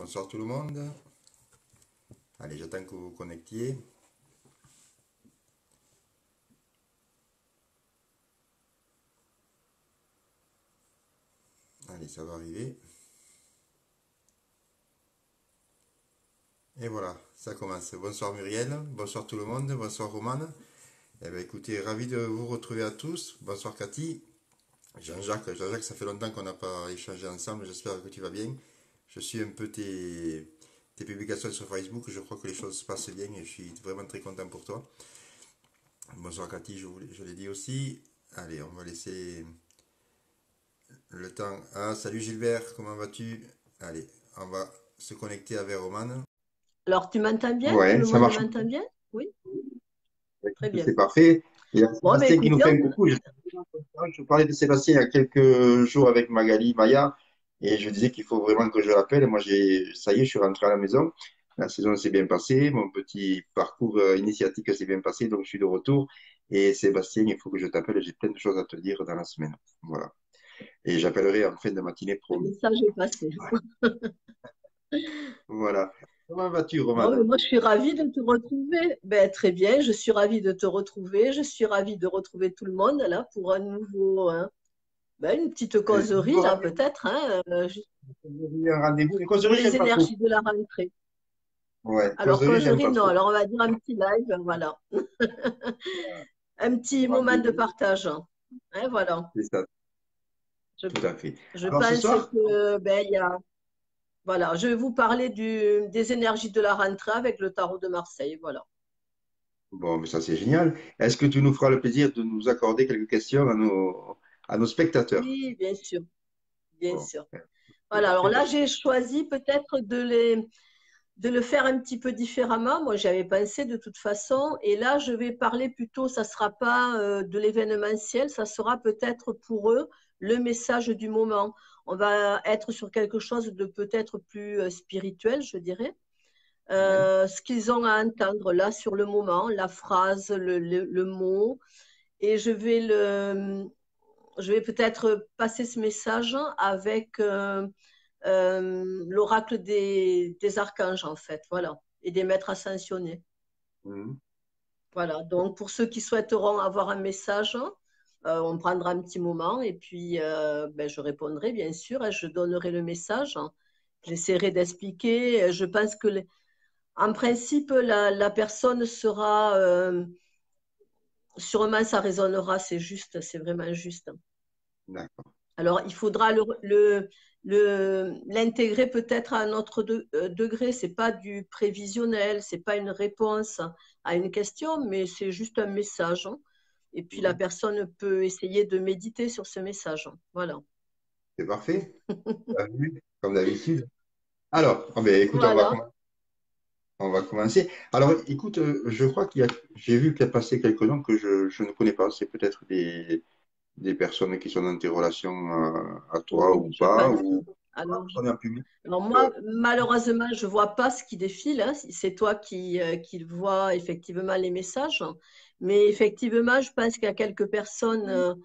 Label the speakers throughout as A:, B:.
A: Bonsoir tout le monde. Allez, j'attends que vous vous connectiez. Allez, ça va arriver. Et voilà, ça commence. Bonsoir Muriel, bonsoir tout le monde, bonsoir Romane. Eh bien écoutez, ravi de vous retrouver à tous. Bonsoir Cathy. Jean-Jacques, ça fait longtemps qu'on n'a pas échangé ensemble, j'espère que tu vas bien. Je suis un peu tes publications sur Facebook, je crois que les choses se passent bien et je suis vraiment très content pour toi. Bonsoir Cathy, je l'ai dit aussi. Allez, on va laisser le temps. Ah, salut Gilbert, comment vas-tu? Allez, on va se connecter avec Roman.
B: Alors, tu m'entends bien? Tout
A: Ouais,
B: le
A: ça
B: monde
A: marche.
B: m'entend bien? Oui, très bien.
A: C'est parfait. Il y a
B: Bon, ben
A: Sébastien qui
B: écoute,
A: nous fait un coucou. Je parlais de Sébastien il y a quelques jours avec Magali Maya et je disais qu'il faut vraiment que je l'appelle. Moi, ça y est, je suis rentré à la maison. La saison s'est bien passée. Mon petit parcours initiatique s'est bien passé, donc je suis de retour. Et Sébastien, il faut que je t'appelle. J'ai plein de choses à te dire dans la semaine. Voilà. Et j'appellerai en fin de matinée
B: le
A: promis.
B: message est passé.
A: Voilà. Comment vas-tu,
B: Bon, mais
A: Romane?
B: moi, je suis ravie de te retrouver. Ben, très bien, je suis ravie de te retrouver. Je suis ravie de retrouver tout le monde là pour un nouveau, hein, ben, une petite causerie
A: Nouveau
B: là,
A: rendez-vous.
B: peut-être, hein,
A: Un rendez-vous. Les
B: pour
A: causeries,
B: les
A: j'aime pas trop.
B: énergies de la rentrée.
A: Ouais,
B: Alors,
A: causerie, j'aime
B: causerie,
A: pas
B: non.
A: trop.
B: Alors, on va dire un petit live, voilà. Un petit moment de
A: Rendez-vous,
B: partage. Hein, voilà.
A: c'est ça,
B: Je,
A: tout à fait.
B: je
A: Alors ce
B: pense
A: soir,
B: que, ben, il y a. Voilà, je vais vous parler des énergies de la rentrée avec le tarot de Marseille. Voilà.
A: bon, mais ça c'est génial. Est-ce que tu nous feras le plaisir de nous accorder quelques questions à nos spectateurs?
B: Oui, bien sûr, bien
A: Bon,
B: sûr.
A: c'est
B: Voilà, alors
A: parfait
B: là,
A: parce que
B: j'ai choisi peut-être de le faire un petit peu différemment. Moi, j'avais pensé de toute façon. Et là, je vais parler plutôt, ça ne sera pas de l'événementiel, ça sera peut-être pour eux le message du moment. On va être sur quelque chose de peut-être plus spirituel, je dirais.
A: ouais,
B: Ce qu'ils ont à entendre là sur le moment, la phrase, le mot. Et je vais peut-être passer ce message avec l'oracle des archanges, en fait, voilà, et des maîtres ascensionnés.
A: mhm,
B: Voilà, donc pour ceux qui souhaiteront avoir un message, on prendra un petit moment et puis ben, je répondrai, bien sûr, et je donnerai le message. J'essaierai d'expliquer. Je pense que, en principe, la personne sera, sûrement, ça résonnera, c'est juste, c'est vraiment juste.
A: d'accord.
B: Alors, il faudra l'intégrer peut-être à un autre degré. Ce n'est pas du prévisionnel, ce n'est pas une réponse à une question, mais c'est juste un message, hein. Et puis, la
A: Mhm,
B: personne peut essayer de méditer sur ce message, hein. Voilà.
A: c'est parfait, t'as vu, comme d'habitude. Alors, ah ben, écoute,
B: Voilà.
A: on va commencer. Alors, écoute, je crois j'ai vu qu'il y a passé quelques noms que je ne connais pas. C'est peut-être des personnes qui sont dans tes relations à toi
B: Oui,
A: ou
B: je
A: pas,
B: pense.
A: ou
B: Alors,
A: on est en public.
B: alors
A: Euh,
B: moi, malheureusement, je ne vois pas ce qui défile, hein. C'est toi qui vois effectivement les messages. Mais effectivement, je pense qu'il y a quelques personnes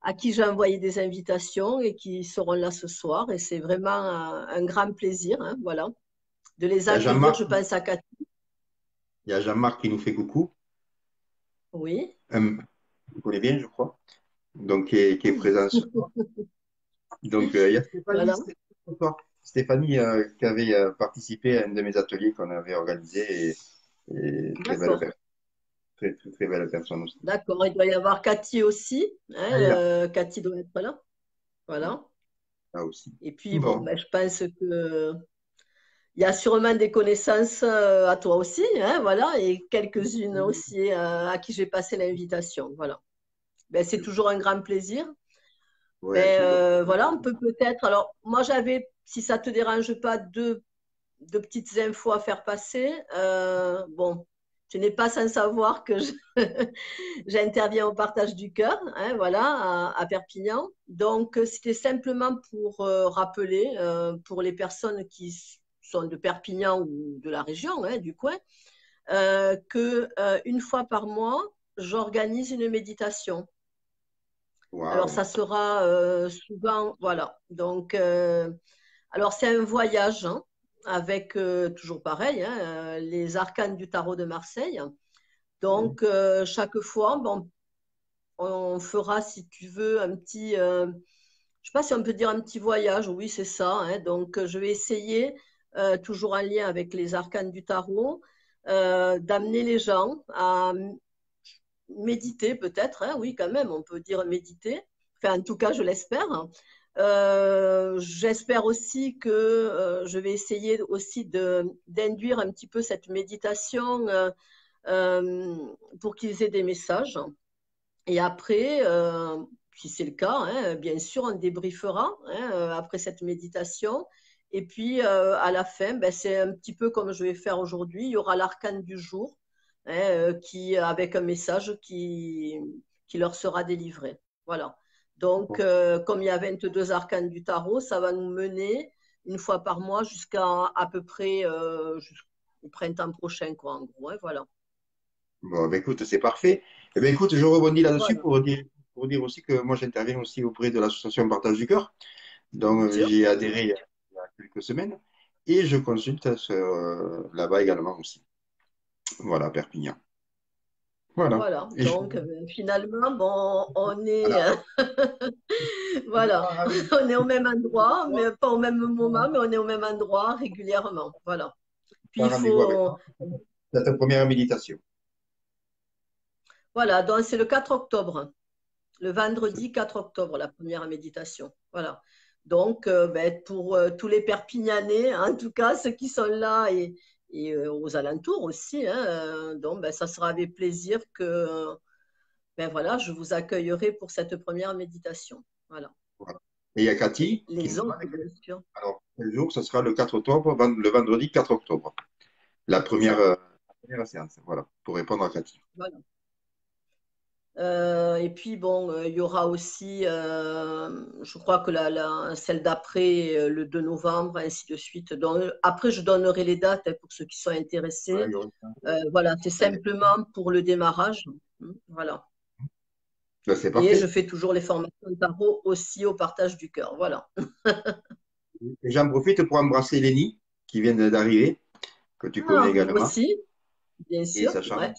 B: à qui j'ai envoyé des invitations et qui seront là ce soir. Et c'est vraiment un grand plaisir, hein, voilà, de les
A: Il y a
B: accueillir. Je
A: Jean-Marc,
B: pense à Cathy.
A: il y a Jean-Marc qui nous fait coucou.
B: Oui.
A: Vous connaissez bien, je crois. Donc, qui est présent ce soir. Donc, il y a
B: Voilà.
A: Ce soir. Stéphanie qui avait participé à un de mes ateliers qu'on avait organisé et très belle
B: D'accord.
A: personne, très belle personne aussi.
B: D'accord. Il doit y avoir Cathy aussi, hein,
A: Ah, il est là.
B: Cathy doit être là.
A: Mm,
B: Voilà.
A: là aussi.
B: Et puis, bon,
A: Bon,
B: ben, je pense que il y a sûrement des connaissances à toi aussi, hein, voilà, et quelques-unes aussi à qui j'ai passé l'invitation. Voilà. Ben, c'est toujours un grand plaisir.
A: ouais,
B: Ben,
A: toujours.
B: voilà, on peut peut-être. Alors, moi, j'avais, si ça ne te dérange pas, deux petites infos à faire passer. Bon, tu n'es pas sans savoir que j'interviens au partage du cœur, hein, voilà, à Perpignan. Donc, c'était simplement pour rappeler, pour les personnes qui sont de Perpignan ou de la région, hein, du coin, que une fois par mois, j'organise une méditation. Alors,
A: Waouh.
B: ça sera souvent, voilà. Donc, alors c'est un voyage, hein. avec toujours pareil, hein, les arcanes du tarot de Marseille.
A: Oui.
B: Donc, chaque fois, bon, on fera, si tu veux, un petit, je ne sais pas si on peut dire un petit voyage, oui, c'est ça. Hein. Donc, je vais essayer, toujours en lien avec les arcanes du tarot, d'amener les gens à méditer peut-être, hein, oui, quand même, on peut dire méditer. Enfin, en tout cas, je l'espère. J'espère aussi que je vais essayer aussi d'induire un petit peu cette méditation euh, pour qu'ils aient des messages. Et après, si c'est le cas, hein, bien sûr, on débriefera hein, après cette méditation. Et puis, à la fin, ben, c'est un petit peu comme je vais faire aujourd'hui. Il y aura l'arcane du jour hein, avec un message qui leur sera délivré. Voilà. Donc, comme il y a 22 arcanes du tarot, ça va nous mener une fois par mois jusqu'à à peu près jusqu'au printemps prochain, quoi, en gros. Hein, voilà.
A: Bon, ben écoute, c'est parfait. Eh ben écoute, je rebondis là-dessus
B: Voilà,
A: pour dire aussi que moi, j'interviens aussi auprès de l'association Partage du Cœur. Donc,
B: bien sûr.
A: j'y ai adhéré il y a quelques semaines et je consulte là-bas également aussi. Voilà, à Perpignan. Voilà.
B: Voilà,
A: Et je,
B: donc finalement, bon, on est,
A: voilà.
B: voilà, on est au même endroit, mais pas au même moment, mais on est au même endroit régulièrement. Voilà. Puis
A: Pas
B: il
A: rendez-vous avec
B: faut,
A: moi. C'est ta première méditation.
B: voilà, donc c'est le 4 octobre, le vendredi 4 octobre, la première méditation. Voilà. Donc, ben, pour tous les Perpignanais, en tout cas, ceux qui sont là et aux alentours aussi, hein, donc ben, ça sera avec plaisir que ben, voilà, je vous accueillerai pour cette première méditation. Voilà.
A: Voilà. Et il y a
B: Et
A: Cathy qui
B: les
A: nous
B: autres,
A: demande
B: bien sûr.
A: alors, quel jour, ce sera le 4 octobre, le vendredi 4 octobre.
B: C'est ça.
A: La première séance, voilà, pour répondre à Cathy.
B: Voilà. Et puis, bon, il y aura aussi, je crois que celle d'après, le 2 novembre, ainsi de suite. Donc, après, je donnerai les dates hein, pour ceux qui sont
A: Voilà,
B: intéressés.
A: il y aura
B: Voilà, c'est simplement pour le démarrage. Voilà.
A: ben, c'est
B: Et je
A: parfait.
B: fais toujours les formations de tarot aussi au partage du cœur. Voilà.
A: Et j'en profite pour embrasser Lénie, qui vient d'arriver, que tu connais
B: Ah, moi
A: également,
B: aussi, bien
A: et
B: sûr.
A: Sacha,
B: Ouais.
A: que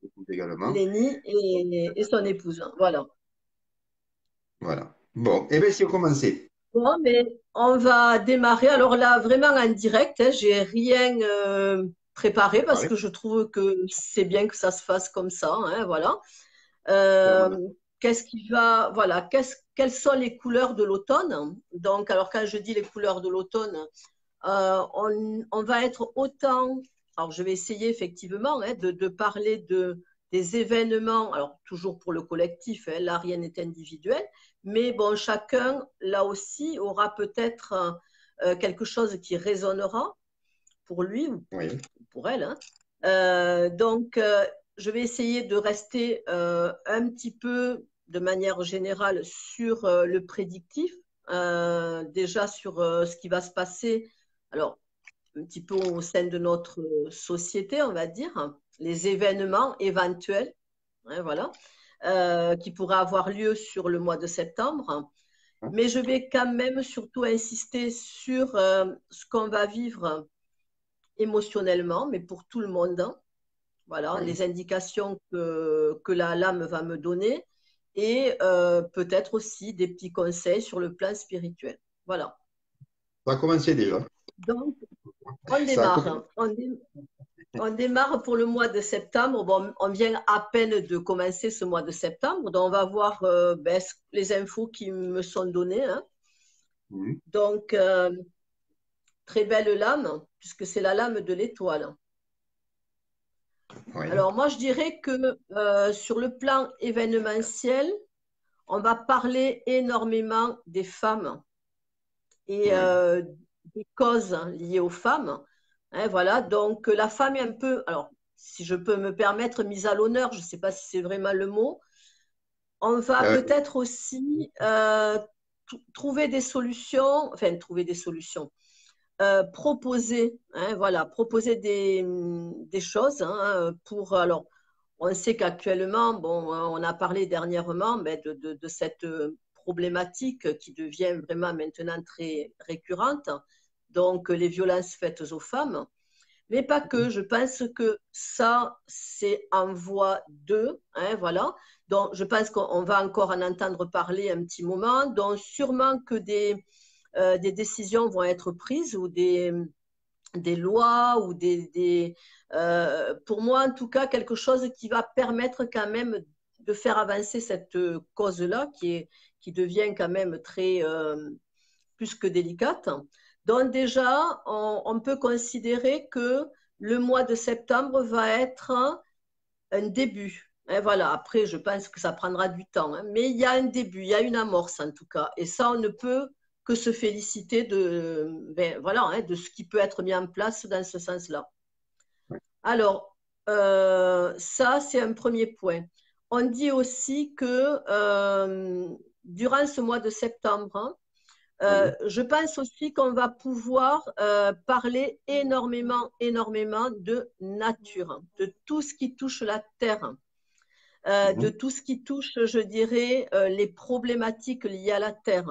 A: tu écoutes également.
B: Lénie et son épouse. Voilà.
A: Voilà. Bon, et bien, si on commençait.
B: Bon, mais on va démarrer. Alors là, vraiment en direct, hein, j'ai rien préparé parce
A: Préparé.
B: que je trouve que c'est bien que ça se fasse comme ça. Hein, voilà. Euh, qu'est-ce qui va, voilà, quelles sont les couleurs de l'automne? Donc, alors quand je dis les couleurs de l'automne, on va être autant. Alors, je vais essayer effectivement hein, de parler des événements. Alors, toujours pour le collectif, hein, là, rien n'est individuel. Mais bon, chacun, là aussi, aura peut-être quelque chose qui résonnera pour lui ou
A: Oui.
B: pour elle. Hein. Donc, je vais essayer de rester un petit peu de manière générale sur le prédictif, déjà sur ce qui va se passer, alors un petit peu au sein de notre société, on va dire, hein, les événements éventuels, hein, voilà, qui pourraient avoir lieu sur le mois de septembre. Mais je vais quand même surtout insister sur ce qu'on va vivre émotionnellement, mais pour tout le monde. Hein. Voilà,
A: Oui.
B: les indications que la lame va me donner et peut-être aussi des petits conseils sur le plan spirituel. Voilà.
A: Ça a commencé déjà.
B: Donc, on
A: Ça a commencé.
B: démarre. On démarre pour le mois de septembre. Bon, on vient à peine de commencer ce mois de septembre, donc on va voir ben, les infos qui me sont données. Hein.
A: Mhm.
B: Donc, très belle lame, puisque c'est la lame de l'étoile.
A: Oui.
B: Alors, moi, je dirais que sur le plan événementiel, on va parler énormément des femmes et
A: Oui.
B: des causes liées aux femmes. Hein, voilà, donc la femme est un peu, alors si je peux me permettre, mise à l'honneur, je ne sais pas si c'est vraiment le mot. On va
A: Euh,
B: peut-être aussi trouver des solutions, enfin trouver des solutions, proposer, hein, voilà, proposer des choses hein, pour, alors, on sait qu'actuellement, bon, on a parlé dernièrement ben, de cette problématique qui devient vraiment maintenant très récurrente, donc les violences faites aux femmes. Mais pas que, je pense que ça, c'est en voie 2, hein, voilà. Donc, je pense qu'on va encore en entendre parler un petit moment. Donc, sûrement que des décisions vont être prises ou des lois ou pour moi, en tout cas, quelque chose qui va permettre quand même de faire avancer cette cause-là qui devient quand même très plus que délicate. Donc déjà, on peut considérer que le mois de septembre va être un début. Et voilà, après, je pense que ça prendra du temps, hein. Mais il y a un début, il y a une amorce en tout cas. Et ça, on ne peut que se féliciter voilà, hein, de ce qui peut être mis en place dans ce sens-là. Alors, ça, c'est un premier point. On dit aussi que durant ce mois de septembre, hein,
A: Oui.
B: je pense aussi qu'on va pouvoir parler énormément, énormément de nature, de tout ce qui touche la terre, de
A: Mhm.
B: tout ce qui touche, je dirais, les problématiques liées à la terre.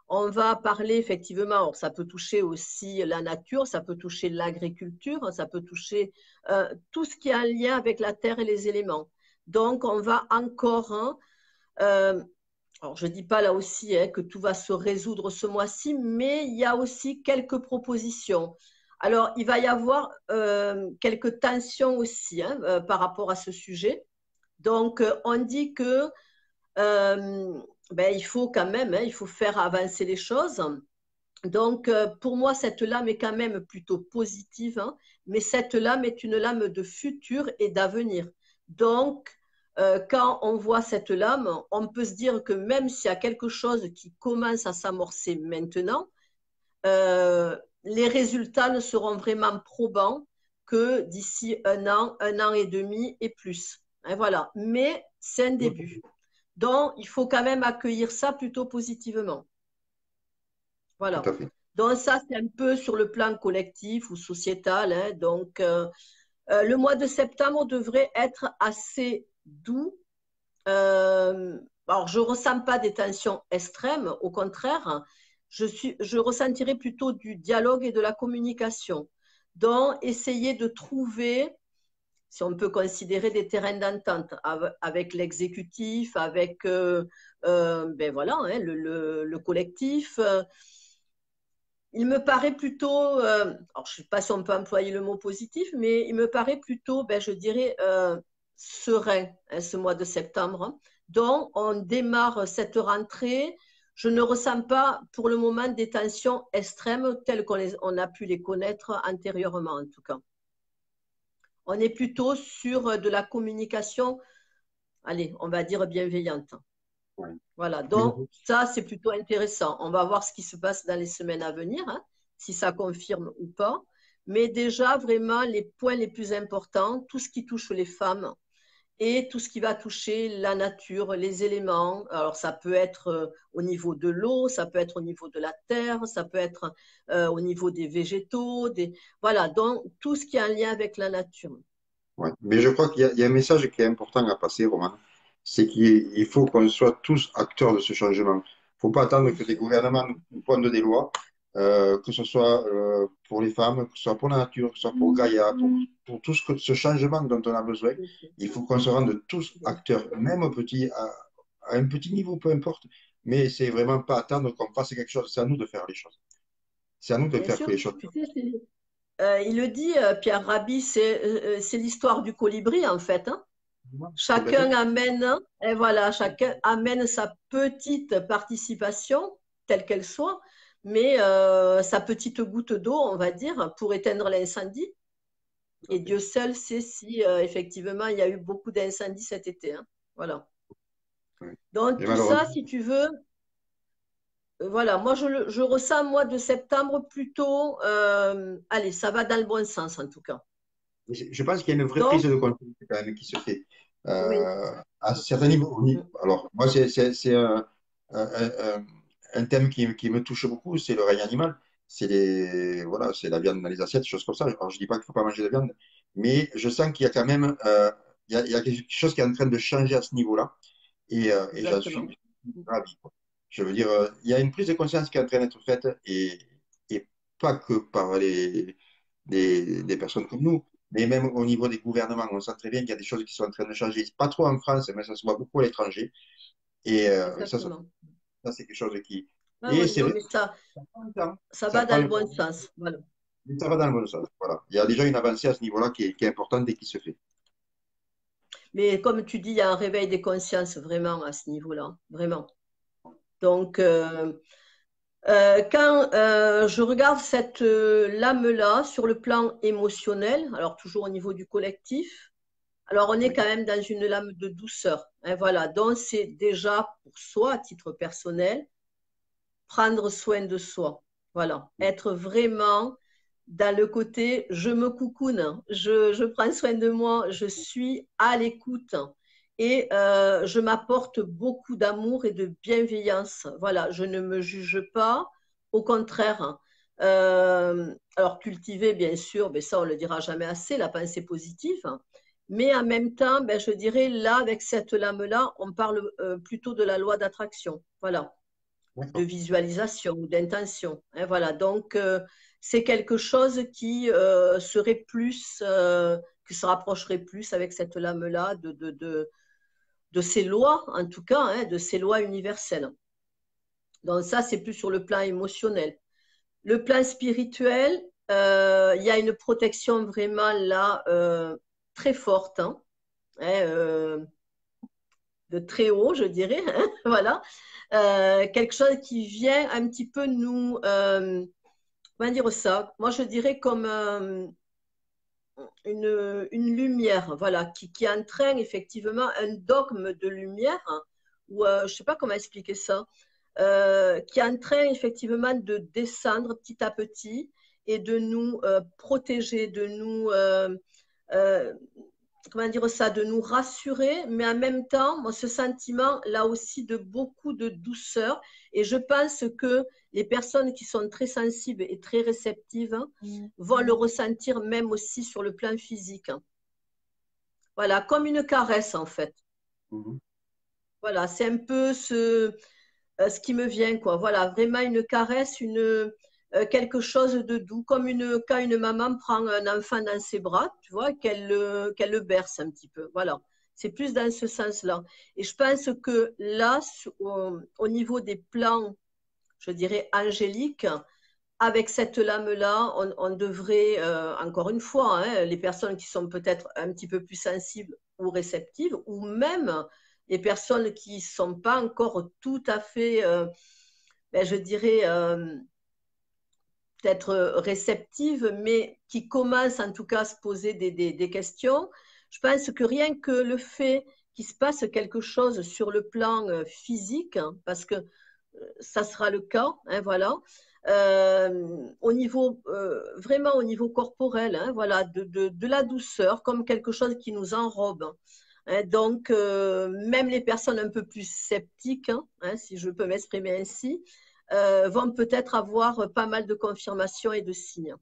B: On va parler effectivement, alors ça peut toucher aussi la nature, ça peut toucher l'agriculture, ça peut toucher tout ce qui est en lien avec la terre et les éléments. Donc, on va encore, hein, alors je ne dis pas là aussi hein, que tout va se résoudre ce mois-ci, mais il y a aussi quelques propositions. Alors, il va y avoir quelques tensions aussi hein, par rapport à ce sujet. Donc, on dit que il faut quand même, hein, il faut faire avancer les choses. Donc, pour moi, cette lame est quand même plutôt positive, hein, mais cette lame est une lame de futur et d'avenir. Donc, quand on voit cette lame, on peut se dire que même s'il y a quelque chose qui commence à s'amorcer maintenant, les résultats ne seront vraiment probants que d'ici un an et demi et plus. Et voilà. Mais c'est un début. Donc, il faut quand même accueillir ça plutôt positivement.
A: Tout
B: Voilà.
A: à fait.
B: Donc, ça, c'est un peu sur le plan collectif ou sociétal, hein. Donc, le mois de septembre devrait être assez doux. Alors, je ne ressens pas des tensions extrêmes, au contraire, je ressentirai plutôt du dialogue et de la communication. Donc, essayer de trouver, si on peut considérer des terrains d'entente avec l'exécutif, avec voilà, hein, le collectif. Il me paraît plutôt, alors je ne sais pas si on peut employer le mot positif, mais il me paraît plutôt, je dirais, serein hein, ce mois de septembre. Donc, on démarre cette rentrée. Je ne ressens pas pour le moment des tensions extrêmes telles qu'on a pu les connaître antérieurement, en tout cas. On est plutôt sur de la communication, allez, on va dire bienveillante.
A: Ouais.
B: Voilà,
A: Mais
B: donc ça, c'est plutôt intéressant. On va voir ce qui se passe dans les semaines à venir, hein, si ça confirme ou pas. Mais déjà, vraiment, les points les plus importants, tout ce qui touche les femmes et tout ce qui va toucher la nature, les éléments. Alors, ça peut être au niveau de l'eau, ça peut être au niveau de la terre, ça peut être au niveau des végétaux. Voilà, donc tout ce qui est en lien avec la nature.
A: ouais. Mais je crois il y a un message qui est important à passer, Roman. C'est qu'il faut qu'on soit tous acteurs de ce changement. Il ne faut pas attendre que
B: Oui,
A: des gouvernements nous pondent des lois, que ce soit pour les femmes, que ce soit pour la nature, que ce soit pour Gaïa, pour tout ce changement dont on a besoin. Il faut qu'on se rende tous acteurs, même petit, à un petit niveau, peu importe. Mais c'est vraiment pas attendre qu'on fasse quelque chose. C'est à nous de faire les choses. C'est à nous de
B: bien
A: faire que
B: sûr.
A: les choses.
B: Tu sais, il le dit, Pierre Rabhi, c'est l'histoire du colibri, en fait, hein.
A: Tout à fait.
B: Chacun amène, et voilà, chacun amène sa petite participation, telle qu'elle soit, mais sa petite goutte d'eau, on va dire, pour éteindre l'incendie.
A: Tout à
B: Et
A: fait.
B: Dieu seul sait si effectivement il y a eu beaucoup d'incendies cet été, hein. Voilà.
A: Ouais.
B: Donc
A: Et
B: tout ça,
A: malheureusement,
B: si tu veux, voilà, moi je ressens mois de septembre plutôt, allez, ça va dans le bon sens en tout cas.
A: je pense qu'il y a une vraie prise
B: Donc,
A: de conscience quand même qui se fait
B: oui.
A: à certains niveaux. Oui. Alors, moi, c'est un thème qui me touche beaucoup, c'est le règne animal. Voilà, c'est la viande dans les assiettes, des choses comme ça. Alors, je dis pas qu'il faut pas manger de viande, mais je sens qu'il y a quand même il y a quelque chose qui est en train de changer à ce niveau-là, et j'en
B: Exactement.
A: suis ravi, quoi. Je veux dire, il y a une prise de conscience qui est en train d'être faite, et pas que par des personnes comme nous, mais même au niveau des gouvernements. On sent très bien qu'il y a des choses qui sont en train de changer. Pas trop en France, mais ça se voit beaucoup à l'étranger. Et
B: exactement.
A: ça c'est quelque chose qui.
B: Ah
A: Et
B: oui,
A: c'est
B: non,
A: vrai,
B: mais
A: ça prend le temps.
B: ça
A: Ça
B: va
A: prend
B: dans le
A: le
B: bon
A: temps,
B: sens. Voilà.
A: mais ça va dans le bon sens. Voilà. Il y a déjà une avancée à ce niveau-là qui est importante et qui se fait.
B: Mais comme tu dis, il y a un réveil des consciences vraiment à ce niveau-là, vraiment. Donc, quand je regarde cette lame-là sur le plan émotionnel, alors toujours au niveau du collectif, alors on est
A: Oui.
B: quand même dans une lame de douceur. Hein, voilà, donc c'est déjà pour soi, à titre personnel, prendre soin de soi. Voilà, être vraiment dans le côté je me coucoune, je prends soin de moi, je suis à l'écoute et je m'apporte beaucoup d'amour et de bienveillance. Voilà, je ne me juge pas, au contraire. Alors cultiver, bien sûr, mais ça on ne le dira jamais assez, la pensée positive. Mais en même temps, ben, je dirais là, avec cette lame-là, on parle plutôt de la loi d'attraction. Voilà, de
A: D'accord.
B: visualisation ou d'intention. Hein, voilà, donc c'est quelque chose qui serait plus, qui se rapprocherait plus avec cette lame-là de ces lois, en tout cas, hein, de ces lois universelles. Donc ça, c'est plus sur le plan émotionnel. Le plan spirituel, il y a une protection vraiment là très forte, hein, de très haut, je dirais. Hein, voilà. Quelque chose qui vient un petit peu nous, comment dire ça? Moi, je dirais comme une lumière, voilà, qui entraîne effectivement un dogme de lumière, hein, ou je ne sais pas comment expliquer ça, qui entraîne effectivement de descendre petit à petit et de nous protéger, de nous euh, comment dire ça, de nous rassurer, mais en même temps, moi, ce sentiment là aussi de beaucoup de douceur. Et je pense que les personnes qui sont très sensibles et très réceptives vont le ressentir même aussi sur le plan physique. Voilà, comme une caresse en fait.
A: Mhm.
B: Voilà, c'est un peu ce qui me vient, quoi. Voilà, vraiment une caresse, quelque chose de doux, comme quand une maman prend un enfant dans ses bras, tu vois, qu'elle le berce un petit peu. Voilà, c'est plus dans ce sens-là. Et je pense que là, au niveau des plans, je dirais angéliques, avec cette lame-là, on devrait, encore une fois, hein, les personnes qui sont peut-être un petit peu plus sensibles ou réceptives, ou même les personnes qui ne sont pas encore tout à fait, ben, je dirais, peut-être réceptives, mais qui commencent en tout cas à se poser des questions. Je pense que rien que le fait qu'il se passe quelque chose sur le plan physique, hein, parce que ça sera le cas, hein, voilà. Au niveau vraiment au niveau corporel, hein, voilà, de la douceur, comme quelque chose qui nous enrobe. Hein, donc, même les personnes un peu plus sceptiques, hein, si je peux m'exprimer ainsi, vont peut-être avoir pas mal de confirmations et de signes.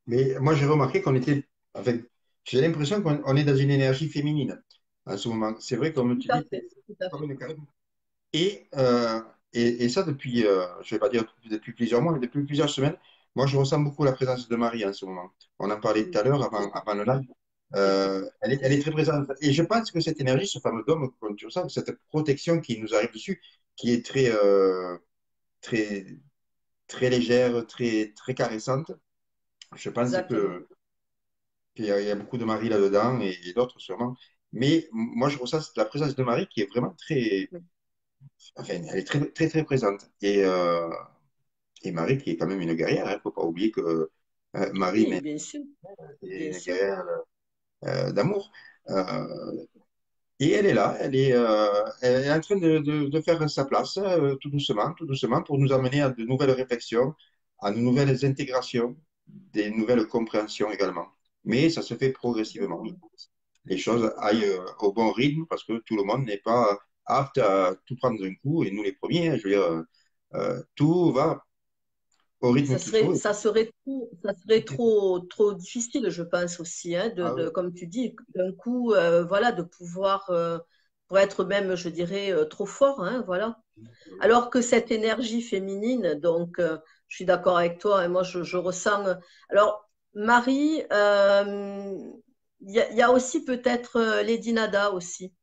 A: Mais moi, j'ai remarqué qu'on était, avec, j'ai l'impression qu'on est dans une énergie féminine en ce moment. C'est vrai, comme
B: Tout
A: tu
B: à
A: dis,
B: fait, tout à
A: comme
B: fait.
A: une caresse. Et, et ça depuis, je vais pas dire depuis plusieurs mois, mais depuis plusieurs semaines, moi je ressens beaucoup la présence de Marie en ce moment. On en parlait tout
B: Oui,
A: à l'heure
B: c'est
A: avant le live.
B: vrai.
A: Elle est très présente. Et je pense que cette énergie, ce fameux dôme, comme tu ressens, cette protection qui nous arrive dessus, qui est très, très légère, très caressante, je pense
B: Exactement.
A: qu'il y a beaucoup de Marie là-dedans et d'autres sûrement. Mais moi je ressens la présence de Marie qui est vraiment très,
B: Oui,
A: enfin, elle est très présente. Et Marie, qui est quand même une guerrière, il ne faut pas oublier que Marie,
B: oui,
A: mais
B: bien sûr,
A: est
B: bien
A: une
B: sûr.
A: guerrière d'amour. Euh, et elle est là, elle est en train de faire sa place, tout doucement, pour nous amener à de nouvelles réflexions, à de nouvelles intégrations, des nouvelles compréhensions également. Mais ça se fait progressivement. Il faut que les choses aillent au bon rythme parce que tout le monde n'est pas apte à tout prendre d'un coup, et nous les premiers, hein, je veux dire, tout va au rythme qu'il faut.
B: Ça serait trop difficile, je pense aussi, hein,
A: Ah oui.
B: comme tu dis, d'un coup, voilà, de pouvoir, pour être même, je dirais, trop fort, hein, voilà. Alors que cette énergie féminine, donc, je suis d'accord avec toi. Et moi, je ressens. Alors, Marie, il y a aussi peut-être Lady Nada aussi.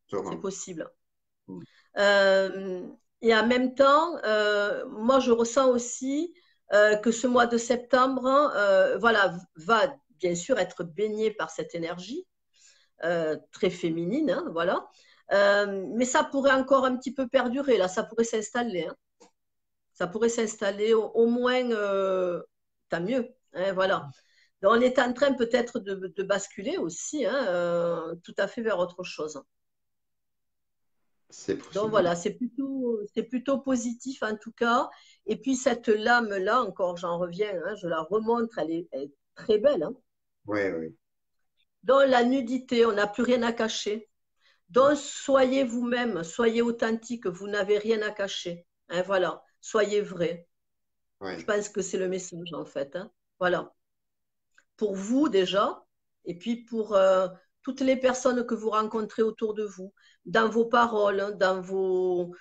B: C'est
A: sûrement.
B: possible.
A: Mm.
B: Euh, et en même temps, moi, je ressens aussi que ce mois de septembre, voilà, va bien sûr être baigné par cette énergie très féminine, hein, voilà. Mais ça pourrait encore un petit peu perdurer, là, ça pourrait s'installer. Hein. Ça pourrait s'installer au moins, tant mieux. Hein, voilà. Donc, on est en train peut-être de basculer aussi, hein, tout à fait vers autre chose.
A: C'est
B: Donc
A: possible.
B: voilà, c'est plutôt positif en tout cas. Et puis cette lame-là, encore, j'en reviens, hein, je la remontre, elle est très belle. Hein.
A: Oui, oui.
B: Dans la nudité, on n'a plus rien à cacher. Donc soyez vous-même, soyez authentique, vous n'avez rien à cacher. Hein, voilà, soyez vrai. Je
A: Ouais.
B: pense que c'est le message en fait. Hein. Voilà, pour vous déjà, et puis pour toutes les personnes que vous rencontrez autour de vous, dans vos paroles, hein, dans vos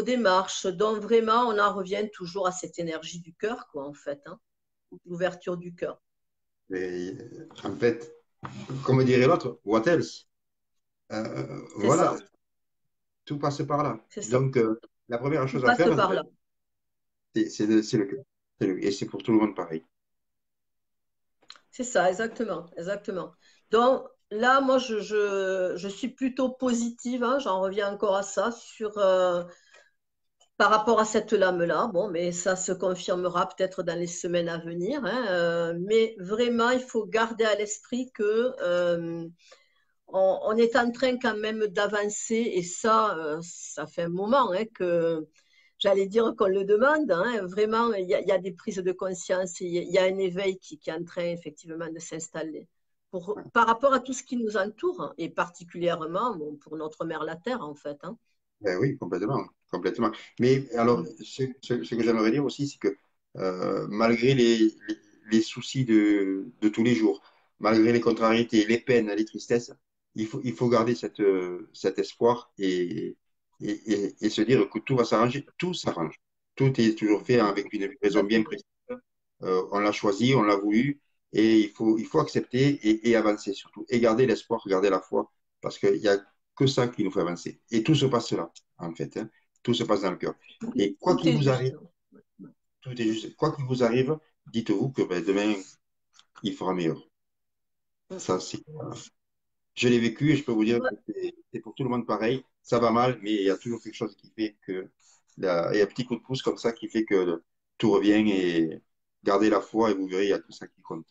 B: démarches. Donc vraiment, on en revient toujours à cette énergie du cœur, quoi, en fait, hein, l'ouverture du cœur.
A: Et, en fait, comme dirait l'autre, what else?
B: C'est
A: Voilà,
B: ça,
A: tout passe par là.
B: c'est ça.
A: Donc, la première
B: Tout
A: chose à
B: passe
A: faire,
B: par là.
A: c'est le cœur. Et c'est pour tout le monde pareil.
B: C'est ça, exactement, exactement. Donc là, moi, je suis plutôt positive, hein, j'en reviens encore à ça, par rapport à cette lame-là. Bon, mais ça se confirmera peut-être dans les semaines à venir. Hein, mais vraiment, il faut garder à l'esprit que on est en train quand même d'avancer et ça fait un moment hein, que j'allais dire qu'on le demande. Hein, vraiment, il y a des prises de conscience, il y a un éveil qui est en train effectivement de s'installer par rapport à tout ce qui nous entoure hein, et particulièrement bon, pour notre mère la Terre en fait. Hein.
A: Ben oui, complètement, complètement. Mais alors, ce que j'aimerais dire aussi, c'est que malgré les soucis de tous les jours, malgré les contrariétés, les peines, les tristesses, il faut garder cet espoir et se dire que tout va s'arranger. Tout s'arrange. Tout est toujours fait avec une raison bien
B: Exactement.
A: précise. On l'a choisi, on l'a voulu, et il faut accepter et avancer surtout. Et garder l'espoir, garder la foi, parce qu'il n'y a que ça qui nous fait avancer. Et tout se passe là, en fait. Hein. Tout se passe dans le cœur. Et quoi
B: Tout
A: qu'il
B: est
A: vous
B: juste.
A: arrive, tout est juste. Quoi qu'il vous arrive, dites-vous que ben, demain, il fera meilleur. Ça, c'est, je l'ai vécu et je peux vous dire que c'est pour tout le monde pareil. Ça va mal, mais il y a toujours quelque chose qui fait que il y a un petit coup de pouce comme ça qui fait que tout revient et gardez la foi et vous verrez, il y a que ça qui compte.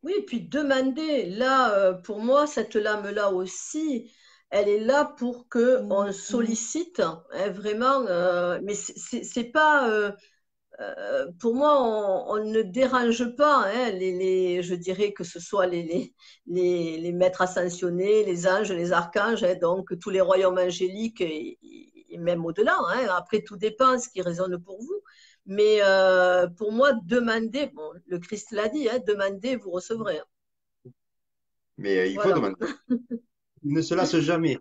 B: Oui, et puis demander, là, pour moi, cette lame-là aussi, elle est là pour que on sollicite, hein, vraiment, mais c'est pas, pour moi, on ne dérange pas, hein, je dirais que ce soit les maîtres ascensionnés, les anges, les archanges, hein, donc tous les royaumes angéliques et même au-delà. Hein, après, tout dépend ce qui résonne pour vous. Mais pour moi, demandez, bon, le Christ l'a dit, hein, demandez, vous recevrez. Hein.
A: Mais il faut
B: Voilà,
A: demander. Ils ne se lassent jamais.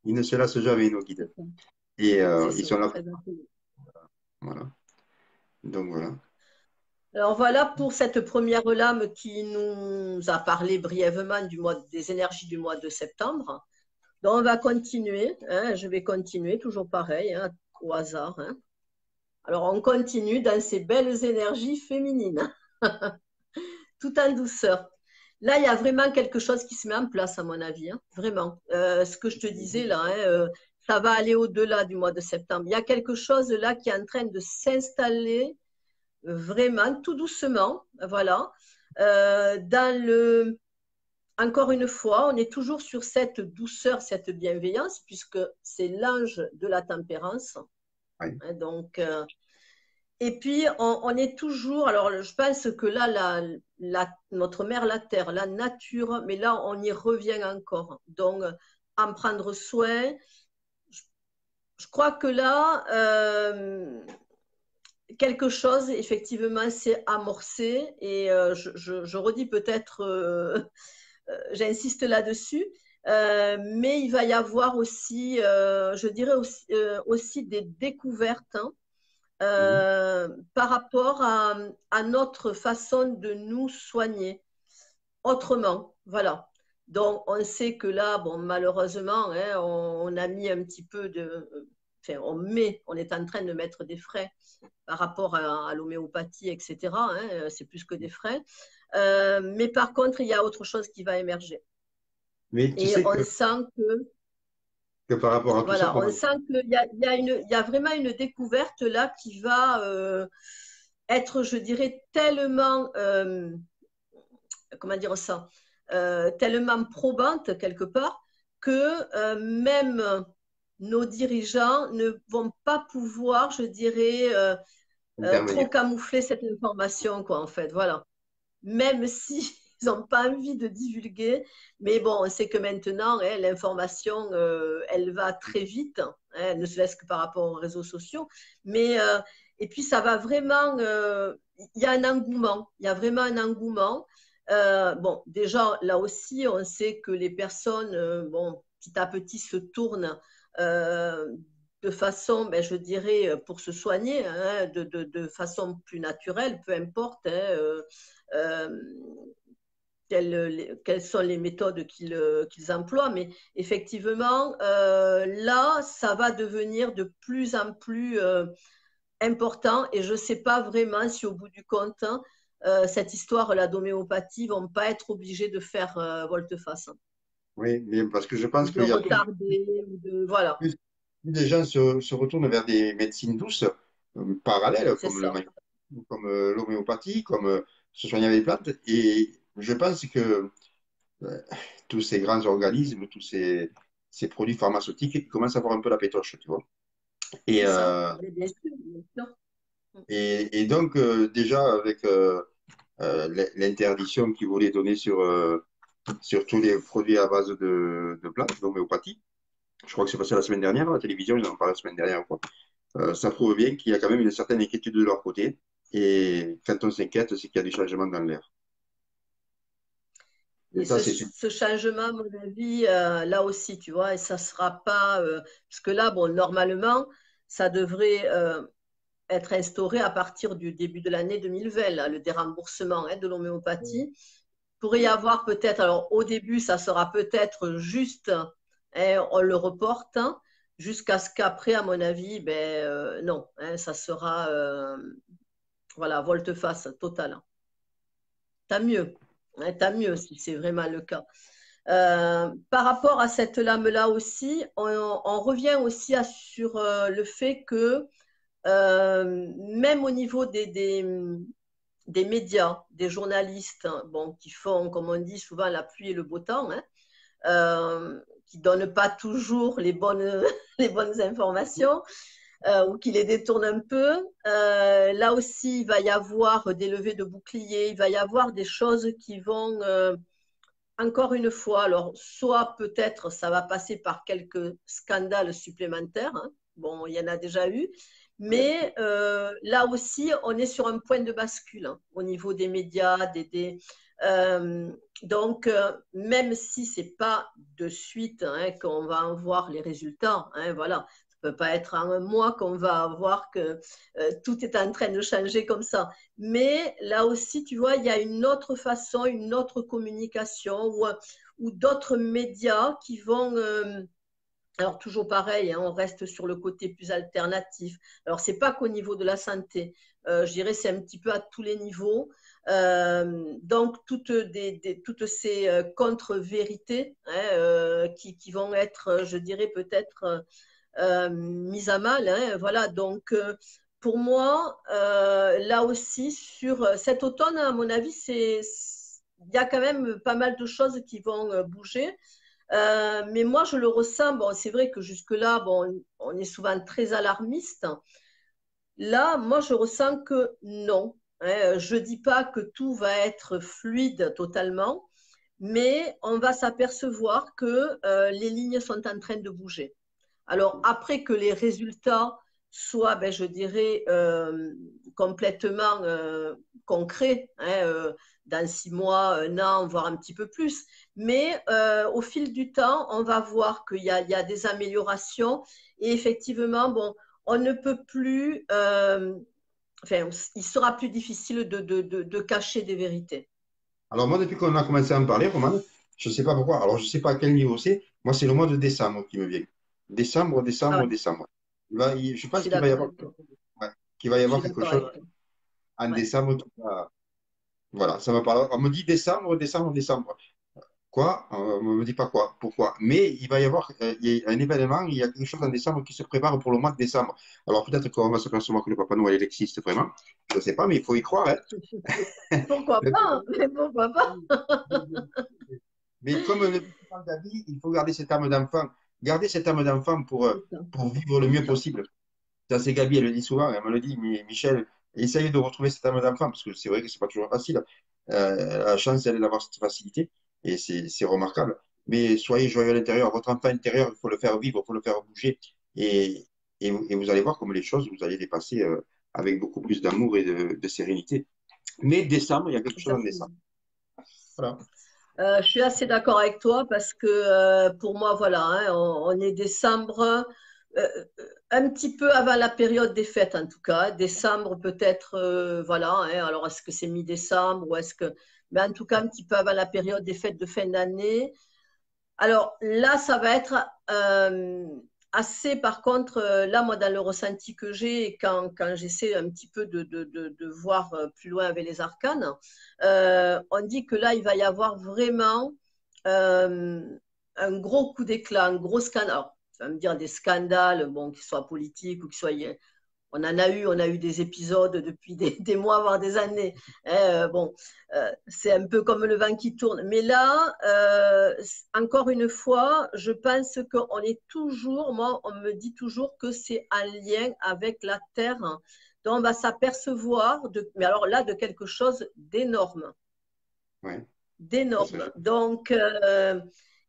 A: Ils ne se lassent jamais, nos guides.
B: c'est ça.
A: Et
B: C'est
A: ils
B: ça.
A: sont là pour.
B: Exactement.
A: Voilà. Donc voilà.
B: Alors voilà pour cette première lame qui nous a parlé brièvement des énergies du mois de septembre. Donc, on va continuer. Hein, je vais continuer, toujours pareil, hein, au hasard. Hein. Alors, on continue dans ces belles énergies féminines, tout en douceur. Là, il y a vraiment quelque chose qui se met en place, à mon avis. Hein, vraiment. Ce que je te disais là, hein, ça va aller au-delà du mois de septembre. Il y a quelque chose là qui est en train de s'installer vraiment, tout doucement. Voilà. Dans le, encore une fois, on est toujours sur cette douceur, cette bienveillance, puisque c'est l'ange de la tempérance.
A: Ouais.
B: Hein, donc, et puis, on est toujours, alors je pense que là, notre mère, la terre, la nature, mais là, on y revient encore. Donc, en prendre soin. Je crois que là, quelque chose, effectivement, s'est amorcé. Et je redis peut-être j'insiste là-dessus. Mais il va y avoir aussi, je dirais aussi, aussi des découvertes hein,
A: Mhm.
B: par rapport à notre façon de nous soigner autrement. Voilà. Donc, on sait que là, bon, malheureusement, hein, on a mis un petit peu de. Enfin, on est en train de mettre des frais par rapport à l'homéopathie, etc. Hein, c'est plus que des frais. Mais par contre, il y a autre chose qui va émerger.
A: Mais tu
B: Et
A: sais
B: on sent que,
A: que par rapport à tout ça,
B: voilà,
A: comment...
B: on sent qu'il y a vraiment une découverte là qui va être, je dirais, tellement, comment dire ça, tellement probante quelque part que même nos dirigeants ne vont pas pouvoir, je dirais, trop
A: intervenir?
B: camoufler cette information, quoi, en fait. Voilà. Même si ils n'ont pas envie de divulguer, mais bon, on sait que maintenant, hein, l'information, elle va très vite, hein, ne serait-ce que par rapport aux réseaux sociaux. Mais, et puis, ça va vraiment, il y a un engouement, il y a vraiment un engouement. Bon, déjà, là aussi, on sait que les personnes, bon, petit à petit, se tournent de façon, ben, je dirais, pour se soigner, hein, de façon plus naturelle, peu importe. Hein, euh, quelles sont les méthodes qu'ils emploient, mais effectivement, là, ça va devenir de plus en plus important et je ne sais pas vraiment si au bout du compte, hein, cette histoire-là d'homéopathie ne vont pas être obligés de faire volte-face hein,
A: Oui, mais parce que je
B: ou
A: pense
B: de
A: qu'il y a
B: retarder, ou de... Voilà,
A: plus de gens se retournent vers des médecines douces parallèles,
B: c'est
A: comme
B: ça.
A: comme l'homéopathie, comme se soigner avec les plantes. Et je pense que euh, tous ces grands organismes, ces produits pharmaceutiques, ils commencent à avoir un peu la pétoche, tu vois. Et,
B: C'est ça.
A: euh,
B: Mais bien sûr, bien sûr.
A: et donc, déjà, avec l'interdiction qu'ils voulaient donner sur tous les produits à base de plantes, d'homéopathie, je crois que c'est passé la semaine dernière à la télévision, ils en ont parlé la semaine dernière, quoi. Ça prouve bien qu'il y a quand même une certaine inquiétude de leur côté. Et quand on s'inquiète, c'est qu'il y a des changements dans l'air. Et
B: Et
A: ça,
B: ce,
A: c'est
B: ce changement, à mon avis, là aussi, tu vois, et ça sera pas. Parce que là, bon, normalement, ça devrait être instauré à partir du début de l'année 2020, là, le déremboursement hein, de l'homéopathie. Il pourrait y avoir peut-être, alors au début, ça sera peut-être juste, hein, on le reporte, hein, jusqu'à ce qu'après, à mon avis, ben, non, hein, ça sera, voilà, volte-face totale. Tant mieux, hein, tant mieux si c'est vraiment le cas. Par rapport à cette lame-là aussi, on revient aussi sur le fait que même au niveau des médias, des journalistes, hein, bon, qui font, comme on dit souvent, la pluie et le beau temps, hein, qui ne donnent pas toujours les bonnes, les bonnes informations ou qui les détournent un peu. Là aussi, il va y avoir des levées de boucliers, il va y avoir des choses qui vont encore une fois, alors soit peut-être ça va passer par quelques scandales supplémentaires, hein. Bon, il y en a déjà eu, mais là aussi, on est sur un point de bascule hein, au niveau des médias, donc, même si ce n'est pas de suite hein, qu'on va en voir les résultats, hein, voilà, ça ne peut pas être en un mois qu'on va voir que tout est en train de changer comme ça. Mais là aussi, tu vois, il y a une autre façon, une autre communication ou d'autres médias qui vont alors, toujours pareil, hein, on reste sur le côté plus alternatif. Alors, ce n'est pas qu'au niveau de la santé. Je dirais c'est un petit peu à tous les niveaux. Donc, toutes ces contre-vérités hein, qui vont être, je dirais, peut-être mises à mal. Hein, voilà. Donc, pour moi, là aussi, sur cet automne, à mon avis, il y a quand même pas mal de choses qui vont bouger. Mais moi, je le ressens. Bon, c'est vrai que jusque-là, bon, on est souvent très alarmiste. Là, moi, je ressens que non. Hein, je ne dis pas que tout va être fluide totalement, mais on va s'apercevoir que les lignes sont en train de bouger. Alors, après que les résultats soient, ben, je dirais, complètement concrets, hein, dans 6 mois, un an, voire un petit peu plus. Mais au fil du temps, on va voir qu'il y a des améliorations. Et effectivement, bon, on ne peut plus, enfin, il sera plus difficile de cacher des vérités.
A: Alors moi, depuis qu'on a commencé à en parler, Roman, je ne sais pas pourquoi, alors je ne sais pas à quel niveau c'est, moi c'est le mois de décembre qui me vient. Décembre,
B: Ah
A: décembre,
B: ouais,
A: décembre. Je
B: je
A: pense
B: suis
A: qu'il va y
B: d'accord
A: avoir,
B: avec toi.
A: ouais, qu'il va y
B: Je suis
A: avoir quelque
B: d'accord
A: chose
B: avec toi.
A: en
B: Ouais.
A: décembre voilà, ça me parle. On me dit décembre, décembre, décembre. Quoi? On ne me dit pas quoi, pourquoi. Mais il va y avoir il y a un événement, il y a quelque chose en décembre qui se prépare pour le mois de décembre. Alors peut-être qu'on va s'apercevoir que le Papa Noël il existe vraiment. Je ne sais pas, mais il faut y croire, hein.
B: Pourquoi pas? Hein. Mais pourquoi pas?
A: Mais comme le dit souvent Gabi, il faut garder cette âme d'enfant. Garder cette âme d'enfant
B: C'est ça.
A: pour vivre le
B: C'est
A: mieux
B: ça.
A: possible. Ça, c'est Gabi, elle le dit souvent, elle me le dit, mais Michel, essaye de retrouver cette âme d'enfant, parce que c'est vrai que c'est pas toujours facile. La chance, elle est d'avoir cette facilité, et c'est remarquable. Mais soyez joyeux à l'intérieur. Votre enfant intérieur, il faut le faire vivre, il faut le faire bouger. Et, et vous allez voir comme les choses, vous allez les passer avec beaucoup plus d'amour et de sérénité. Mais décembre, il y a quelque chose en décembre.
B: Exactement.
A: Voilà.
B: Je suis assez d'accord avec toi parce que pour moi, voilà, hein, on est décembre, un petit peu avant la période des fêtes en tout cas. Décembre peut-être, voilà. Hein, alors est-ce que c'est mi-décembre ou est-ce que, mais en tout cas un petit peu avant la période des fêtes de fin d'année. Alors là, ça va être assez, par contre, là, moi, dans le ressenti que j'ai, quand j'essaie un petit peu de voir plus loin avec les arcanes, on dit que là, il va y avoir vraiment euh, un gros coup d'éclat, un gros scandale. Alors, ça va me dire des scandales, bon, qu'ils soient politiques ou qu'ils soient on a eu des épisodes depuis des mois, voire des années. Bon, c'est un peu comme le vent qui tourne. Mais là, encore une fois, je pense qu'on est toujours, moi, on me dit toujours que c'est un lien avec la Terre. Donc, on va s'apercevoir, mais alors là, de quelque chose d'énorme.
A: Ouais, ça serait
B: D'énorme.
A: chouette.
B: Donc,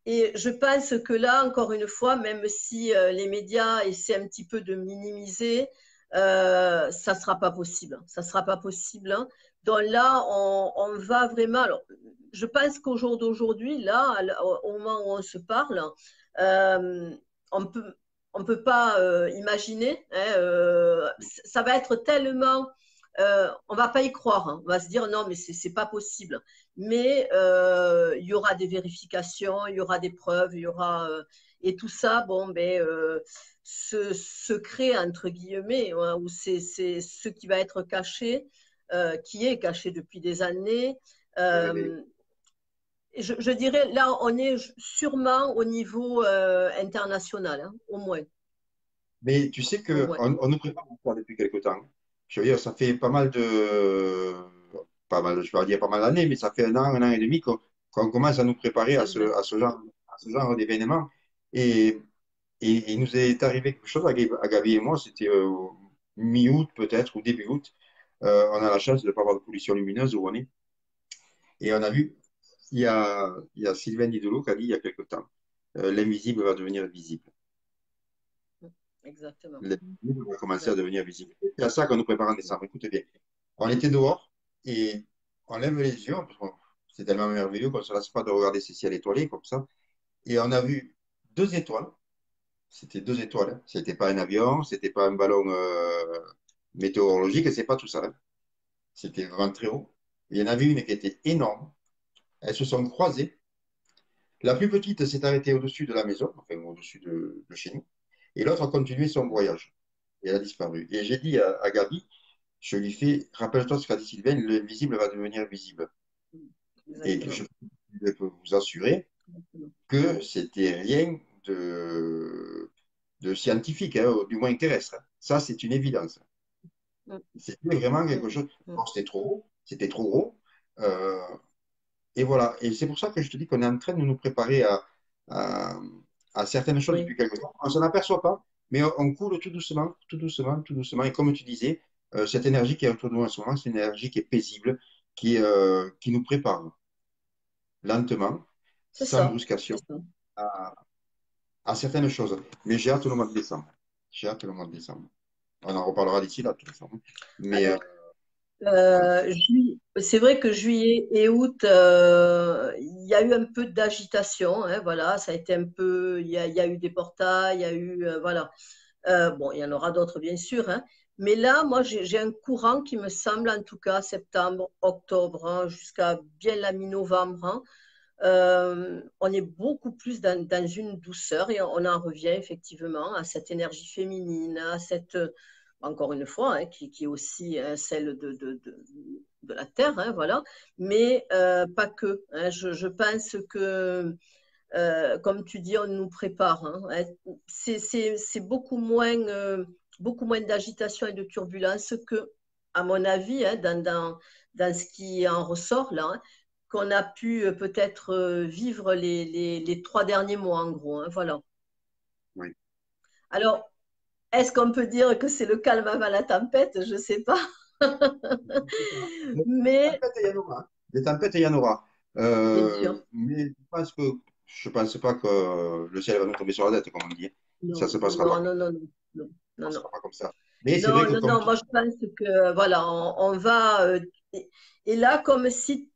B: et je pense que là, encore une fois, même si les médias essaient un petit peu de minimiser, ça ne sera pas possible. Ça ne sera pas possible. Hein. Donc là, on va vraiment. Alors, je pense qu'au jour d'aujourd'hui, là, au moment où on se parle, euh, on peut, on peut pas imaginer. Hein, ça va être tellement. On va pas y croire. Hein. On va se dire non, mais c'est pas possible. Mais il y aura des vérifications, il y aura des preuves, il y aura et tout ça, bon, ben, ce secret entre guillemets, hein, ou c'est ce qui va être caché, qui est caché depuis des années.
A: Révéler.
B: Euh, je dirais là, on est sûrement au niveau international, hein, au moins,
A: Mais tu sais
B: au
A: qu'on
B: moins.
A: on nous prépare à ça depuis quelque temps. Je veux dire, ça fait je vais pas dire pas mal d'années, mais ça fait un an et demi qu'on commence à nous préparer
B: C'est vrai.
A: à ce genre d'événement. Et, et il nous est arrivé quelque chose à Gabi et moi, c'était mi-août peut-être, ou début août. On a la chance de ne pas avoir de pollution lumineuse où on est. Et on a vu, il y a Sylvain Didolo qui a dit il y a quelque temps, l'invisible va devenir visible.
B: Exactement.
A: L'invisible va commencer à
B: Exact.
A: devenir visible. C'est à ça qu'on nous prépare en décembre. Écoute bien. On était dehors et on lève les yeux, parce que c'est tellement merveilleux qu'on ne se lasse pas de regarder ces ciels étoilés comme ça. Et on a vu deux étoiles. C'était deux étoiles. Hein. C'était pas un avion, c'était pas un ballon météorologique, c'est pas tout ça. Hein. C'était vraiment très haut. Il y en avait une qui était énorme. Elles se sont croisées. La plus petite s'est arrêtée au-dessus de la maison, enfin au-dessus de chez nous. Et l'autre a continué son voyage. Et elle a disparu. Et j'ai dit à Gabi, je lui fais, rappelle-toi ce qu'a dit Sylvain, le visible va devenir visible. Et
B: Exactement.
A: je peux vous assurer
B: Exactement.
A: que c'était rien de scientifique, hein, du moins terrestre. Ça, c'est une évidence.
B: Mm,
A: C'était vraiment
B: mm,
A: quelque chose.
B: mm.
A: Bon, c'était trop gros. Euh, et voilà. Et c'est pour ça que je te dis qu'on est en train de nous préparer à, à certaines choses
B: Oui,
A: depuis quelque temps. On ne s'en aperçoit pas, mais on coule tout doucement, tout doucement, tout doucement. Et comme tu disais, cette énergie qui est autour de nous en ce moment, c'est une énergie qui est paisible, qui nous prépare lentement,
B: c'est
A: sans
B: ça.
A: bruscation,
B: C'est ça.
A: à, à certaines choses. Mais j'ai hâte le mois de décembre. J'ai hâte le mois de décembre. On en reparlera d'ici là, de toute façon. Mais
B: Alors,
A: voilà.
B: c'est vrai que juillet et août, il y a eu un peu d'agitation, hein, voilà, ça a été un peu, il y a eu des portails, il y a eu, voilà. Bon, il y en aura d'autres, bien sûr, hein. Mais là, moi, j'ai un courant qui me semble, en tout cas, septembre, octobre, hein, jusqu'à bien la mi-novembre, hein. On est beaucoup plus dans une douceur et on en revient effectivement à cette énergie féminine, à cette, encore une fois, hein, qui est aussi celle de la Terre, hein, voilà, mais pas que, hein. Je pense que, comme tu dis, on nous prépare, hein, hein. C'est beaucoup moins d'agitation et de turbulence que, à mon avis, hein, dans ce qui en ressort là, hein, qu'on a pu peut-être vivre les 3 derniers mois, en gros, hein, voilà.
C: Oui.
B: Alors, est-ce qu'on peut dire que c'est le calme avant la tempête? Je ne sais pas. Mais,
C: Tempêtes, il y en aura, hein. Des tempêtes, il y en aura.
B: bien sûr,
C: Mais je pense pas que le ciel va nous tomber sur la tête, comme on dit. Ça
B: non,
C: se passera
B: non,
C: pas.
B: non, non, non, non,
C: Ça
B: non,
C: se
B: non.
C: passera pas comme ça. Mais c'est vrai
B: Non,
C: que
B: non,
C: comme
B: non,
C: tu
B: moi je pense que voilà, on va. Et là, comme si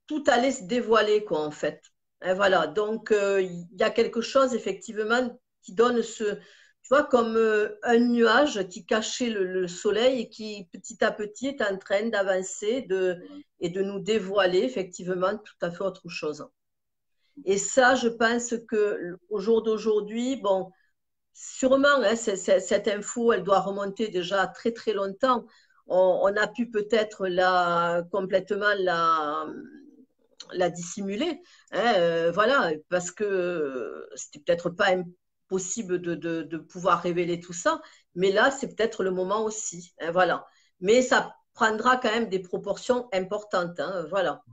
B: tout allait se dévoiler, quoi, en fait. Et voilà, donc il y a quelque chose, effectivement, qui donne tu vois, comme un nuage qui cachait le soleil et qui, petit à petit, est en train d'avancer et de nous dévoiler, effectivement, tout à fait autre chose. Et ça, je pense que au jour d'aujourd'hui, bon, sûrement, hein, cette info, elle doit remonter déjà très, très longtemps. On a pu peut-être complètement la dissimuler, hein, voilà, parce que c'était peut-être pas impossible de pouvoir révéler tout ça, mais là, c'est peut-être le moment aussi, hein, voilà. Mais ça prendra quand même des proportions importantes, hein, voilà.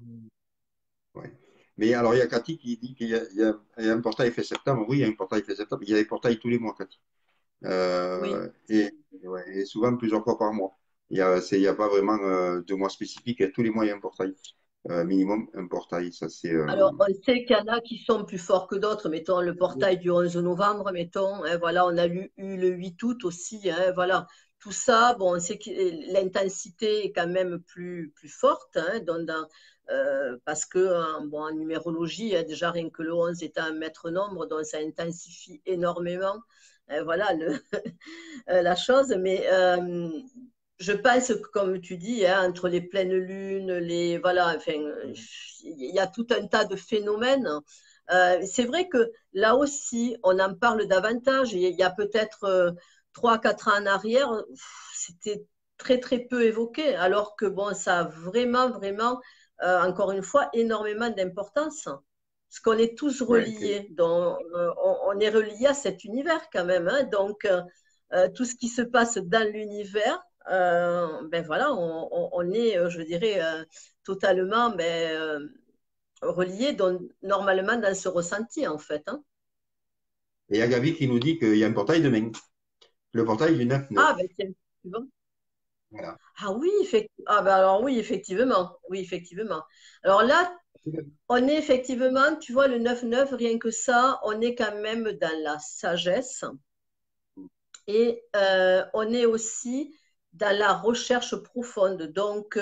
C: ouais. Mais alors, il y a Cathy qui dit qu'il y a un portail fait septembre. Oui, il y a un portail fait septembre. Il y a des portails tous les mois, Cathy.
B: Oui.
C: Et souvent plusieurs fois par mois. Il y a pas vraiment 2 mois spécifiques. Tous les mois, il y a un portail. Minimum, un portail. Ça, c'est.
B: Alors, on sait qu'il y en a qui sont plus forts que d'autres. Mettons le portail du 11 novembre, mettons, hein, voilà, on a eu le 8 août aussi, hein, voilà. Tout ça, bon, on sait que l'intensité est quand même plus forte, hein, parce que bon, en numérologie, hein, déjà rien que le 11 est un maître nombre, donc ça intensifie énormément, hein, voilà, la chose. Mais je pense que, comme tu dis, hein, entre les pleines lunes, voilà, enfin, il y a tout un tas de phénomènes. C'est vrai que là aussi, on en parle davantage. Il y a peut-être 3, 4 ans en arrière, c'était très, très peu évoqué, alors que bon, ça a vraiment, vraiment, encore une fois, énormément d'importance. Parce qu'on est tous
C: Ouais,
B: reliés, donc on est reliés à cet univers quand même, hein. Donc, tout ce qui se passe dans l'univers, ben voilà, on est, je dirais, totalement relié normalement dans ce ressenti, en fait, hein.
C: et il y a Gabi qui nous dit qu'il y a un portail demain. Le portail du 9-9.
B: Ah, ben tiens, tu vois.
C: Voilà.
B: Ah oui, ah, ben alors oui, effectivement. Oui, effectivement. Alors là, on est effectivement, tu vois, le 9-9, rien que ça, on est quand même dans la sagesse et on est aussi dans la recherche profonde. Donc,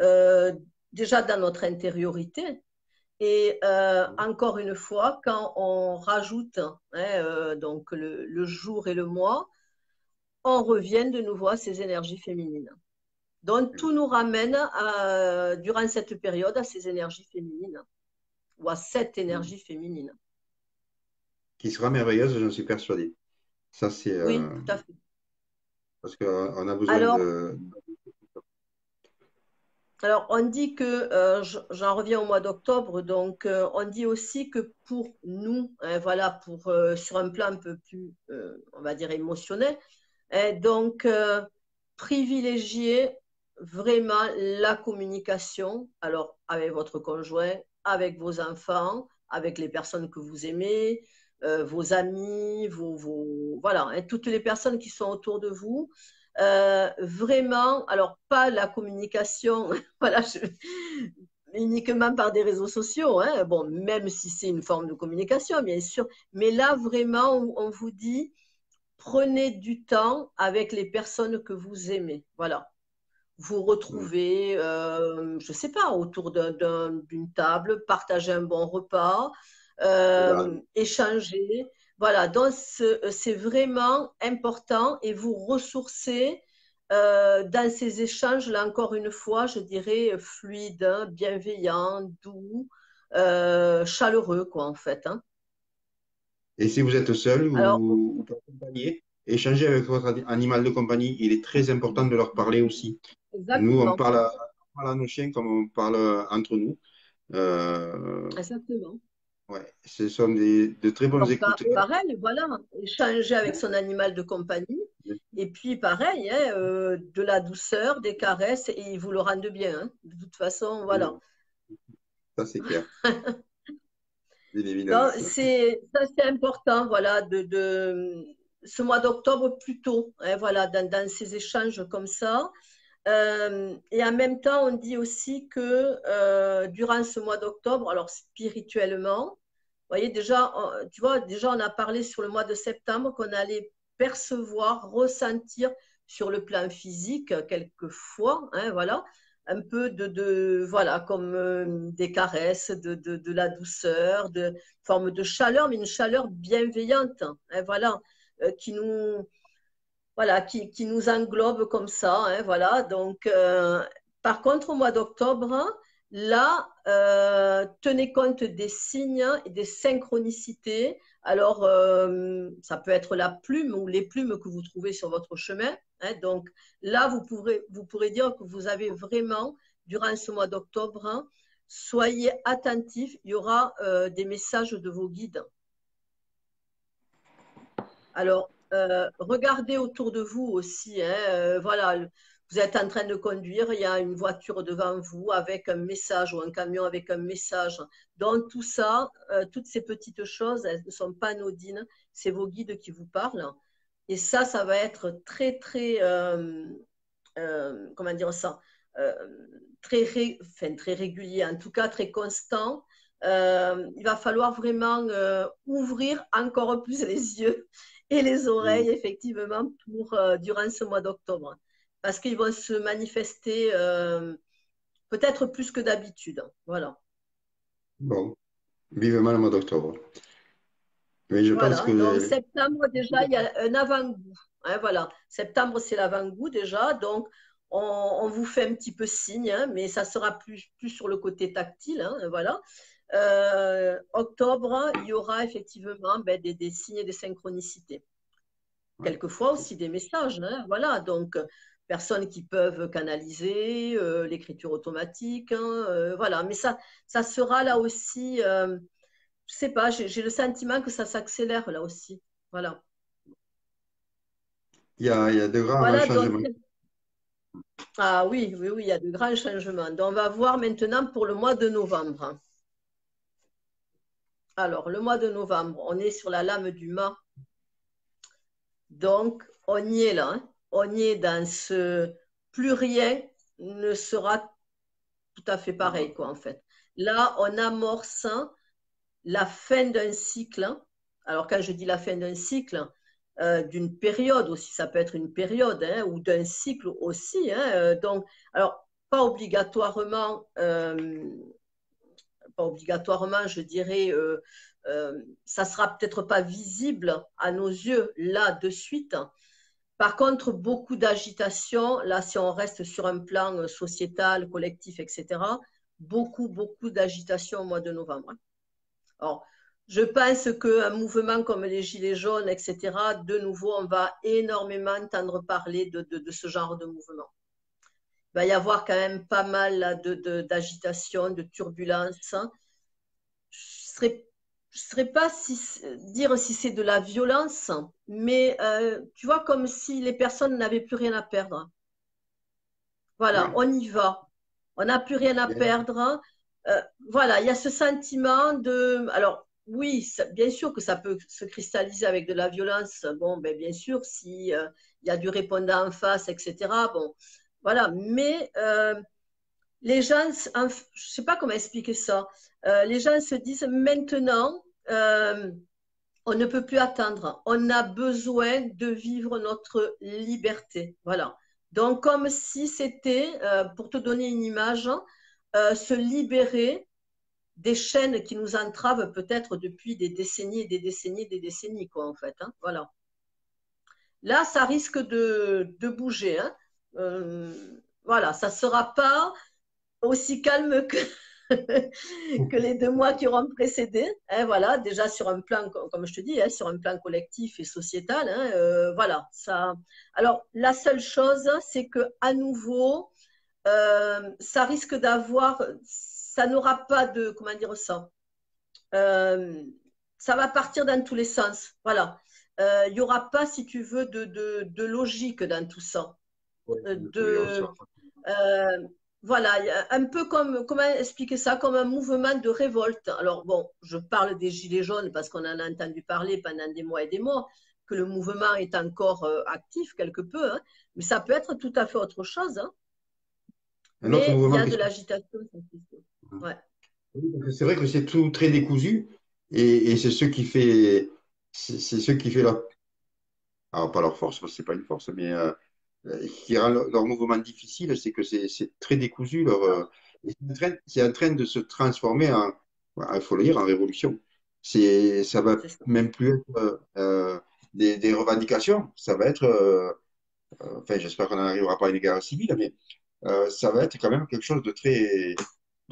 B: euh, déjà dans notre intériorité. Et encore une fois, quand on rajoute, hein, donc le jour et le mois, on revient de nouveau à ces énergies féminines. Donc tout nous ramène durant cette période à ces énergies féminines ou à cette énergie féminine.
C: Qui sera merveilleuse, j'en suis persuadé. Ça, c'est
B: Oui, tout à fait.
C: parce qu'on a besoin
B: Alors,
C: de.
B: alors on dit que, j'en reviens au mois d'octobre, donc on dit aussi que pour nous, hein, voilà, sur un plan un peu plus, on va dire, émotionnel, hein, donc privilégier vraiment la communication, alors avec votre conjoint, avec vos enfants, avec les personnes que vous aimez, vos amis, voilà, hein, toutes les personnes qui sont autour de vous. Vraiment, alors pas la communication, voilà, uniquement par des réseaux sociaux, hein, bon, même si c'est une forme de communication, bien sûr, mais là vraiment, on vous dit, prenez du temps avec les personnes que vous aimez, voilà. Vous retrouvez, je ne sais pas, autour d'une table, partager un bon repas,
C: Voilà.
B: échanger, voilà, donc c'est vraiment important et vous ressourcez dans ces échanges, là encore une fois, je dirais fluide, hein, bienveillant, doux, chaleureux, quoi, en fait. Hein.
C: Et si vous êtes seul
B: Alors,
C: ou pas accompagné, échanger avec votre animal de compagnie. Il est très important de leur parler aussi. Nous,
B: exactement,
C: on parle à nos chiens comme on parle entre nous. Euh,
B: exactement.
C: ouais, ce sont de très bons
B: Donc,
C: écouteurs.
B: pareil, voilà, échanger avec son animal de compagnie. Et puis, pareil, hein, de la douceur, des caresses, et ils vous le rendent bien. Hein. De toute façon, voilà.
C: Ça, c'est clair, bien évidemment.
B: Donc, ça, c'est important, voilà, ce mois d'octobre plus tôt, hein, voilà, dans ces échanges comme ça. Et en même temps, on dit aussi que durant ce mois d'octobre, alors spirituellement, vous voyez, déjà, tu vois, déjà, on a parlé sur le mois de septembre qu'on allait percevoir, ressentir sur le plan physique, quelquefois, hein, voilà, un peu voilà, comme des caresses, de la douceur, de forme de chaleur, mais une chaleur bienveillante, hein, voilà, qui nous, voilà, qui nous englobe comme ça. Hein, voilà. Donc, par contre, au mois d'octobre, là, tenez compte des signes et des synchronicités. Alors, ça peut être la plume ou les plumes que vous trouvez sur votre chemin. Hein, donc, là, vous pourrez dire que vous avez vraiment, durant ce mois d'octobre, hein, soyez attentifs. Il y aura des messages de vos guides. Alors, regardez autour de vous aussi. Hein, voilà, vous êtes en train de conduire, il y a une voiture devant vous avec un message ou un camion avec un message. Donc, tout ça, toutes ces petites choses, elles ne sont pas anodines. C'est vos guides qui vous parlent. Et ça va être très, très, comment dire ça, euh, très régulier, en tout cas très constant. Il va falloir vraiment ouvrir encore plus les yeux et les oreilles, effectivement, pour durant ce mois d'octobre. Parce qu'ils vont se manifester peut-être plus que d'habitude. Voilà.
C: Bon, vivement le mois d'octobre. Mais je pense
B: Voilà. Donc,
C: que
B: septembre, déjà, il y a un avant-goût. Hein, voilà. Septembre, c'est l'avant-goût déjà. Donc, on vous fait un petit peu signe, hein, mais ça sera plus sur le côté tactile. Hein, voilà. Octobre, il y aura effectivement des signes et des synchronicités.
C: ouais,
B: Quelquefois aussi des messages. Hein, voilà, donc personnes qui peuvent canaliser l'écriture automatique. Hein, voilà, mais ça sera là aussi, je sais pas, j'ai le sentiment que ça s'accélère là aussi. Voilà.
C: il y a de grands
B: Voilà, donc,
C: changements.
B: ah oui, oui, oui, il y a de grands changements. Donc, on va voir maintenant pour le mois de novembre. Alors, le mois de novembre, on est sur la lame du mât. Donc, on y est là. Hein. On y est dans ce plus rien ne sera tout à fait pareil, quoi, en fait. Là, on amorce la fin d'un cycle. Alors, quand je dis la fin d'un cycle, d'une période aussi, ça peut être une période, hein, ou d'un cycle aussi. Hein, donc, alors, pas obligatoirement, je dirais, ça sera peut-être pas visible à nos yeux là de suite. Par contre, beaucoup d'agitation, là, si on reste sur un plan sociétal, collectif, etc., beaucoup d'agitation au mois de novembre. Alors, je pense qu'un mouvement comme les Gilets jaunes, etc., de nouveau, on va énormément entendre parler de ce genre de mouvement. Il va y avoir quand même pas mal d'agitation, de turbulences. Je ne saurais pas dire si c'est de la violence, mais tu vois, comme si les personnes n'avaient plus rien à perdre. Voilà,
C: Ouais,
B: on y va. On n'a plus rien à perdre. Voilà, il y a ce sentiment de. Alors, oui, bien sûr que ça peut se cristalliser avec de la violence. Bon, ben, bien sûr, si il y a du répondant en face, etc. Bon, voilà. Mais les gens, je ne sais pas comment expliquer ça. Les gens se disent maintenant, on ne peut plus attendre. On a besoin de vivre notre liberté. Voilà. Donc, comme si c'était, pour te donner une image, se libérer des chaînes qui nous entravent peut-être depuis des décennies et des décennies et des décennies, quoi, en fait. Hein, voilà. Là, ça risque de bouger. Hein. Voilà, ça ne sera pas aussi calme que, que les 2 mois qui auront précédé. Hein, voilà, déjà sur un plan, comme je te dis, hein, sur un plan collectif et sociétal. Hein, voilà, ça. Alors, la seule chose, c'est que à nouveau, ça risque d'avoir, ça n'aura pas de, comment dire ça, ça va partir dans tous les sens. Voilà. Il n'y aura pas, si tu veux, de logique dans tout ça. Voilà, un peu comme, comment expliquer ça, comme un mouvement de révolte. Alors bon, je parle des Gilets jaunes parce qu'on en a entendu parler pendant des mois et des mois, que le mouvement est encore actif quelque peu, hein, mais ça peut être tout à fait autre chose. Hein. Mais il y a de l'agitation. Ouais.
C: C'est vrai que c'est tout très décousu et c'est ce qui fait, c'est ce qui fait leur, alors pas leur force, parce que c'est pas une force, mais qui rend leur mouvement difficile, c'est que c'est très décousu. Et c'est en train de se transformer en, il faut le dire, en révolution. Ça va même plus être des revendications, ça va être, enfin j'espère qu'on n'arrivera pas à une guerre civile, mais ça va être quand même quelque chose de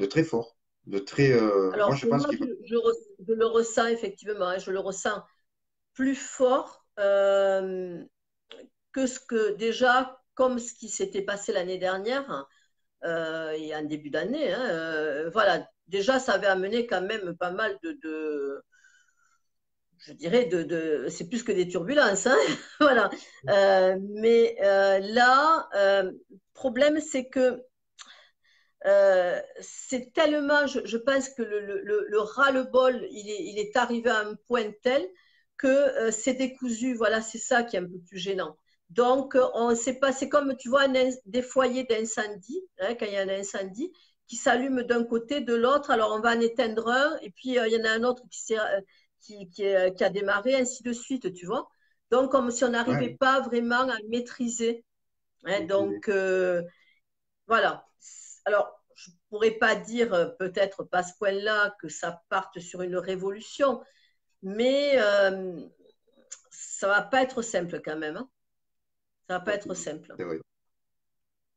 C: très fort, de très.
B: Alors,
C: Moi je pense qu'il va.
B: je le ressens effectivement, hein, je le ressens plus fort que ce que déjà, comme ce qui s'était passé l'année dernière et en début d'année. Hein, voilà, déjà, ça avait amené quand même pas mal je dirais, c'est plus que des turbulences. Hein, voilà. Mais là, le problème, c'est que c'est tellement, je pense que le ras-le-bol, il est arrivé à un point tel que c'est décousu. Voilà, c'est ça qui est un peu plus gênant. Donc, on sait pas, c'est comme, tu vois, des foyers d'incendie, hein, quand il y a un incendie, qui s'allume d'un côté, de l'autre. Alors, on va en éteindre un, et puis il y en a un autre qui a démarré, ainsi de suite, tu vois. Donc, comme si on n'arrivait
C: Ouais,
B: pas vraiment à maîtriser. Hein, donc, voilà. Alors, je ne pourrais pas dire, peut-être pas à ce point-là, que ça parte sur une révolution, mais ça ne va pas être simple quand même. Hein. Ça ne va pas être simple.
C: c'est vrai.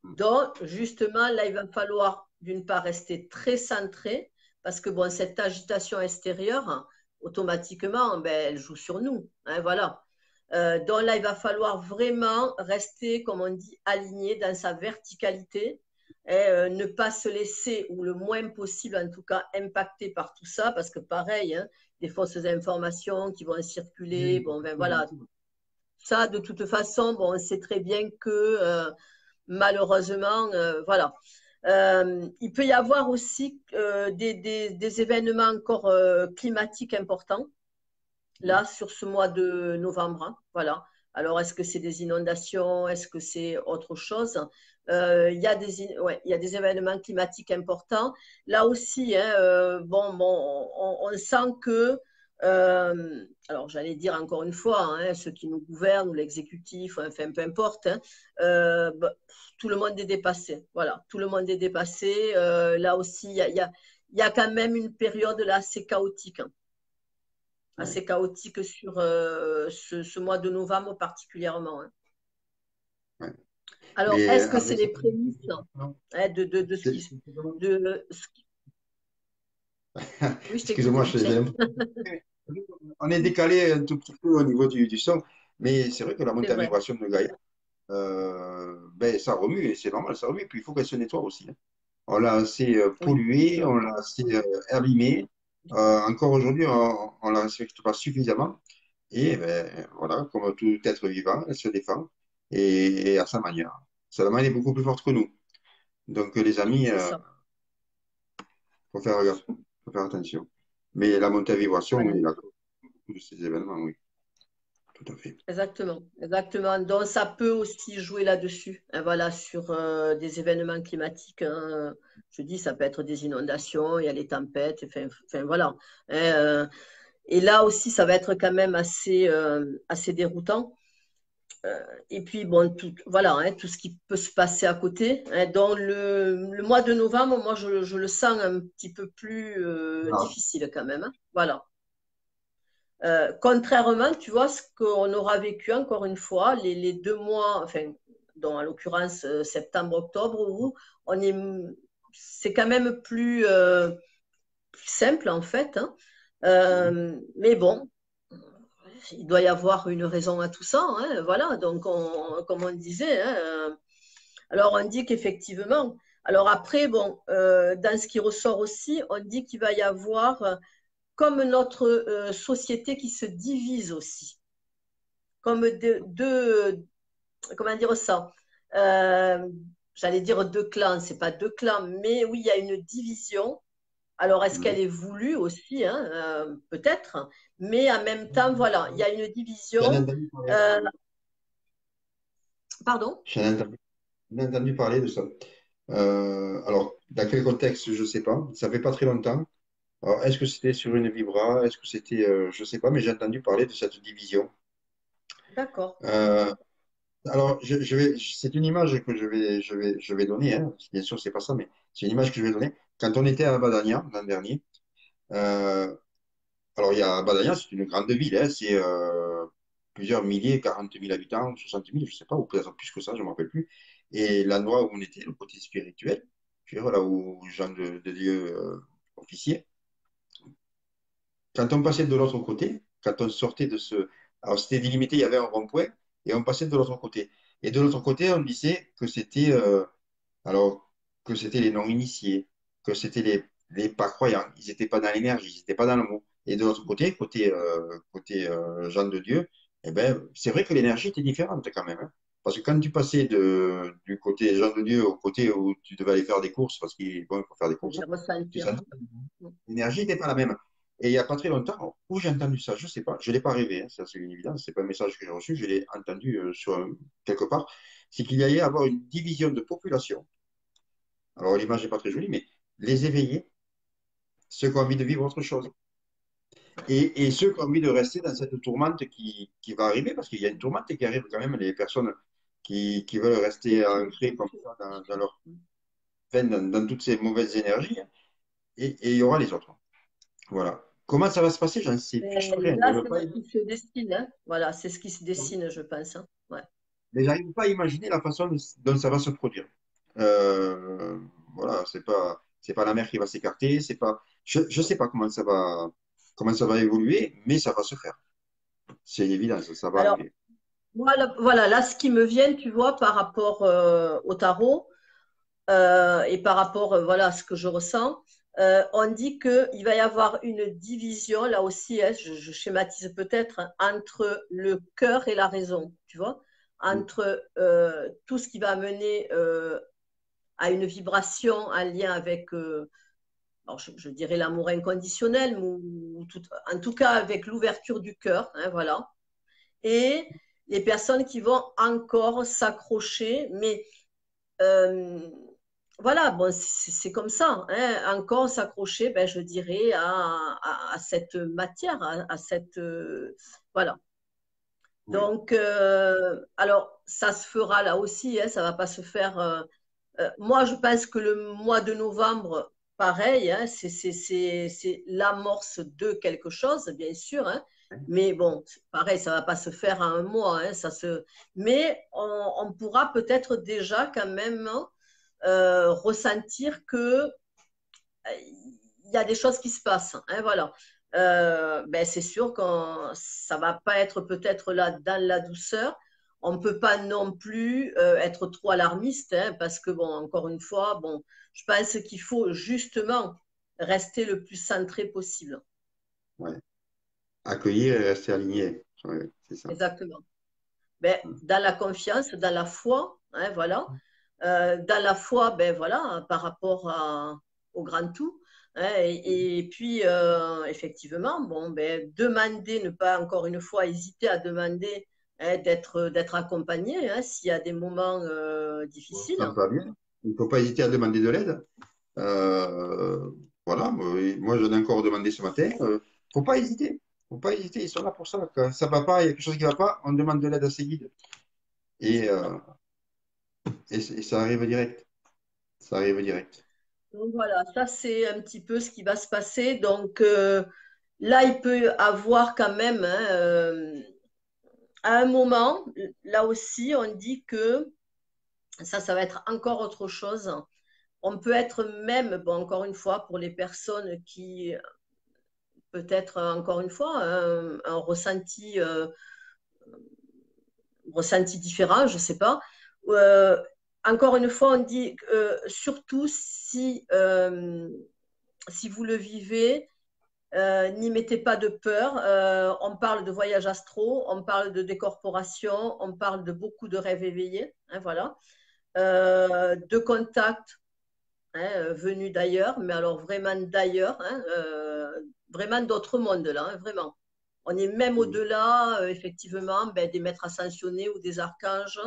B: Donc, justement, là, il va falloir, d'une part, rester très centré, parce que, bon, cette agitation extérieure, automatiquement, ben, elle joue sur nous. Hein, voilà. Donc là, il va falloir vraiment rester, comme on dit, aligné dans sa verticalité et ne pas se laisser, ou le moins possible en tout cas, impacter par tout ça, parce que pareil, hein, des fausses informations qui vont circuler, bon, ben voilà. Ça, de toute façon, bon, on sait très bien que malheureusement, voilà. Il peut y avoir aussi des événements encore climatiques importants là, sur ce mois de novembre. Hein, voilà. Alors, est-ce que c'est des inondations? Est-ce que c'est autre chose? Il y a il y a des événements climatiques importants. Là aussi, hein, on sent que, alors j'allais dire encore une fois, hein, ceux qui nous gouvernent ou l'exécutif, enfin peu importe, hein, bah, tout le monde est dépassé. Voilà, tout le monde est dépassé. Là aussi, il y a quand même une période là assez chaotique. Hein, assez chaotique sur ce mois de novembre particulièrement. Hein.
C: Ouais.
B: Alors,
C: Mais
B: est-ce que
C: avec
B: c'est les prémices hein, de ce qui... De, ce qui... Oui, je t'écoute,
C: excusez-moi,
B: Michel.
C: on est décalé un tout petit peu au niveau du son, mais c'est vrai que la
B: C'est
C: montée en
B: vrai.
C: vibration de Gaïa, ben, ça remue, et c'est normal, ça remue, puis il faut qu'elle se nettoie aussi. Hein. On l'a assez
B: Oui.
C: polluée, on l'a assez abîmée. Encore aujourd'hui, on ne la respecte pas suffisamment. Et ben, voilà, comme tout être vivant, elle se défend et à sa manière. Seulement, elle est beaucoup plus forte que nous. Donc, les amis,
B: C'est ça.
C: faut faire gaffe, faut faire attention. Mais la montée en vibration,
B: Ouais.
C: oui, là, tous ces événements, oui, tout à fait.
B: Exactement, exactement. Donc, ça peut aussi jouer là-dessus. Hein, voilà, sur des événements climatiques. Hein, je dis, ça peut être des inondations, il y a les tempêtes, enfin voilà. Hein, et là aussi, ça va être quand même assez déroutant. Et puis, bon, voilà, hein, tout ce qui peut se passer à côté. Hein. Dans le mois de novembre, moi, je le sens un petit peu plus
C: Ah,
B: difficile quand même. Hein. Voilà. Contrairement, tu vois, ce qu'on aura vécu encore une fois, les 2 mois, enfin, dont en l'occurrence septembre-octobre, où on est, c'est quand même plus simple en fait. Hein. Mais bon, il doit y avoir une raison à tout ça. Hein, voilà, donc comme on disait. Hein, alors on dit qu'effectivement, alors après, bon, dans ce qui ressort aussi, on dit qu'il va y avoir comme notre société qui se divise aussi, comme comment dire ça, euh, j'allais dire deux clans, c'est pas deux clans, mais oui, il y a une division. Alors, est-ce qu'elle
C: ouais.
B: est voulue aussi, hein, peut-être, mais en même temps, voilà, il y a une
C: J'en ai
B: division.
C: entendu parler.
B: Euh, pardon?
C: J'en ai entendu parler de ça. Alors, dans quel contexte, je ne sais pas. Ça fait pas très longtemps. Alors, est-ce que c'était sur une vibra? Est-ce que c'était, je ne sais pas, mais j'ai entendu parler de cette division.
B: D'accord.
C: Euh, alors, c'est une image que je vais donner. Hein. Bien sûr, c'est pas ça, mais c'est une image que je vais donner. Quand on était à Badania l'an dernier, euh, alors il y a Badania, c'est une grande ville. Hein. C'est plusieurs milliers, 40 000 habitants, 60 000, je ne sais pas, ou peut-être plus que ça, je ne me rappelle plus. Et l'endroit où on était, le côté spirituel, tu vois, là où Jean de Dieu officier, quand on passait de l'autre côté, quand on sortait de ce... Alors c'était délimité, il y avait un rond-point, et on passait de l'autre côté. Et de l'autre côté, on disait que c'était alors que c'était les non-initiés, que c'était les pas croyants. Ils n'étaient pas dans l'énergie, ils n'étaient pas dans le mot. Et de l'autre côté, côté Jean de Dieu, eh ben, c'est vrai que l'énergie était différente quand même. Hein. Parce que quand tu passais du côté Jean de Dieu au côté où tu devais aller faire des courses, parce qu'il bon, il faut faire des courses,
B: Je vais
C: tu
B: ressentir.
C: sentais que l'énergie n'était pas la même. Et il n'y a pas très longtemps, où j'ai entendu ça, je ne sais pas, je ne l'ai pas rêvé, hein, ça c'est une évidence, ce n'est pas un message que j'ai reçu, je l'ai entendu quelque part, c'est qu'il y allait avoir une division de population. Alors l'image n'est pas très jolie, mais les éveillés, ceux qui ont envie de vivre autre chose. Et ceux qui ont envie de rester dans cette tourmente qui va arriver, parce qu'il y a une tourmente qui arrive quand même, les personnes qui veulent rester ancrées comme ça dans leur peine, dans toutes ces mauvaises énergies, hein. Et il y aura les autres. Voilà. Comment ça va se passer, j'en sais plus
B: Et
C: rien.
B: là,
C: J'arrive
B: c'est
C: pas,
B: ce qui se dessine. Hein. Voilà, c'est ce qui se dessine, je pense. Hein. Ouais.
C: mais j'arrive pas à imaginer la façon dont ça va se produire. Euh, voilà, c'est pas la mer qui va s'écarter, c'est pas, je sais pas comment ça va évoluer, mais ça va se faire. C'est évident, ça va
B: Alors,
C: arriver.
B: voilà, là, ce qui me vient, tu vois, par rapport au tarot et par rapport voilà, à ce que je ressens, on dit qu'il va y avoir une division, là aussi, hein, je schématise peut-être, hein, entre le cœur et la raison, tu vois, entre tout ce qui va mener à une vibration en lien avec, alors je dirais l'amour inconditionnel, ou en tout cas avec l'ouverture du cœur, hein, voilà, et les personnes qui vont encore s'accrocher, mais euh, voilà, bon, c'est comme ça, hein, encore s'accrocher, ben, je dirais, à cette matière, à cette... voilà.
C: Oui,
B: Donc, alors, ça se fera là aussi, hein, ça ne va pas se faire... moi, je pense que le mois de novembre, pareil, hein, c'est l'amorce de quelque chose, bien sûr, hein, mais bon, pareil, ça ne va pas se faire en un mois, hein, mais on pourra peut-être déjà quand même hein, ressentir que il y a des choses qui se passent. Hein, voilà. Ben c'est sûr que ça va pas être peut-être là dans la douceur. On ne peut pas non plus être trop alarmiste hein, parce que, bon, encore une fois, bon, je pense qu'il faut justement rester le plus centré possible.
C: ouais. Accueillir et rester aligné. Ouais, c'est ça.
B: Exactement. Ben, dans la confiance, dans la foi, hein, voilà. Dans la foi, ben voilà, par rapport au grand tout. Hein, et puis, effectivement, bon, ben, demander, ne pas encore une fois hésiter à demander hein, d'être accompagné hein, s'il y a des moments difficiles.
C: Ça me va bien. Il ne faut pas hésiter à demander de l'aide. Euh, voilà, moi j'en ai encore demandé ce matin. Faut pas hésiter. Faut pas hésiter, ils sont là pour ça. Quand ça va pas, il y a quelque chose qui va pas, on demande de l'aide à ses guides. et,
B: c'est ça.
C: et ça arrive direct. Ça arrive direct.
B: Donc voilà, ça c'est un petit peu ce qui va se passer. Donc là, il peut avoir quand même, hein, à un moment, là aussi, on dit que ça va être encore autre chose. On peut être même, bon, encore une fois, pour les personnes qui, peut-être encore une fois, un ressenti différent, je ne sais pas. Euh, Encore une fois, on dit surtout si vous le vivez, n'y mettez pas de peur. On parle de voyage astro, on parle de décorporation, on parle de beaucoup de rêves éveillés, hein, voilà. De contacts, hein, venus d'ailleurs, mais alors vraiment d'ailleurs, hein, vraiment d'autres mondes là, hein, vraiment. On est même
C: Mhm.
B: au-delà, effectivement, ben, des maîtres ascensionnés ou des archanges.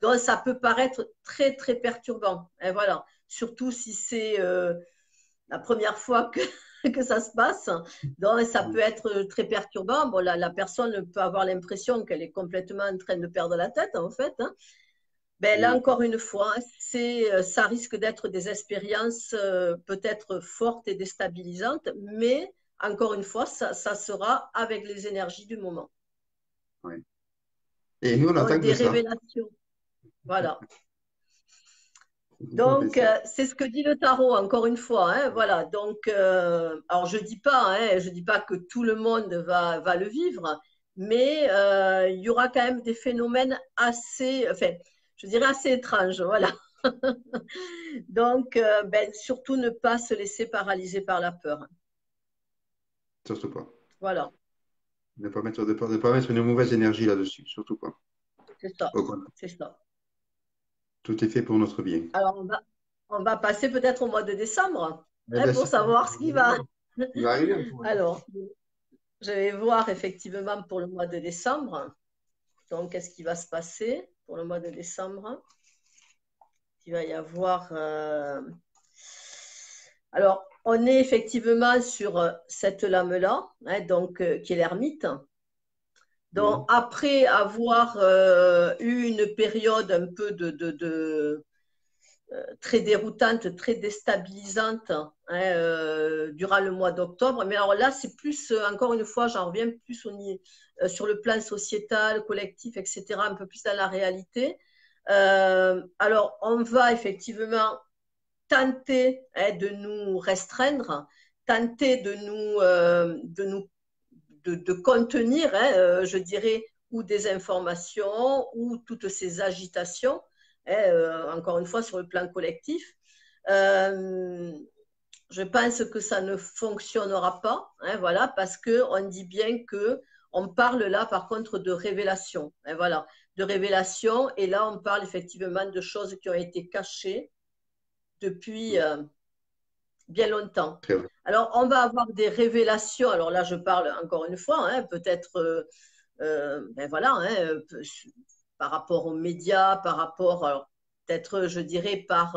B: Donc, ça peut paraître très, très perturbant. Et voilà. Surtout si c'est la première fois que ça se passe. Donc, ça peut être très perturbant. Bon, la personne peut avoir l'impression qu'elle est complètement en train de perdre la tête, en fait, hein. Ben, là,
C: Mhm.
B: encore une fois, ça risque d'être des expériences peut-être fortes et déstabilisantes, mais encore une fois, ça sera avec les énergies du moment.
C: Ouais. Et nous, on
B: Donc,
C: n'attend que
B: des
C: ça.
B: révélations. Voilà.
C: C'est tout à fait
B: Donc,
C: ça.
B: c'est ce que dit le tarot, encore une fois, hein, voilà. Donc, alors, je dis pas que tout le monde va le vivre, mais il y aura quand même des phénomènes assez, enfin, je dirais assez étranges, voilà. Donc, ben, surtout ne pas se laisser paralyser par la peur.
C: Surtout pas.
B: Voilà,
C: Ne pas mettre une mauvaise énergie là-dessus. Surtout pas.
B: c'est ça,
C: Au contraire.
B: c'est ça.
C: Tout est fait pour notre bien.
B: Alors, on va passer peut-être au mois de décembre,
C: Mais
B: hein,
C: bien
B: pour
C: sûr,
B: savoir ce qui va.
C: il va arriver un point.
B: Alors, je vais voir effectivement pour le mois de décembre. Donc, qu'est-ce qui va se passer pour le mois de décembre? Il va y avoir. Alors, on est effectivement sur cette lame-là, hein, donc, qui est l'ermite. Donc,
C: Mhm.
B: après avoir eu une période un peu très déroutante, très déstabilisante, hein, durant le mois d'octobre, mais alors là, c'est plus, encore une fois, j'en reviens plus sur le plan sociétal, collectif, etc., un peu plus dans la réalité. Alors, on va effectivement tenter, hein, de nous restreindre, tenter de contenir, hein, je dirais, ou des informations, ou toutes ces agitations, hein, encore une fois, sur le plan collectif. Euh, je pense que ça ne fonctionnera pas, hein, voilà, parce qu'on dit bien que on parle là, par contre, de révélation, hein, voilà, de révélation, et là, on parle effectivement de choses qui ont été cachées depuis bien longtemps.
C: Très vrai.
B: Alors, on va avoir des révélations. Alors là, je parle encore une fois, hein, peut-être, ben voilà, hein, par rapport aux médias, par rapport, alors, peut-être, je dirais, par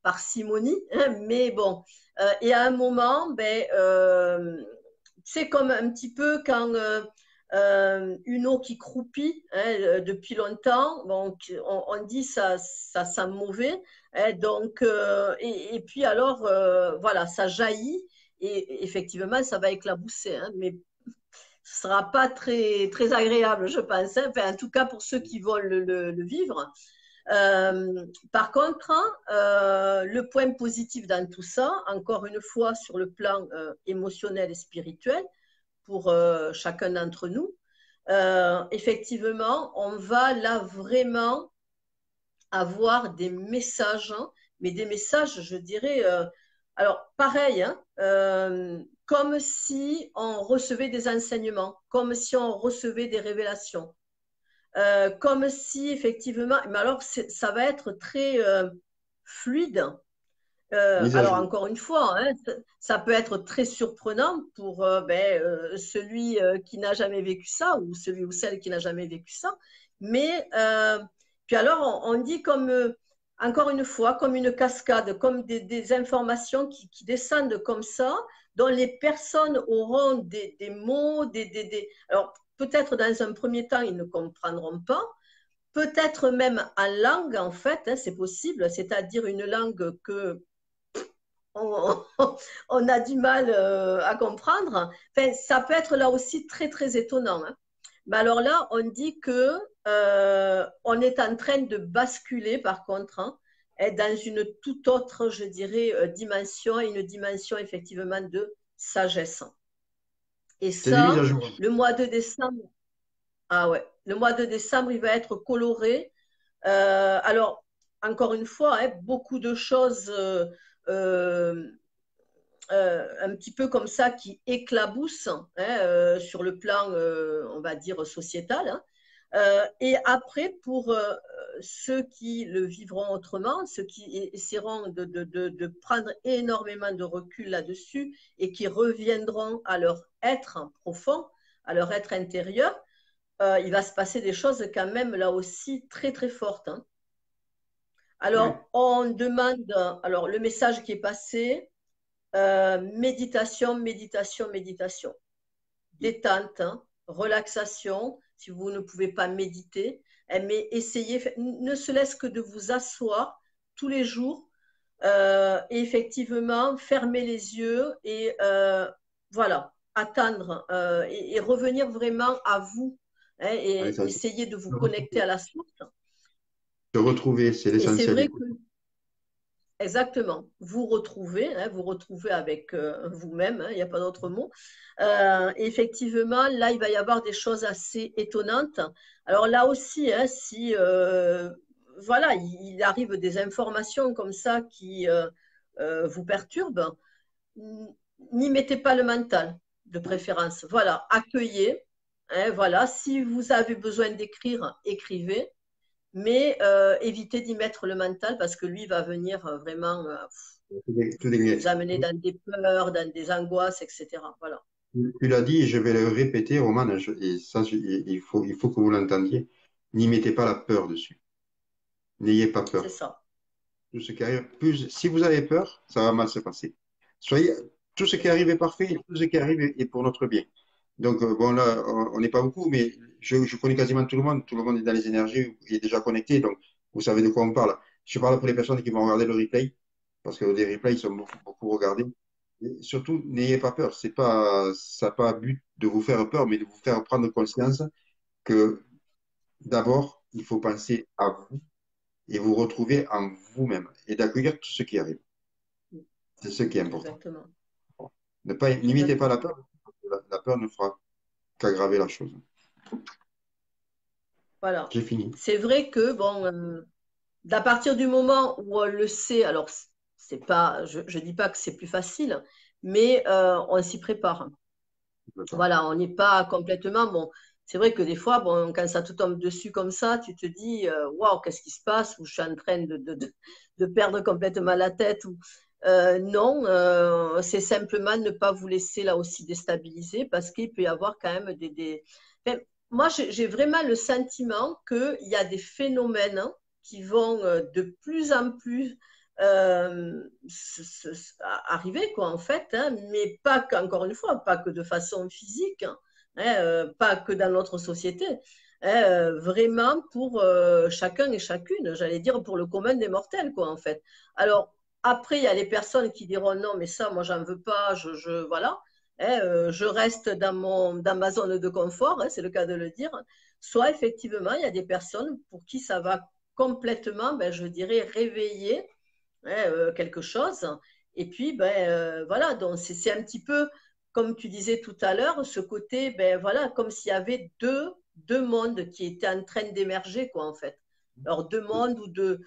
B: parcimonie, hein, mais bon. Et à un moment, ben, c'est comme un petit peu quand une eau qui croupit, hein, depuis longtemps, donc on dit ça sent mauvais, hein, donc, et puis alors, voilà, ça jaillit et effectivement, ça va éclabousser, hein, mais ce ne sera pas très, très agréable, je pense, hein, enfin, en tout cas pour ceux qui vont le vivre. Par contre, le point positif dans tout ça, encore une fois sur le plan émotionnel et spirituel, pour chacun d'entre nous, effectivement, on va là vraiment avoir des messages, hein, mais des messages, je dirais, alors pareil, hein, comme si on recevait des enseignements, comme si on recevait des révélations, comme si effectivement, mais alors ça va être très fluide.
C: Mise à
B: Alors
C: jour.
B: encore une fois, hein, ça peut être très surprenant pour ben, celui qui n'a jamais vécu ça ou celui ou celle qui n'a jamais vécu ça. Mais puis alors on dit comme, encore une fois, comme une cascade, comme des informations qui descendent comme ça, dont les personnes auront des mots, alors peut-être dans un premier temps, ils ne comprendront pas. peut-être même en langue, en fait, hein, c'est possible, c'est-à-dire une langue que on, on a du mal à comprendre. Enfin, ça peut être là aussi très, très étonnant. Hein. Mais alors là, on dit que on est en train de basculer, par contre, hein, dans une toute autre, je dirais, dimension, une dimension effectivement de sagesse. Et
C: C'est des mises à
B: ça,
C: jour.
B: le mois de décembre, ah ouais, le mois de décembre, il va être coloré. Alors, encore une fois, hein, beaucoup de choses euh, un petit peu comme ça qui éclaboussent hein, sur le plan, on va dire, sociétal. Hein. Et après, pour ceux qui le vivront autrement, ceux qui essaieront de prendre énormément de recul là-dessus et qui reviendront à leur être profond, à leur être intérieur, il va se passer des choses quand même là aussi très très fortes. Hein.
C: Ouais.
B: Alors, on demande, alors le message qui est passé, méditation, méditation, méditation. Détente, hein, relaxation, si vous ne pouvez pas méditer, mais essayez, ne serait-ce que de vous asseoir tous les jours et effectivement fermer les yeux et voilà, attendre et revenir vraiment à vous hein,
C: Ouais,
B: et
C: ça,
B: essayer de vous connecter à la source.
C: se retrouver, c'est
B: Et c'est
C: l'essentiel.
B: vrai que exactement. Vous retrouvez avec vous-même, hein, il n'y a pas d'autre mot. Effectivement, là, il va y avoir des choses assez étonnantes. Alors là aussi, hein, si voilà, il arrive des informations comme ça qui vous perturbent, n'y mettez pas le mental, de préférence. Voilà, accueillez. Hein, voilà, si vous avez besoin d'écrire, écrivez mais évitez d'y mettre le mental parce que lui va venir vraiment vous amener dans des peurs, dans des angoisses, etc. Voilà,
C: Tu l'as dit et je vais le répéter, Roman, et ça, il faut que vous l'entendiez. N'y mettez pas la peur dessus. N'ayez pas
B: c'est
C: peur.
B: ça.
C: Tout ce qui arrive, si vous avez peur, ça va mal se passer. Soyez, tout ce qui arrive est parfait et tout ce qui arrive est pour notre bien. Donc, bon, là, on n'est pas beaucoup, mais je connais quasiment tout le monde. Tout le monde est dans les énergies, il est déjà connecté, donc vous savez de quoi on parle. Je parle pour les personnes qui vont regarder le replay, parce que les replays sont beaucoup, beaucoup regardés. Et surtout, n'ayez pas peur. Ça n'a pas but de vous faire peur, mais de vous faire prendre conscience que d'abord, il faut penser à vous et vous retrouver en vous-même et d'accueillir tout ce qui arrive. C'est ce qui est important.
B: Exactement.
C: N'imitez pas la
B: Exactement.
C: peur. La peur ne fera qu'aggraver la chose.
B: Voilà.
C: J'ai fini.
B: C'est vrai que, bon, d'à partir du moment où on le sait, alors, c'est pas, je ne dis pas que c'est plus facile, mais on s'y prépare. Voilà, on n'est pas complètement. Bon, c'est vrai que des fois, bon, quand ça te tombe dessus comme ça, tu te dis, waouh, qu'est-ce qui se passe? Ou je suis en train de perdre complètement la tête. Ou, non, c'est simplement ne pas vous laisser là aussi déstabiliser parce qu'il peut y avoir quand même des... Enfin, moi, j'ai vraiment le sentiment qu'il y a des phénomènes hein, qui vont de plus en plus arriver, quoi, en fait, hein, mais pas qu'encore une fois, pas que de façon physique, hein, pas que dans notre société, hein, vraiment pour chacun et chacune, j'allais dire pour le commun des mortels, quoi, en fait. Alors, après, il y a les personnes qui diront non, mais ça, moi, j'en veux pas, voilà, hein, je reste dans ma zone de confort, hein, c'est le cas de le dire. Soit, effectivement, il y a des personnes pour qui ça va complètement, ben, je dirais, réveiller quelque chose. Et puis, ben, voilà, donc c'est un petit peu, comme tu disais tout à l'heure, ce côté, ben, voilà, comme s'il y avait deux mondes qui étaient en train d'émerger, quoi, en fait. Alors, deux mondes ou deux,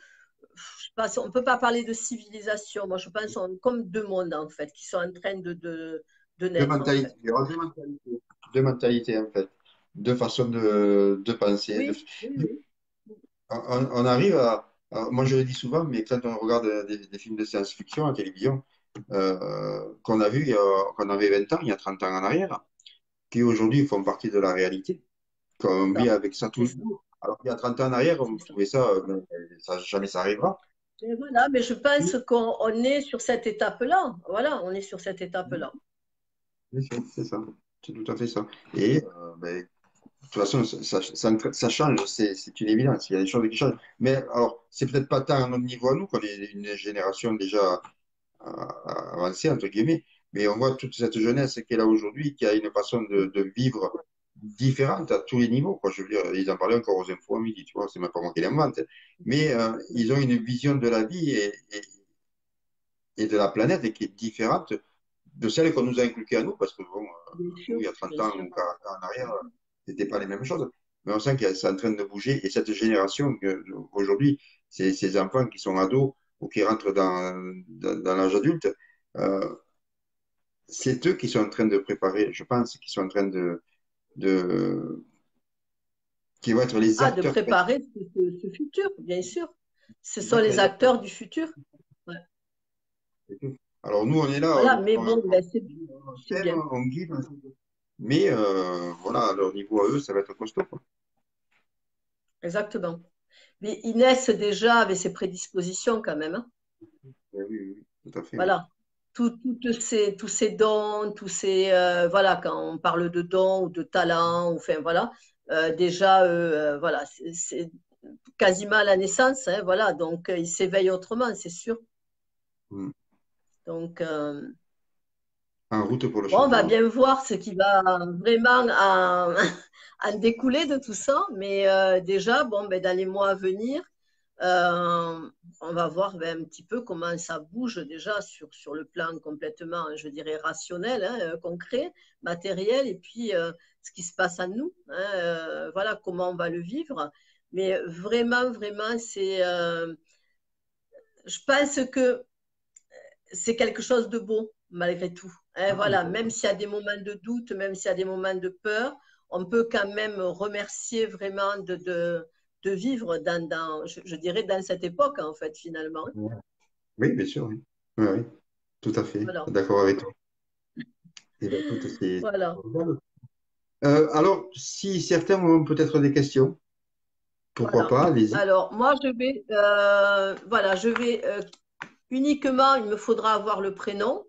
B: je sais pas, on ne peut pas parler de civilisation, moi je pense comme deux mondes, en fait, qui sont en train de
C: Deux
B: naître, en
C: mentalités.
B: fait.
C: Il y aura deux mentalités. Deux mentalités, en fait. Deux façons de penser.
B: Oui, oui, oui.
C: On arrive moi, je le dis souvent, mais quand on regarde des films de science-fiction à la télévision, qu'on a vu, qu'on avait 20 ans, il y a 30 ans en arrière, qui aujourd'hui font partie de la réalité,
B: C'est
C: qu'on vit
B: ça,
C: avec ça tous
B: c'est
C: les
B: ça,
C: jours. Alors qu'il y a 30 ans en arrière, on
B: c'est ça.
C: trouvait ça, ça jamais ça arrivera.
B: Et voilà, mais je pense qu'on est sur cette étape-là. Voilà, on est sur cette étape-là.
C: C'est ça, c'est tout à fait ça. Et ben, toute façon, ça change, c'est une évidence. Il y a des choses qui changent. Mais alors, c'est peut-être pas tant à notre niveau à nous, qu'on est une génération déjà avancée, entre guillemets, mais on voit toute cette jeunesse qui est là aujourd'hui, qui a une façon de vivre différente à tous les niveaux, quoi. Je veux dire, ils en parlaient encore aux infos à midi, tu vois, c'est même pas moi qui l'invente. Mais ils ont une vision de la vie et de la planète et qui est différente de celle qu'on nous a inculquée à nous, parce que bon,
B: Bien
C: nous,
B: sûr,
C: il y a 30
B: bien
C: ans
B: sûr.
C: ou 40 ans en arrière, c'était pas les mêmes choses. Mais on sent que c'est en train de bouger. Et cette génération, aujourd'hui, ces enfants qui sont ados ou qui rentrent dans l'âge adulte, euh, c'est eux qui sont en train de préparer, je pense, qui sont en train de qui vont être les
B: Ah, de
C: acteurs
B: préparer ce futur, bien sûr. Ce
C: ils vont
B: sont
C: être
B: les
C: les acteurs.
B: acteurs du futur. Ouais.
C: Alors nous, on est là,
B: Voilà, mais bon, ben,
C: on
B: c'est bien.
C: sème, on guide, mais voilà, à leur niveau à eux, ça va être costaud, quoi.
B: Exactement. Mais ils naissent déjà avec ces prédispositions quand même, hein.
C: Oui, oui, oui, tout à fait, oui.
B: Voilà. Tous ces dons, voilà, quand on parle de dons ou de talents, ou, enfin voilà, déjà, voilà, c'est quasiment à la naissance, hein, voilà, donc ils s'éveillent autrement, c'est sûr.
C: Mm.
B: Donc,
C: En route pour le
B: bon, on va
C: changement.
B: bien voir ce qui va vraiment en découler de tout ça, mais déjà, bon, ben, dans les mois à venir, euh, on va voir ben, un petit peu comment ça bouge déjà sur le plan complètement, je dirais, rationnel, hein, concret, matériel, et puis ce qui se passe à nous, hein, voilà, comment on va le vivre. Mais vraiment, vraiment, je pense que c'est quelque chose de beau, malgré tout, hein,
C: Ah,
B: voilà, même s'il y a des moments de doute, même s'il y a des moments de peur, on peut quand même remercier vraiment de vivre je dirais, dans cette époque, en fait, finalement.
C: ouais. Oui, bien sûr, oui. Oui, oui, tout à fait.
B: Voilà.
C: D'accord avec toi. Eh bien, écoute, c'est
B: Voilà.
C: formidable. Alors, si certains ont peut-être des questions, pourquoi
B: Voilà.
C: pas, allez-y.
B: Alors, moi, voilà, je vais uniquement, il me faudra avoir le prénom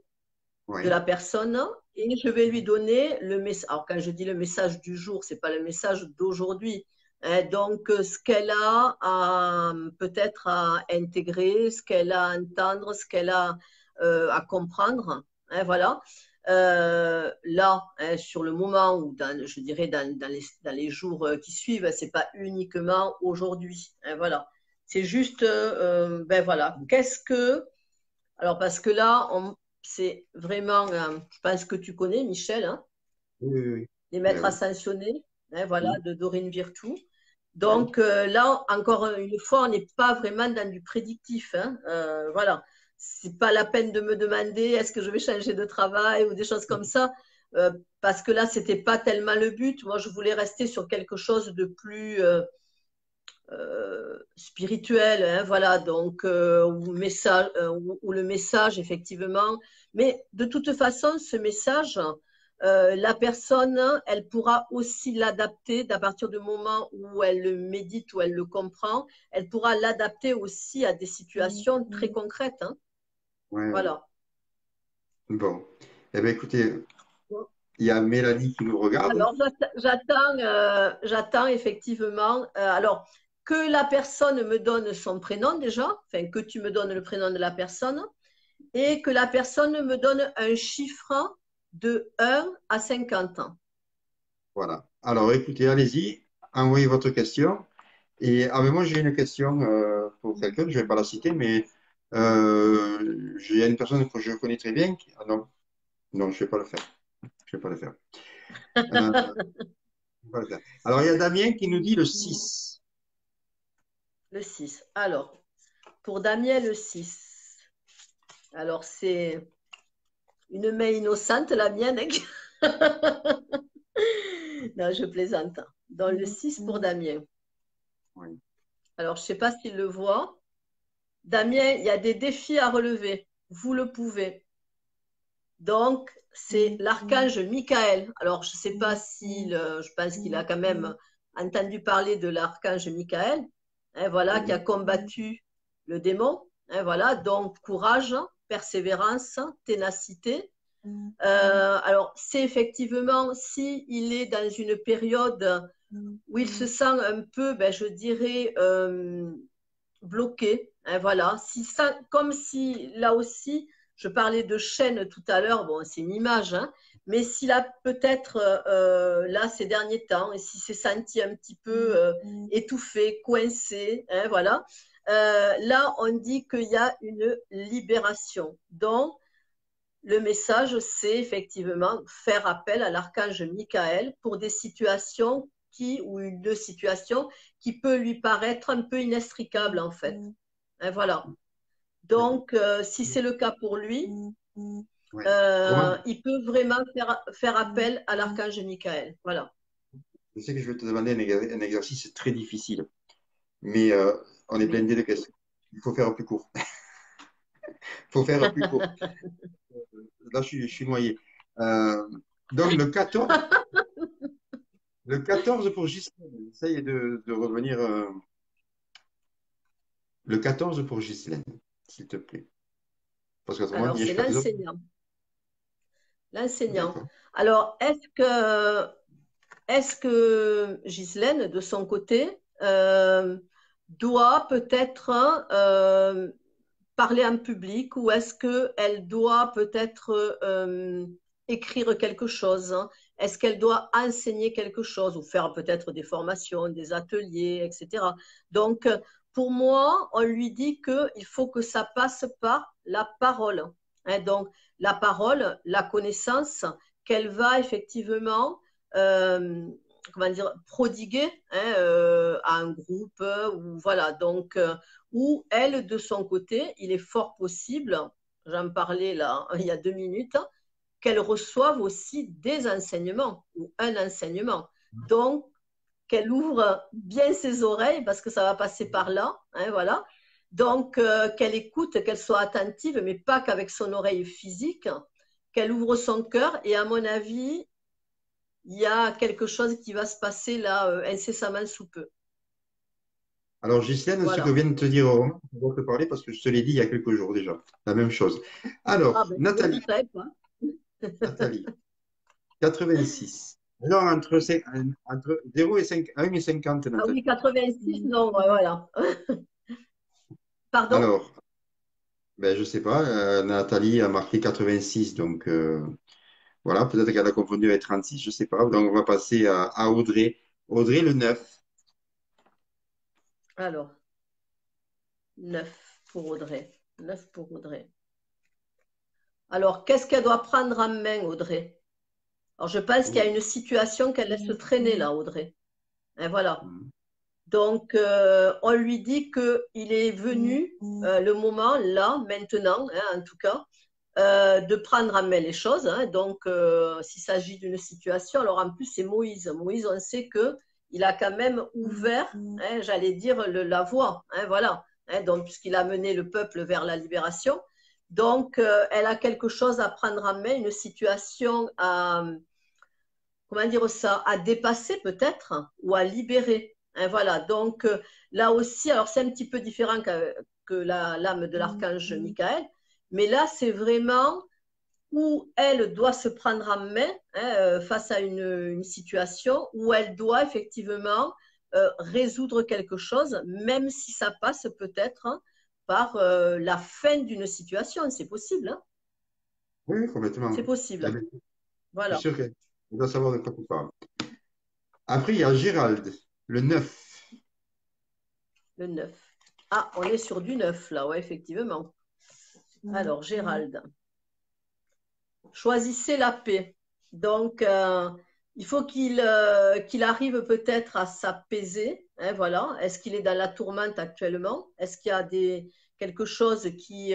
B: de
C: Oui,
B: la personne et je vais lui donner le message. Alors, quand je dis le message du jour, c'est pas le message d'aujourd'hui, hein. Donc, ce qu'elle a peut-être à intégrer, ce qu'elle a à entendre, ce qu'elle a à comprendre, hein, voilà. Là, hein, sur le moment ou je dirais dans les jours qui suivent, c'est pas uniquement aujourd'hui, hein, voilà. C'est juste, ben voilà, alors, parce que là, c'est vraiment, je pense que tu connais Michel, hein,
C: oui, oui, oui.
B: les
C: Ben
B: maîtres
C: oui.
B: ascensionnés, hein, voilà,
C: Mm.
B: de Dorine Virtue.
C: Oui.
B: Donc là, encore une fois, on n'est pas vraiment dans du prédictif, hein, voilà. C'est pas la peine de me demander est-ce que je vais changer de travail ou des choses comme ça, parce que là, c'était pas tellement le but. Moi, je voulais rester sur quelque chose de plus spirituel, hein, voilà, donc où le message, effectivement. Mais de toute façon, ce message, la personne, elle pourra aussi l'adapter à partir du moment où elle le médite, où elle le comprend, elle pourra l'adapter aussi à des situations très concrètes, hein,
C: Ouais, ouais.
B: voilà.
C: Bon. Eh bien, écoutez, il y a Mélanie qui nous regarde.
B: Alors, j'attends effectivement. Alors, que la personne me donne son prénom déjà, enfin, que tu me donnes le prénom de la personne, et que la personne me donne un chiffre de 1 à 50 ans.
C: Voilà. Alors, écoutez, allez-y, envoyez votre question. Et mais moi, j'ai une question pour quelqu'un, je ne vais pas la citer, mais j'ai une personne que je connais très bien. Ah non, non, je ne vais pas le faire. Je vais pas le faire. Euh, je vais pas le faire. Alors, il y a Damien qui nous dit le 6.
B: Le 6. Alors, pour Damien, le 6. Alors, c'est une main innocente, la mienne, hein. Non, je plaisante. Dans le 6 pour Damien.
C: Oui.
B: Alors, je ne sais pas s'il le voit. Damien, il y a des défis à relever. Vous le pouvez. Donc, c'est l'archange Michael. Alors, je ne sais pas je pense qu'il a quand même entendu parler de l'archange Michael, hein, voilà, qui a
C: Oui.
B: combattu le démon, hein, voilà, donc courage, persévérance, ténacité. Alors, c'est effectivement, si il est dans une période où il se sent un peu, ben, je dirais, bloqué. Hein, voilà. Si ça, comme si, là aussi, je parlais de chaîne tout à l'heure, bon, c'est une image, hein, mais s'il a peut-être, là, ces derniers temps, et s'il s'est senti un petit peu étouffé, coincé, hein, voilà, là, on dit qu'il y a une libération. Donc, le message, c'est effectivement faire appel à l'archange Michael pour des situations ou une situation qui peut lui paraître un peu inextricable, en fait. Hein, voilà. Donc, si c'est le cas pour lui,
C: Ouais. Romain,
B: il peut vraiment faire appel à l'archange Michael. Voilà.
C: je sais que je vais te demander un exercice très difficile, mais on est
B: Oui.
C: blindé de questions. Il faut faire plus court. Il faut faire plus court. Là, je suis noyé. Euh, donc, le 14 pour Ghislaine. Essaye de revenir. Le 14 pour Ghislaine, s'il te plaît. Parce qu'autrement, il
B: Alors,
C: n'y a
B: c'est
C: pas les autres.
B: l'enseignant. L'enseignant.
C: D'accord.
B: Alors, est-ce que Ghislaine, de son côté, doit peut-être parler en public ou est-ce qu'elle doit peut-être écrire quelque chose? Est-ce qu'elle doit enseigner quelque chose ou faire peut-être des formations, des ateliers, etc. Donc, pour moi, on lui dit qu'il faut que ça passe par la parole. Hein, donc, la parole, la connaissance qu'elle va effectivement comment dire, prodiguer hein, à un groupe ou voilà. Donc, où elle, de son côté, il est fort possible, j'en parlais là il y a 2 minutes, qu'elle reçoive aussi des enseignements ou un enseignement. Donc, qu'elle ouvre bien ses oreilles parce que ça va passer par là, hein, voilà. Donc, qu'elle écoute, qu'elle soit attentive, mais pas qu'avec son oreille physique, qu'elle ouvre son cœur et à mon avis, il y a quelque chose qui va se passer là incessamment sous peu.
C: Alors, Ghislaine, ce que
B: Voilà.
C: vient de te dire Romain, je dois te parler parce que je te l'ai dit il y a quelques jours déjà. La même chose.
B: Ah
C: Alors,
B: ben, tu vois, je
C: Nathalie,
B: ne savais pas.
C: Nathalie, 86. Alors, entre 0 et 5, 1 et 50,
B: Ah oui,
C: Nathalie.
B: 86, non, ouais, voilà. Pardon?
C: Alors, ben, je sais pas, Nathalie a marqué 86, donc voilà, peut-être qu'elle a confondu avec 36, je sais pas. Donc, on va passer à Audrey. Audrey, le 9.
B: Alors, 9 pour Audrey. 9 pour Audrey. Alors, qu'est-ce qu'elle doit prendre en main, Audrey? Alors, je pense qu'il y a une situation qu'elle laisse traîner là, Audrey. Et voilà. Donc, on lui dit qu'il est venu le moment, là, maintenant, hein, en tout cas, de prendre en main les choses. Hein. Donc, s'il s'agit d'une situation, alors en plus, c'est Moïse. Moïse, on sait qu'il a quand même ouvert, hein, j'allais dire, la voie. Hein, voilà. Hein, donc, puisqu'il a mené le peuple vers la libération. Donc, elle a quelque chose à prendre en main, une situation à, comment dire ça, à dépasser peut-être ou à libérer. Hein, voilà. Donc, là aussi, alors c'est un petit peu différent que l'âme de l'archange Michael, mais là, c'est vraiment où elle doit se prendre en main hein, face à une situation où elle doit effectivement résoudre quelque chose, même si ça passe peut-être hein, par la fin d'une situation. C'est possible. Hein.
C: Oui, oui, complètement.
B: C'est possible.
C: Je
B: Voilà,
C: suis sûr qu'elle doit savoir de quoi tu parles. Après, il y a Gérald, le 9.
B: le 9. Ah, on est sur du 9 là, ouais, effectivement. Alors, Gérald. Choisissez la paix. Donc, il faut qu'il arrive peut-être à s'apaiser. Hein, voilà. Est-ce qu'il est dans la tourmente actuellement? Est-ce qu'il y a quelque chose qui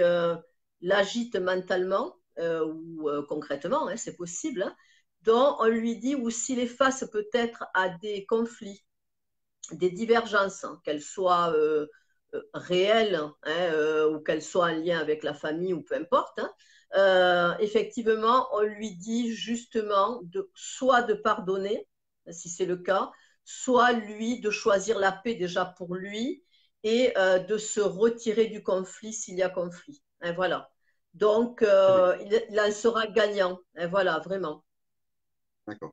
B: l'agite mentalement ou concrètement? Hein, c'est possible. Hein. Donc, on lui dit, ou s'il est face peut-être à des conflits, des divergences, hein, qu'elles soient réelles hein, ou qu'elles soient en lien avec la famille ou peu importe, hein, effectivement, on lui dit justement soit de pardonner, si c'est le cas, soit lui de choisir la paix déjà pour lui et de se retirer du conflit s'il y a conflit. Et voilà. Donc, il en sera gagnant. Et voilà, vraiment.
C: D'accord.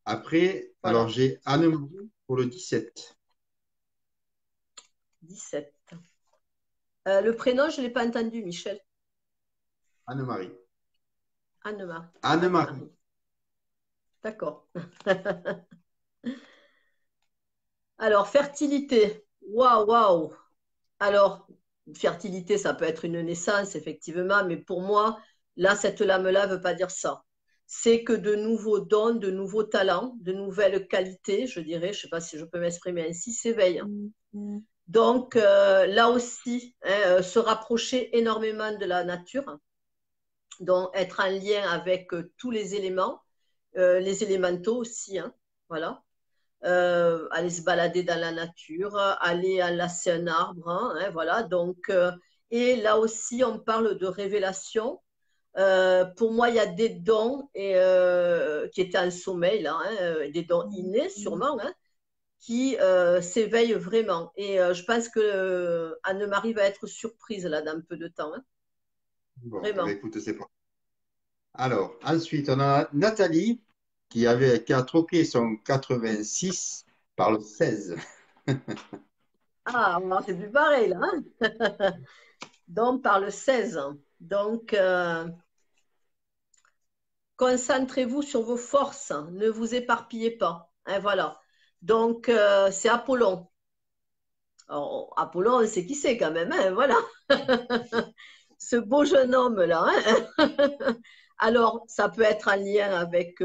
C: Après, alors
B: Voilà,
C: j'ai Anne-Marie pour le 17.
B: 17. Le prénom, je ne l'ai pas entendu, Michel.
C: Anne-Marie.
B: Anne-Marie.
C: Anne-Marie.
B: Anne-Marie. D'accord. Alors, fertilité. Waouh, waouh. Alors, fertilité, ça peut être une naissance, effectivement, mais pour moi, là, cette lame-là ne veut pas dire ça. C'est que de nouveaux dons, de nouveaux talents, de nouvelles qualités, je dirais, je ne sais pas si je peux m'exprimer ainsi, s'éveillent. Donc, là aussi, hein, se rapprocher énormément de la nature, donc être en lien avec tous les élémentaux aussi, hein, voilà. Aller se balader dans la nature, aller enlacer un arbre, hein, voilà. Donc, et là aussi, on parle de révélation. Pour moi, il y a des dons qui étaient en sommeil, là, hein, des dons innés sûrement, hein, qui s'éveillent vraiment. Et je pense que Anne-Marie va être surprise là dans peu de temps, hein,
C: Bon, eh bien,
B: vraiment.
C: écoute, c'est pas. Alors, ensuite, on a Nathalie qui a troqué son 86 par le 16.
B: Ah, alors c'est plus pareil là, hein. Donc, par le 16. Donc, concentrez-vous sur vos forces, ne vous éparpillez pas, hein, voilà. Donc, c'est Apollon. Alors, Apollon, on sait qui c'est quand même, hein, voilà. Ce beau jeune homme-là, hein. Alors, ça peut être en lien avec,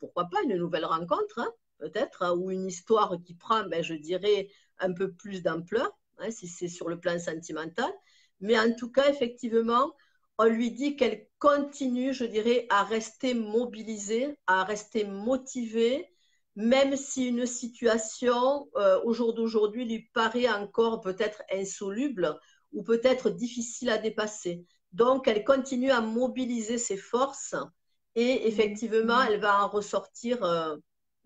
B: pourquoi pas, une nouvelle rencontre, hein, peut-être, hein, ou une histoire qui prend, ben, je dirais, un peu plus d'ampleur, hein, si c'est sur le plan sentimental. Mais en tout cas, effectivement, on lui dit qu'elle continue, je dirais, à rester mobilisée, à rester motivée, même si une situation, au jour d'aujourd'hui, lui paraît encore peut-être insoluble ou peut-être difficile à dépasser. Donc, elle continue à mobiliser ses forces et effectivement, elle va en ressortir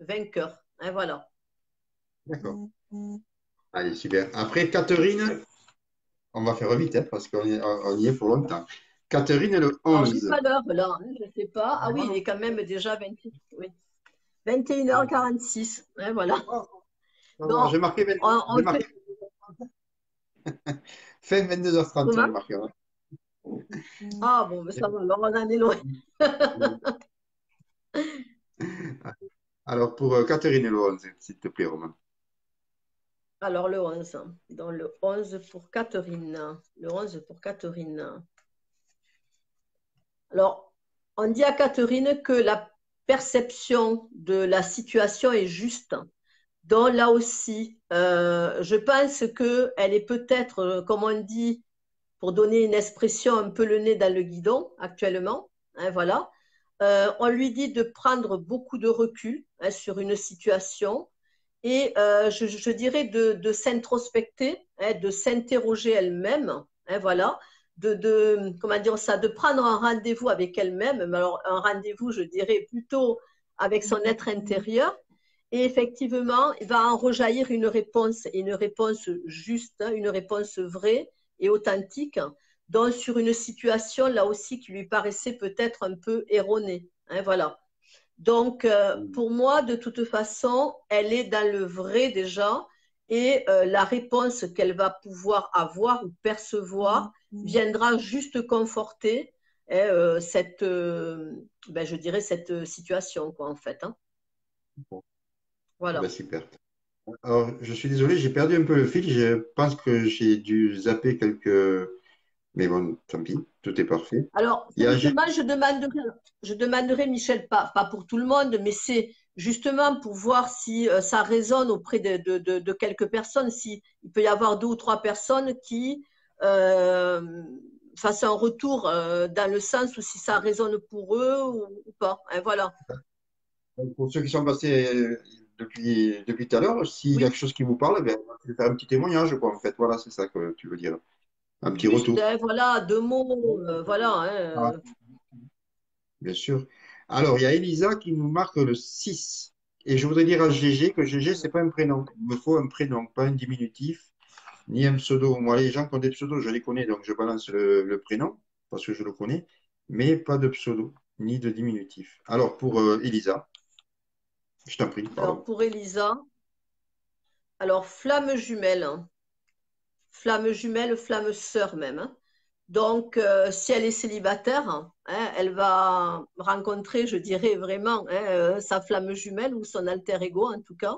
B: vainqueur, hein, voilà.
C: D'accord. Allez, super. Après, Catherine, on va faire vite hein, parce on y est pour longtemps. Catherine, le
B: Alors, je n'ai
C: 11.
B: pas l'heure là, hein, je ne sais pas. Ah oui, il est quand même déjà 20, oui, 21h46, hein, voilà.
C: Oh,
B: Donc,
C: j'ai marqué 22,
B: on
C: j'ai
B: fait
C: marqué fin 22h30, j'ai
B: comment?
C: marqué. Hein.
B: Ah bon, mais ça va, alors on en est loin.
C: Alors, pour Catherine, le 11, s'il te plaît, Romain.
B: Alors, le 11, dans le 11 pour Catherine. Le 11 pour Catherine. Alors, on dit à Catherine que la perception de la situation est juste. Donc là aussi, je pense qu'elle est peut-être, comme on dit, pour donner une expression, un peu le nez dans le guidon actuellement, hein, voilà. On lui dit de prendre beaucoup de recul, hein, sur une situation et je dirais de s'introspecter, hein, de s'interroger elle-même, hein, voilà, comment dire ça, de prendre un rendez-vous avec elle-même, mais alors un rendez-vous, je dirais plutôt avec son être intérieur. Et effectivement, il va en rejaillir une réponse juste, hein, une réponse vraie et authentique, donc sur une situation là aussi qui lui paraissait peut-être un peu erronée, hein, voilà. Donc, pour moi, de toute façon, elle est dans le vrai déjà et la réponse qu'elle va pouvoir avoir ou percevoir viendra juste conforter hein, cette, ben, je dirais, cette situation, quoi, en fait, hein.
C: Bon, ah ben,
B: Voilà.
C: super. Alors, je suis désolé, j'ai perdu un peu le fil. Je pense que j'ai dû zapper quelques. Mais bon, tant pis, tout est parfait.
B: Alors,
C: Il y a
B: simplement, je demanderai, Michel, pas pour tout le monde, mais c'est justement pour voir si ça résonne auprès de quelques personnes, s'il peut y avoir deux ou trois personnes qui euh, fassent un retour dans le sens où si ça résonne pour eux ou pas, hein, voilà.
C: pour ceux qui sont passés depuis tout à l'heure, s'il y a
B: Oui,
C: quelque chose qui vous parle, ben, je vais faire un petit témoignage, quoi, en fait. Voilà, c'est ça que tu veux dire. Un petit
B: juste,
C: retour.
B: hein, voilà, deux mots, voilà, hein,
C: Ah, bien sûr. Alors, il y a Elisa qui nous marque le 6. Et je voudrais dire à GG que GG, c'est pas un prénom. Il me faut un prénom, pas un diminutif, ni un pseudo. Moi, les gens qui ont des pseudos, je les connais, donc je balance le prénom, parce que je le connais, mais pas de pseudo, ni de diminutif. Alors, pour Elisa, Je t'en prie,
B: Alors,
C: pardon.
B: pour Elisa, alors, flamme jumelle, flamme sœur même, hein. Donc, si elle est célibataire, hein, elle va rencontrer, je dirais vraiment, hein, sa flamme jumelle ou son alter ego en tout cas.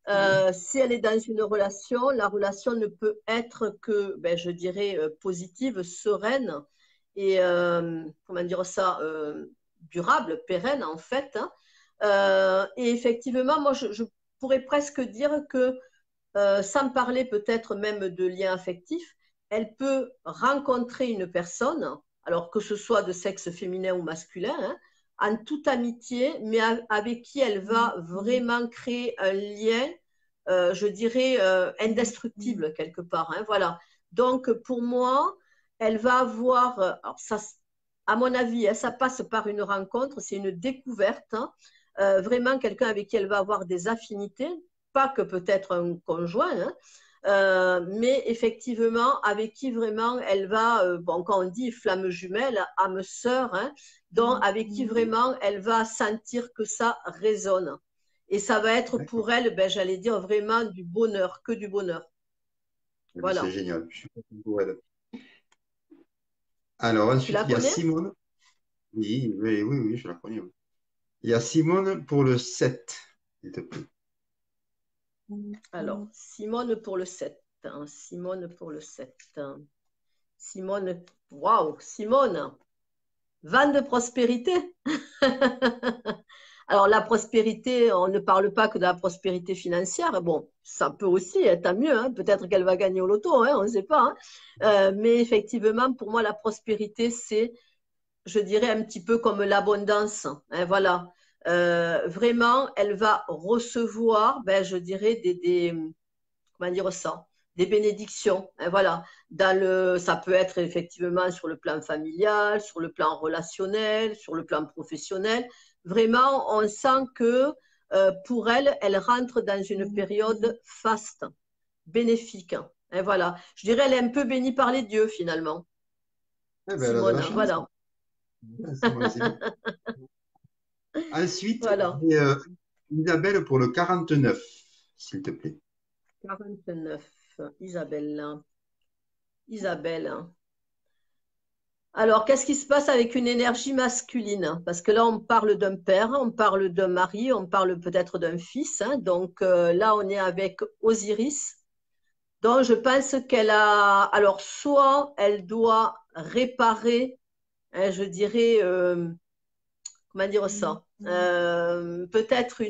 C: Oui,
B: Si elle est dans une relation, la relation ne peut être que, ben, je dirais, positive, sereine et, comment dire ça, durable, pérenne en fait, hein. Et effectivement, moi, je pourrais presque dire que, sans parler peut-être même de lien affectif, elle peut rencontrer une personne, alors que ce soit de sexe féminin ou masculin, hein, en toute amitié, mais avec qui elle va vraiment créer un lien, je dirais, indestructible quelque part, hein, voilà. Donc, pour moi, elle va avoir, alors ça, à mon avis, hein, ça passe par une rencontre, c'est une découverte, hein, vraiment quelqu'un avec qui elle va avoir des affinités, pas que peut-être un conjoint, hein, mais effectivement avec qui vraiment elle va, bon, quand on dit flamme jumelle, âme sœur, hein, donc avec qui vraiment elle va sentir que ça résonne. Et ça va être
C: d'accord.
B: pour elle, ben, j'allais dire vraiment du bonheur, que du bonheur.
C: Eh bien, c'est
B: Voilà.
C: génial. Je suis content pour elle. Alors,
B: Tu
C: ensuite,
B: la
C: il y a
B: connais?
C: Simone. Oui, oui, oui, oui, je la connais. Oui. Il y a Simone pour le 7, s'il te plaît.
B: Alors, Simone pour le 7, hein. Simone pour le 7, hein. Simone, waouh, Simone, vanne de prospérité. Alors, la prospérité, on ne parle pas que de la prospérité financière. Bon, ça peut aussi être tant mieux, hein. Peut-être qu'elle va gagner au loto, hein, on ne sait pas, hein. Mais effectivement, pour moi, la prospérité, c'est, je dirais, un petit peu comme l'abondance, hein, voilà. Vraiment, elle va recevoir, ben, je dirais, comment dire ça, des bénédictions, hein, voilà. Ça peut être effectivement sur le plan familial, sur le plan relationnel, sur le plan professionnel. Vraiment, on sent que, pour elle, elle rentre dans une période faste, bénéfique, hein, voilà. Je dirais, elle est un peu bénie par les dieux finalement,
C: Eh ben, elle a de la
B: Simone,
C: chance.
B: voilà.
C: Simone, c'est bien. Ensuite,
B: Voilà.
C: j'ai Isabelle pour le 49, s'il te plaît.
B: 49, Isabelle. Isabelle. Alors, qu'est-ce qui se passe avec une énergie masculine? Parce que là, on parle d'un père, on parle d'un mari, on parle peut-être d'un fils, hein. Donc là, on est avec Osiris. Donc, je pense qu'elle a… Alors, soit elle doit réparer, hein, je dirais, comment dire ça? Peut-être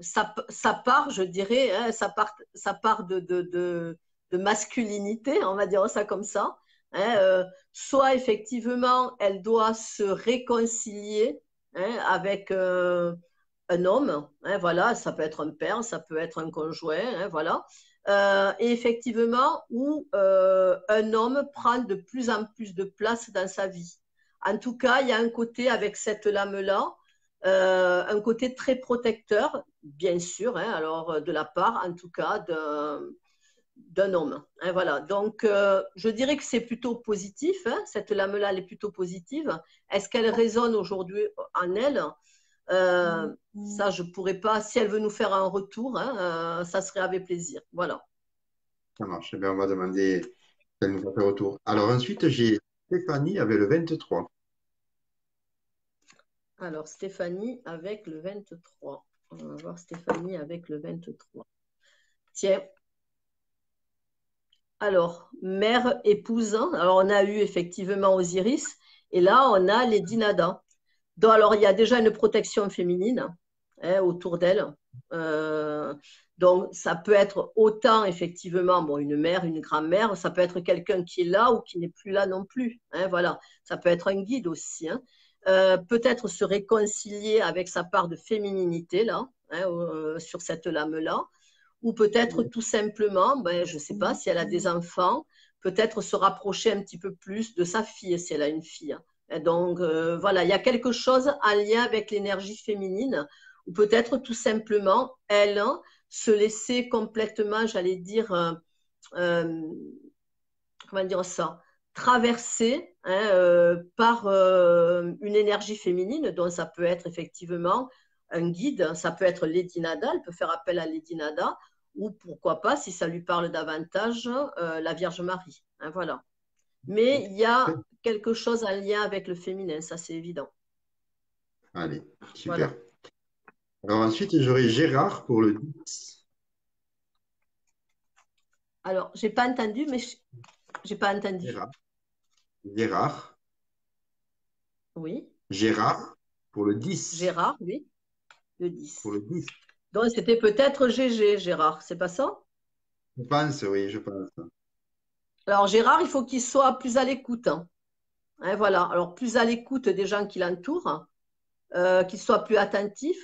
B: sa part, je dirais, hein, sa part de masculinité, on va dire ça comme ça, hein, soit effectivement, elle doit se réconcilier, hein, avec un homme, hein, voilà, ça peut être un père, ça peut être un conjoint, hein, voilà. Et effectivement, où un homme prend de plus en plus de place dans sa vie. En tout cas, il y a un côté avec cette lame-là, un côté très protecteur, bien sûr, hein, alors de la part, en tout cas, d'un homme, hein, voilà. Donc, je dirais que c'est plutôt positif, hein, cette lame-là, elle est plutôt positive. Est-ce qu'elle résonne aujourd'hui en elle? Ça, je ne pourrais pas. Si elle veut nous faire un retour, hein, ça serait avec plaisir. Voilà.
C: Ça marche. Eh bien, on va demander qu'elle nous fasse un retour. Alors, ensuite, j'ai Stéphanie avec le 23.
B: Alors, Stéphanie avec le 23. On va voir Stéphanie avec le 23. Tiens, alors, mère, épouse. Alors, on a eu effectivement Osiris. Et là, on a les Dinadas. Donc, alors, il y a déjà une protection féminine, hein, autour d'elle. Euh, donc, ça peut être autant, effectivement, bon, une mère, une grand-mère. Ça peut être quelqu'un qui est là ou qui n'est plus là non plus, hein, voilà. Ça peut être un guide aussi, hein. Peut-être se réconcilier avec sa part de fémininité, là, hein, sur cette lame-là, ou peut-être tout simplement, ben, je ne sais pas, si elle a des enfants, peut-être se rapprocher un petit peu plus de sa fille, si elle a une fille. Et donc, voilà, il y a quelque chose en lien avec l'énergie féminine, ou peut-être tout simplement, elle, hein, se laisser complètement, j'allais dire, euh, comment dire ça, traverser, hein, par une énergie féminine, dont ça peut être effectivement un guide. Ça peut être Lady Nada, elle peut faire appel à Lady Nada, ou pourquoi pas, si ça lui parle davantage, la Vierge Marie. Hein, voilà. Mais il y a quelque chose en lien avec le féminin, ça c'est évident.
C: Allez, super.
B: Voilà.
C: Alors ensuite, j'aurai Gérard pour le 10.
B: Alors, j'ai pas entendu, mais j'ai pas entendu.
C: Gérard. Gérard.
B: Oui.
C: Gérard pour le 10.
B: Gérard, oui. Le
C: Pour
B: 10.
C: le 10.
B: Donc, c'était peut-être GG, Gérard, c'est pas ça?
C: Je pense, oui, je pense.
B: Alors, Gérard, il faut qu'il soit plus à l'écoute. Hein. Hein, voilà. Alors, plus à l'écoute des gens qui l'entourent, qu'il soit plus attentif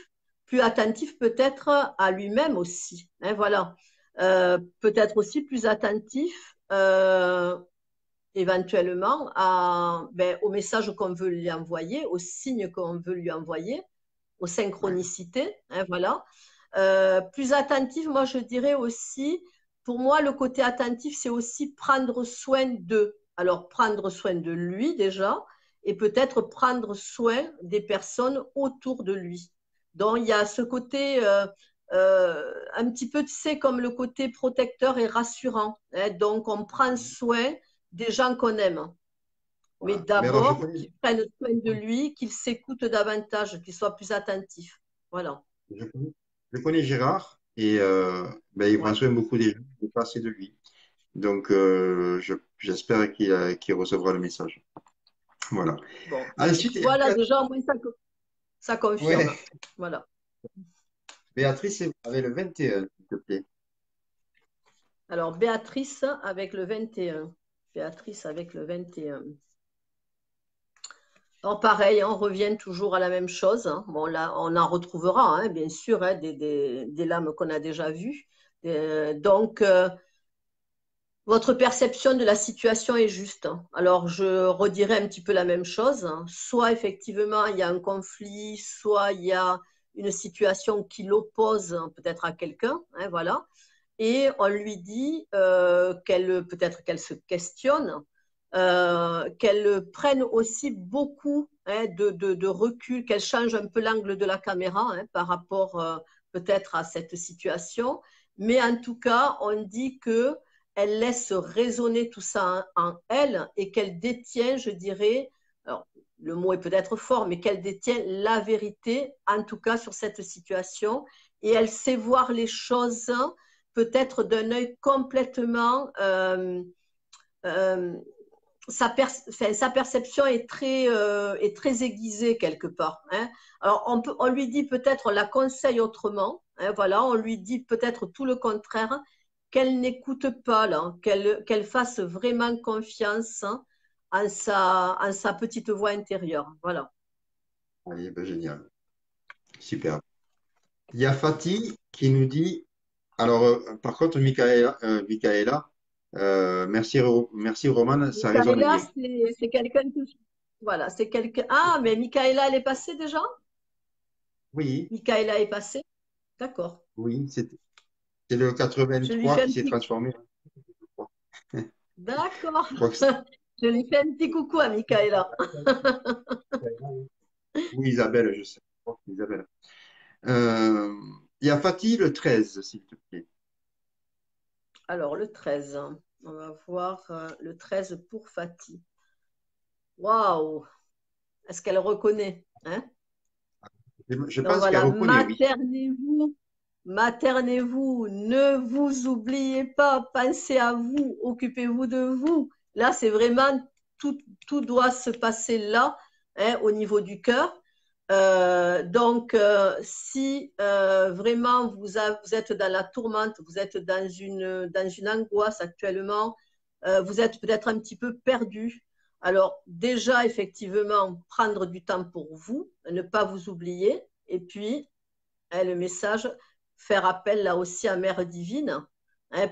B: peut-être à lui-même aussi. Hein, voilà. Peut-être aussi plus attentif éventuellement au message qu'on veut lui envoyer, aux signes qu'on veut lui envoyer, aux synchronicités. Hein, voilà. Plus attentif, moi je dirais aussi, pour moi le côté attentif, c'est aussi prendre soin d'eux. Alors prendre soin de lui déjà, et peut-être prendre soin des personnes autour de lui. Donc il y a ce côté un petit peu, tu sais, comme le côté protecteur et rassurant. Hein. Donc on prend soin des gens qu'on aime. Mais
C: Voilà. Mais alors,
B: d'abord, qu'ils prennent soin de lui, qu'ils s'écoutent davantage, qu'ils soient plus attentifs. Voilà.
C: je connais, je connais Gérard et il prend
B: Ouais.
C: soin beaucoup des gens, il n'est pas assez de lui. Donc, j'espère qu'il recevra le message. Voilà.
B: Bon.
C: Ensuite,
B: Tu vois, là, déjà, au moins, ça
C: ouais,
B: confirme. Voilà.
C: Béatrice avait le 21, s'il te plaît.
B: Alors, Béatrice avec le 21. Béatrice avec le 21. Alors, pareil, on revient toujours à la même chose. Hein. Bon, là, on en retrouvera, hein, bien sûr, hein, des lames qu'on a déjà vues. Donc, votre perception de la situation est juste. Hein. Alors, je redirai un petit peu la même chose. Hein. Soit, effectivement, il y a un conflit, soit il y a une situation qui l'oppose peut-être à quelqu'un. Hein, voilà. Et on lui dit peut-être qu'elle se questionne, qu'elle prenne aussi beaucoup de recul, qu'elle change un peu l'angle de la caméra par rapport peut-être à cette situation. Mais en tout cas, on dit que elle laisse résonner tout ça en elle et qu'elle détient, je dirais, alors, le mot est peut-être fort, mais qu'elle détient la vérité, en tout cas sur cette situation, et elle sait voir les choses peut-être d'un œil complètement sa perception est très aiguisée quelque part. Hein. Alors, on lui dit peut-être, on la conseille autrement. Hein, voilà, on lui dit peut-être tout le contraire, qu'elle n'écoute pas, là, qu'elle fasse vraiment confiance en sa petite voix intérieure. Voilà.
C: Allez, ben, génial. Super. Il y a Fatih qui nous dit, alors par contre, Michaela, merci Roman, ça résonne
B: Michaela,
C: bien.
B: c'est quelqu'un que... Voilà, c'est quelqu'un... Ah, mais Michaela, elle est passée déjà?
C: Oui,
B: Michaela est passée? D'accord.
C: oui, c'est le
B: Je lui
C: 83
B: fais
C: qui
B: un
C: s'est
B: petit...
C: transformé. Je crois.
B: D'accord.
C: Je crois que
B: Je lui fais un petit coucou à Michaela.
C: oui, Isabelle, je sais. Je crois que c'est Isabelle. Euh, il y a Fatih le 13, s'il te plaît.
B: Alors, le 13. On va voir le 13 pour Fatih. Waouh! Est-ce qu'elle reconnaît? Hein?
C: Je
B: Donc
C: pense qu'elle
B: voilà,
C: reconnaît, oui.
B: maternez-vous, maternez-vous, ne vous oubliez pas, pensez à vous, occupez-vous de vous. Là, c'est vraiment, tout doit se passer là, hein, au niveau du cœur. Donc, si vraiment vous êtes dans la tourmente, vous êtes dans une angoisse actuellement, vous êtes peut-être un petit peu perdu. Alors, déjà, effectivement, prendre du temps pour vous, ne pas vous oublier. Et puis, le message, faire appel là aussi à Mère Divine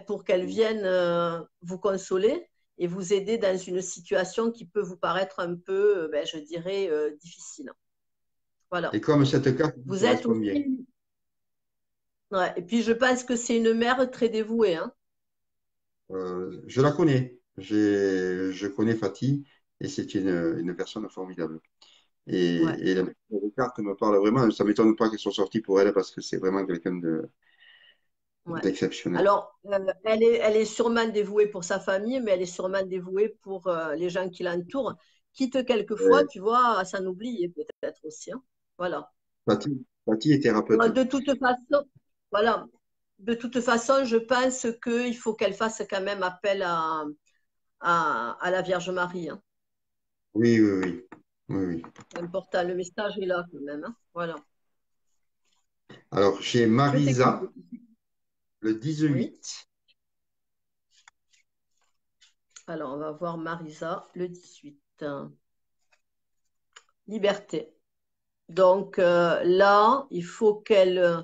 B: pour qu'elle vienne vous consoler et vous aider dans une situation qui peut vous paraître un peu, je dirais, difficile.
C: Et
B: Voilà.
C: comme cette carte vous
B: Vous êtes
C: correspond bien.
B: aussi. Ouais. Et puis, je pense que c'est une mère très dévouée. Hein.
C: Je la connais. Je connais Fatih et c'est une personne formidable.
B: Ouais.
C: Et la carte me parle vraiment. Ça ne m'étonne pas qu'elle soit sortie pour elle parce que c'est vraiment quelqu'un
B: Ouais.
C: d'exceptionnel.
B: Alors, elle est sûrement dévouée pour sa famille, mais elle est sûrement dévouée pour les gens qui l'entourent, quitte quelquefois,
C: Euh,
B: tu vois, à s'en oublier peut-être aussi, hein. Voilà.
C: Patty est thérapeute.
B: De toute façon, voilà. De toute façon, je pense qu'il faut qu'elle fasse quand même appel à la Vierge Marie, hein.
C: Oui, oui, oui. Oui, oui.
B: C'est important, le message est là quand même, hein. Voilà.
C: Alors, chez
B: Je t'écoute.
C: Marisa, le
B: Oui.
C: 18.
B: Alors, on va voir Marisa, le 18. Liberté. Donc là, il faut qu'elle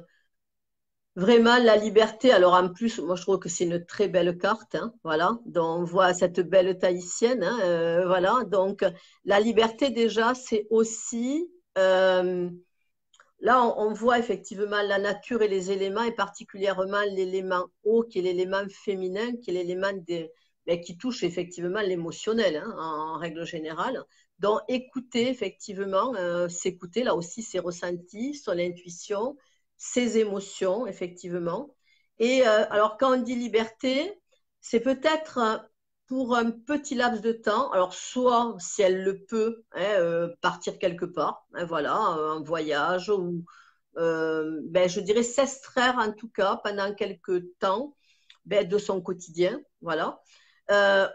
B: vraiment la liberté. Alors en plus, moi je trouve que c'est une très belle carte, hein, voilà. Donc on voit cette belle tahitienne, hein, voilà. Donc la liberté déjà, c'est aussi là on voit effectivement la nature et les éléments, et particulièrement l'élément eau, qui est l'élément féminin, qui est l'élément mais qui touche effectivement l'émotionnel, hein, en règle générale. Donc écouter effectivement, s'écouter là aussi ses ressentis, son intuition, ses émotions effectivement. Et alors quand on dit liberté, c'est peut-être pour un petit laps de temps, alors soit si elle le peut, hein, partir quelque part, hein, voilà, un voyage, ou ben, je dirais s'extraire en tout cas pendant quelques temps, ben, de son quotidien, voilà.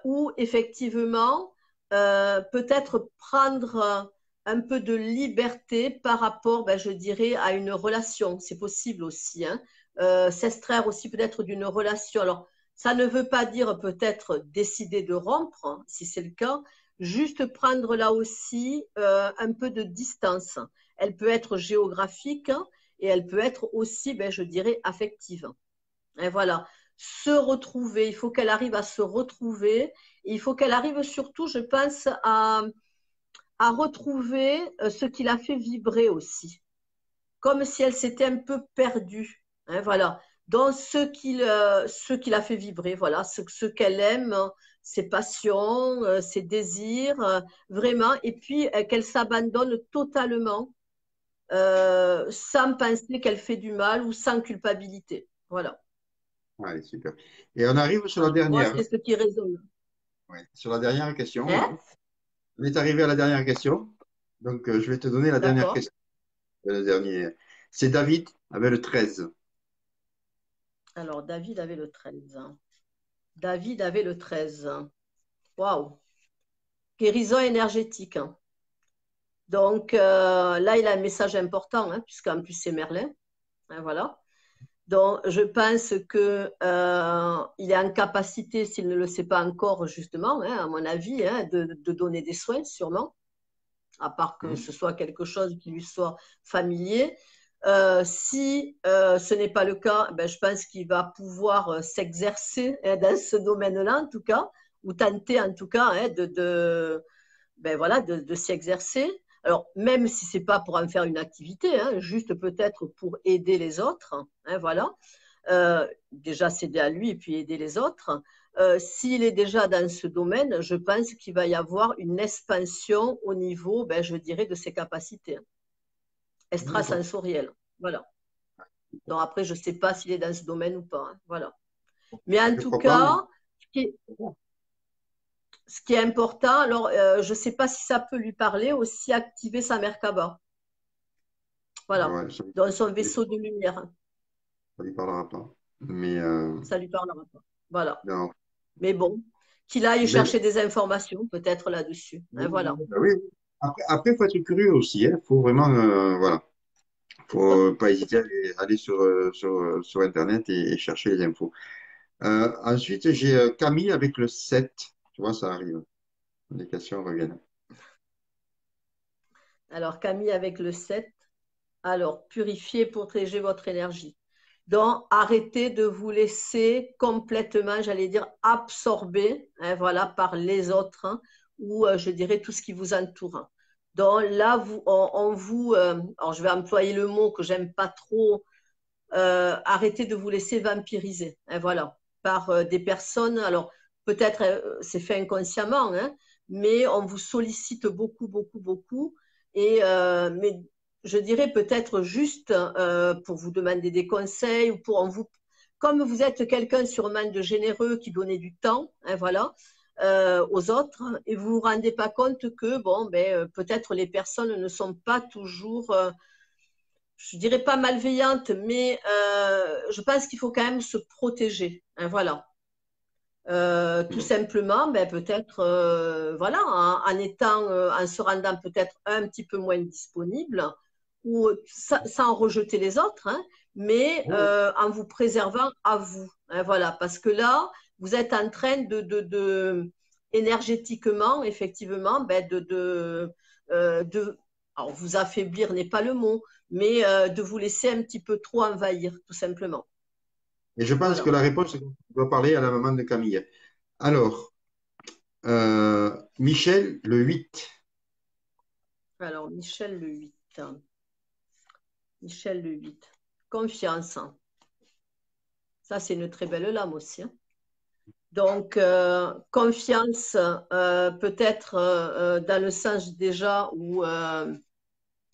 B: Ou effectivement, peut-être prendre un peu de liberté par rapport, ben, je dirais, à une relation. C'est possible aussi, hein. S'extraire aussi peut-être d'une relation. Alors, ça ne veut pas dire peut-être décider de rompre, hein, si c'est le cas, juste prendre là aussi un peu de distance. Elle peut être géographique, hein, et elle peut être aussi, ben, je dirais, affective. Et voilà, se retrouver, il faut qu'elle arrive à se retrouver, et il faut qu'elle arrive surtout, je pense, à retrouver ce qui l'a fait vibrer aussi, comme si elle s'était un peu perdue, hein, voilà, dans ce qui l'a fait vibrer, voilà, ce qu'elle aime, ses passions, ses désirs, vraiment, et puis qu'elle s'abandonne totalement, sans penser qu'elle fait du mal ou sans culpabilité. Voilà.
C: Allez, super. Et on arrive sur la
B: Voilà. Moi,
C: dernière.
B: c'est ce qui résonne.
C: Ouais, sur la dernière question, là.
B: Hein?
C: On est arrivé à la dernière question. Donc, je vais te donner la dernière
B: D'accord.
C: question. Le dernier. C'est David avec le 13.
B: Alors, David avait le 13. David avait le 13. Waouh. Guérison énergétique, hein. Donc, là, il a un message important, hein, puisqu'en plus, c'est Merlin, hein, voilà. Donc, je pense que il est en capacité, s'il ne le sait pas encore, justement, hein, à mon avis, hein, de donner des soins, sûrement, à part que
C: Hmm.
B: ce soit quelque chose qui lui soit familier. Si ce n'est pas le cas, ben, je pense qu'il va pouvoir s'exercer, hein, dans ce domaine-là, en tout cas, ou tenter en tout cas, hein, ben, voilà, de s'y exercer. Alors, même si ce n'est pas pour en faire une activité, hein, juste peut-être pour aider les autres, hein, voilà. Déjà s'aider à lui et puis aider les autres. S'il est déjà dans ce domaine, je pense qu'il va y avoir une expansion au niveau, ben, je dirais, de ses capacités, hein,
C: D'accord.
B: extrasensorielles. Voilà. Donc après, je ne sais pas s'il est dans ce domaine ou pas, hein, voilà. Mais en tout
C: Pourquoi pas?
B: cas, ce qui est important, alors je ne sais pas si ça peut lui parler, aussi activer sa Merkaba. Voilà.
C: Ouais, ça
B: Dans son
C: ne
B: vaisseau de lumière.
C: lui parlera pas. Mais
B: Ça lui parlera pas. Voilà.
C: non.
B: Mais bon, qu'il aille
C: Mais,
B: chercher des informations peut-être là-dessus, hein, voilà.
C: oui. Après, il faut être curieux aussi. Il faut vraiment, voilà. Faut pas hésiter à aller sur Internet et chercher les infos. Ensuite, j'ai Camille avec le 7. Tu vois, ça arrive. Les questions reviennent.
B: Alors, Camille avec le 7. Alors, purifier, protéger votre énergie. Donc, arrêtez de vous laisser complètement, j'allais dire, absorber, hein, voilà, par les autres, hein, ou je dirais tout ce qui vous entoure, hein. Donc là, on vous, alors je vais employer le mot que j'aime pas trop, arrêtez de vous laisser vampiriser, hein, voilà, par des personnes. Alors, peut-être c'est fait inconsciemment, hein, mais on vous sollicite beaucoup, beaucoup, beaucoup. Mais je dirais peut-être juste pour vous demander des conseils ou pour vous, comme vous êtes quelqu'un sûrement de généreux qui donnait du temps, hein, voilà, aux autres, et vous vous rendez pas compte que bon, ben, peut-être les personnes ne sont pas toujours, je dirais pas malveillantes, mais je pense qu'il faut quand même se protéger, hein, voilà. Tout simplement, ben, peut-être, voilà, en se rendant peut-être un petit peu moins disponible ou sans rejeter les autres, hein, mais en vous préservant à vous, hein, voilà, parce que là, vous êtes en train énergétiquement, effectivement, ben, alors vous affaiblir n'est pas le mot, mais de vous laisser un petit peu trop envahir, tout simplement.
C: Et je pense que
B: Voilà.
C: la réponse doit parler à la maman de Camille. Alors, Michel, le 8.
B: Alors, Michel le 8. Michel le 8. Confiance. Ça, c'est une très belle lame aussi, hein. Donc, confiance, peut-être dans le sens déjà où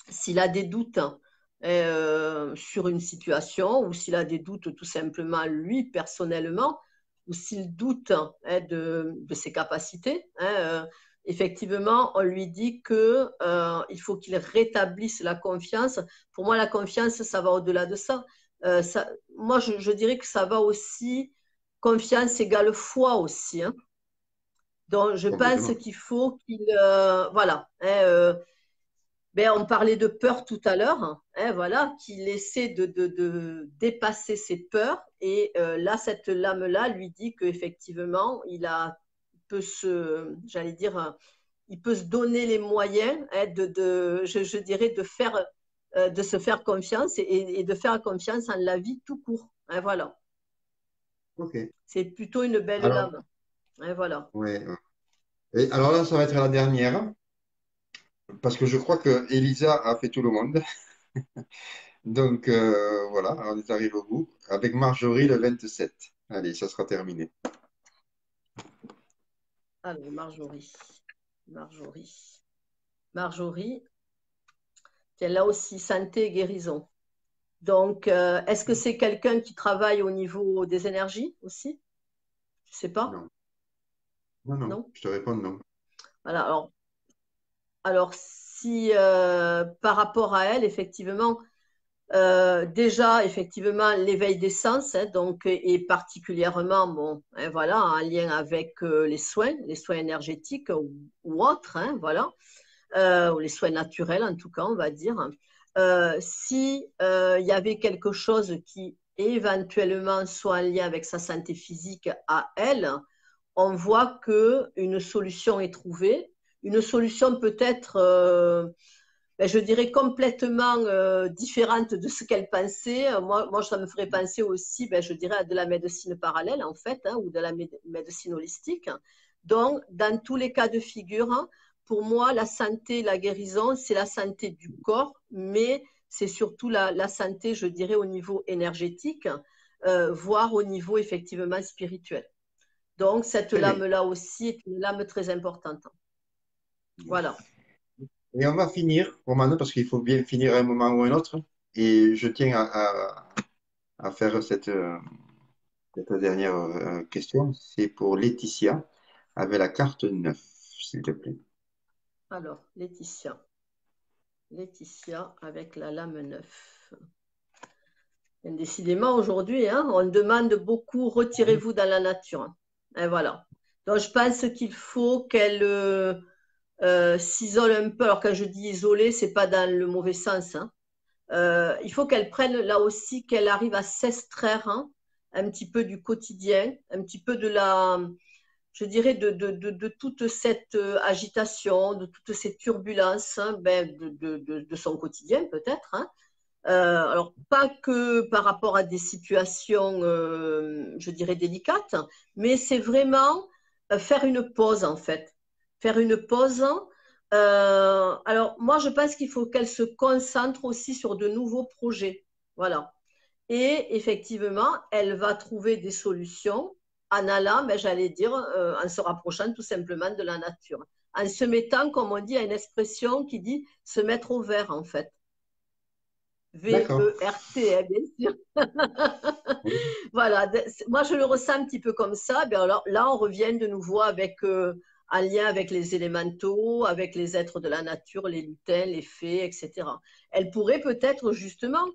B: s'il a des doutes sur une situation, ou s'il a des doutes tout simplement lui personnellement, ou s'il doute hein, de ses capacités, hein, effectivement, on lui dit que il faut qu'il rétablisse la confiance. Pour moi, la confiance, ça va au-delà de ça. Moi, je dirais que ça va aussi, confiance égale foi aussi, hein. Donc, je pense
C: Complètement.
B: qu'il faut qu'il, voilà, hein, ben, on parlait de peur tout à l'heure, hein, voilà, qu'il essaie de dépasser ses peurs. Et là, cette lame-là lui dit qu'effectivement, peut j'allais dire, il peut se donner les moyens hein, je dirais, de se faire confiance et de faire confiance en la vie tout court, hein, voilà.
C: OK.
B: C'est plutôt une belle
C: Alors,
B: lame, hein, voilà.
C: ouais. Et alors là, ça va être la dernière, parce que je crois que Elisa a fait tout le monde. Donc voilà, on est arrivé au bout. Avec Marjorie le 27. Allez, ça sera terminé.
B: Alors, Marjorie. Marjorie. Marjorie, tiens, là aussi, santé et guérison. Donc, est-ce que c'est quelqu'un qui travaille au niveau des énergies aussi? Je ne sais pas,
C: Non, non, non,
B: non?
C: je te réponds non.
B: Voilà, alors si par rapport à elle, effectivement, déjà, effectivement, l'éveil des sens, hein, donc, et particulièrement, bon, hein, voilà, en lien avec les soins énergétiques ou autres, hein, voilà, ou les soins naturels, en tout cas, on va dire. Si il y avait quelque chose qui éventuellement soit en lien avec sa santé physique à elle, on voit qu'une solution est trouvée. Une solution peut-être, ben, je dirais, complètement différente de ce qu'elle pensait. Moi, ça me ferait penser aussi, ben, je dirais, à de la médecine parallèle, en fait, hein, ou de la médecine holistique. Donc, dans tous les cas de figure, hein, pour moi, la santé, la guérison, c'est la santé du corps, mais c'est surtout la santé, je dirais, au niveau énergétique, voire au niveau effectivement spirituel. Donc, cette
C: Très bien.
B: lame-là aussi est une lame très importante. Voilà.
C: Et on va finir, Romano, parce qu'il faut bien finir à un moment ou un autre. Et je tiens à faire cette dernière question. C'est pour Laetitia, avec la carte 9, s'il te plaît.
B: Alors, Laetitia. Laetitia avec la lame 9. Décidément, aujourd'hui, hein, on demande beaucoup, retirez-vous dans la nature. Et voilà. Donc, je pense qu'il faut qu'elle s'isole un peu. Alors, quand je dis isoler, c'est pas dans le mauvais sens, hein. Il faut qu'elle prenne là aussi, qu'elle arrive à s'extraire hein, un petit peu du quotidien, un petit peu je dirais, de toute cette agitation, de toutes ces turbulences hein, ben, de son quotidien peut-être, hein. Alors, pas que par rapport à des situations, je dirais, délicates, mais c'est vraiment faire une pause, en fait. Faire une pause. Alors, moi, je pense qu'il faut qu'elle se concentre aussi sur de nouveaux projets. Voilà. Et effectivement, elle va trouver des solutions en allant, ben, j'allais dire, en se rapprochant tout simplement de la nature. en se mettant, comme on dit, à une expression qui dit se mettre au vert, en fait.
C: D'accord.
B: V-E-R-T, hein, bien sûr.
C: Oui.
B: Voilà, moi je le ressens un petit peu comme ça. Bien, alors, là, on revient de nouveau avec, en lien avec les élémentaux, avec les êtres de la nature, les lutins, les fées, etc. Elle pourrait peut-être justement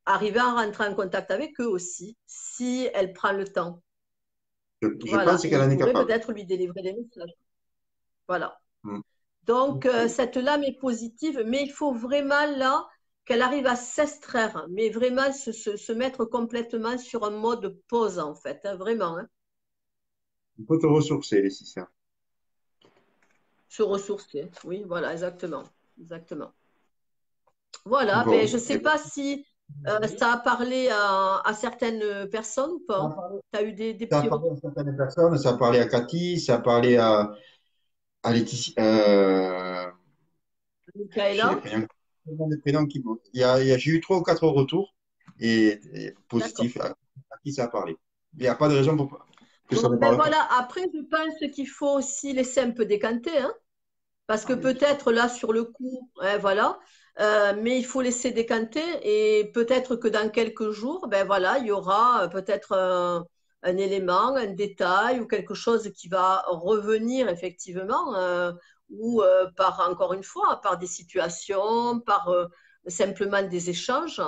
B: arriver à rentrer en contact avec eux aussi, si elle prend le temps.
C: Je
B: Voilà,
C: pense
B: et
C: qu'elle
B: il
C: en est
B: pourrait
C: capable.
B: peut-être lui délivrer des messages. Voilà.
C: Mm.
B: Donc,
C: Ok.
B: cette lame est positive, mais il faut vraiment là qu'elle arrive à s'extraire, mais vraiment se mettre complètement sur un mode pause, en fait, hein, vraiment, hein,
C: Il faut te ressourcer, Laetitia.
B: se ressourcer. Oui, voilà, exactement. Exactement. Voilà, ben, je
C: Bon,
B: ne sais pas si ça a parlé à certaines personnes ou
C: ça a
B: pas.
C: parlé
B: Tu as eu des
C: ça a
B: petits
C: parlé
B: retours,
C: à certaines personnes, ça a parlé à Cathy, ça a parlé à Laetitia. J'ai les
B: Michaela?
C: prénoms, les prénoms qui m'ont- j'ai eu trois ou quatre retours et
B: D'accord.
C: positifs à qui ça a parlé. Il n'y a pas de raison pour que ça
B: Bon,
C: ne
B: ben
C: parle pas.
B: voilà, après, je pense qu'il faut aussi laisser un peu décanter, hein. Parce que
C: Ah, mais bien sûr.
B: peut-être là, sur le coup, hein, voilà, mais il faut laisser décanter et peut-être que dans quelques jours, ben voilà, il y aura peut-être un élément, un détail ou quelque chose qui va revenir effectivement, ou par, encore une fois, par des situations, par simplement des échanges.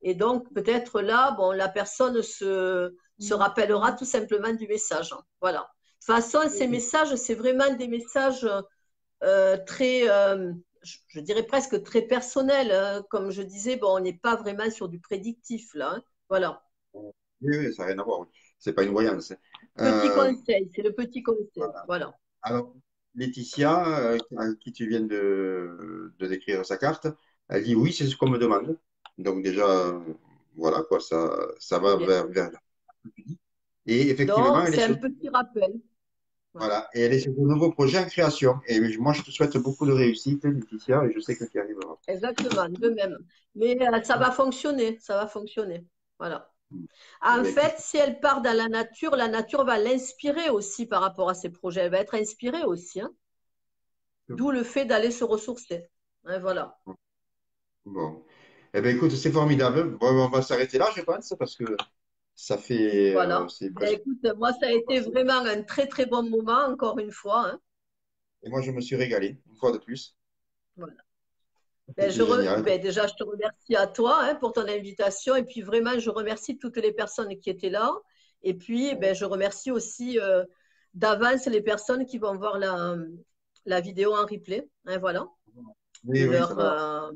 B: Et donc, peut-être là, bon, la personne se rappellera tout simplement du message. Voilà. De toute façon, ces messages, c'est vraiment des messages très, je dirais presque très personnel, hein. Comme je disais, bon, on n'est pas vraiment sur du prédictif là, hein. Voilà.
C: Oui, oui, ça n'a rien à voir. Oui. C'est pas une voyance.
B: Petit
C: Euh,
B: conseil, c'est le petit conseil.
C: voilà.
B: Voilà.
C: Alors, Laetitia, à qui tu viens de décrire sa carte, elle dit oui, c'est ce qu'on me demande. Donc déjà, voilà quoi, ça
B: Très
C: va
B: bien.
C: vers ce que tu dis. Et effectivement,
B: Donc, c'est un petit rappel. Voilà.
C: voilà, et elle est sur de nouveaux projets en création. Et moi, je te souhaite beaucoup de réussite, Laetitia, et je sais que tu y arriveras.
B: Exactement, de même. Mais ça va fonctionner, ça va fonctionner. Voilà.
C: Eh
B: En
C: bien, écoute,
B: fait, si elle part dans la nature va l'inspirer aussi par rapport à ses projets. Elle va être inspirée aussi, hein. D'où le fait d'aller se ressourcer. Hein, voilà.
C: bon. Eh bien, écoute, c'est formidable. Bon, on va s'arrêter là, je pense, parce que ça fait,
B: Voilà.
C: c'est
B: Ben,
C: presque
B: écoute, moi, ça a été
C: passé.
B: vraiment un très, très bon moment, encore une fois, hein.
C: Et moi, je me suis régalé, une fois de plus.
B: Voilà. Ben,
C: C'était génial.
B: ben, déjà, je te remercie à toi, hein, pour ton invitation. Et puis, vraiment, je remercie toutes les personnes qui étaient là. Et puis, ben, je remercie aussi d'avance les personnes qui vont voir la vidéo en replay, hein, voilà, de
C: Oui, oui,
B: leur
C: ça va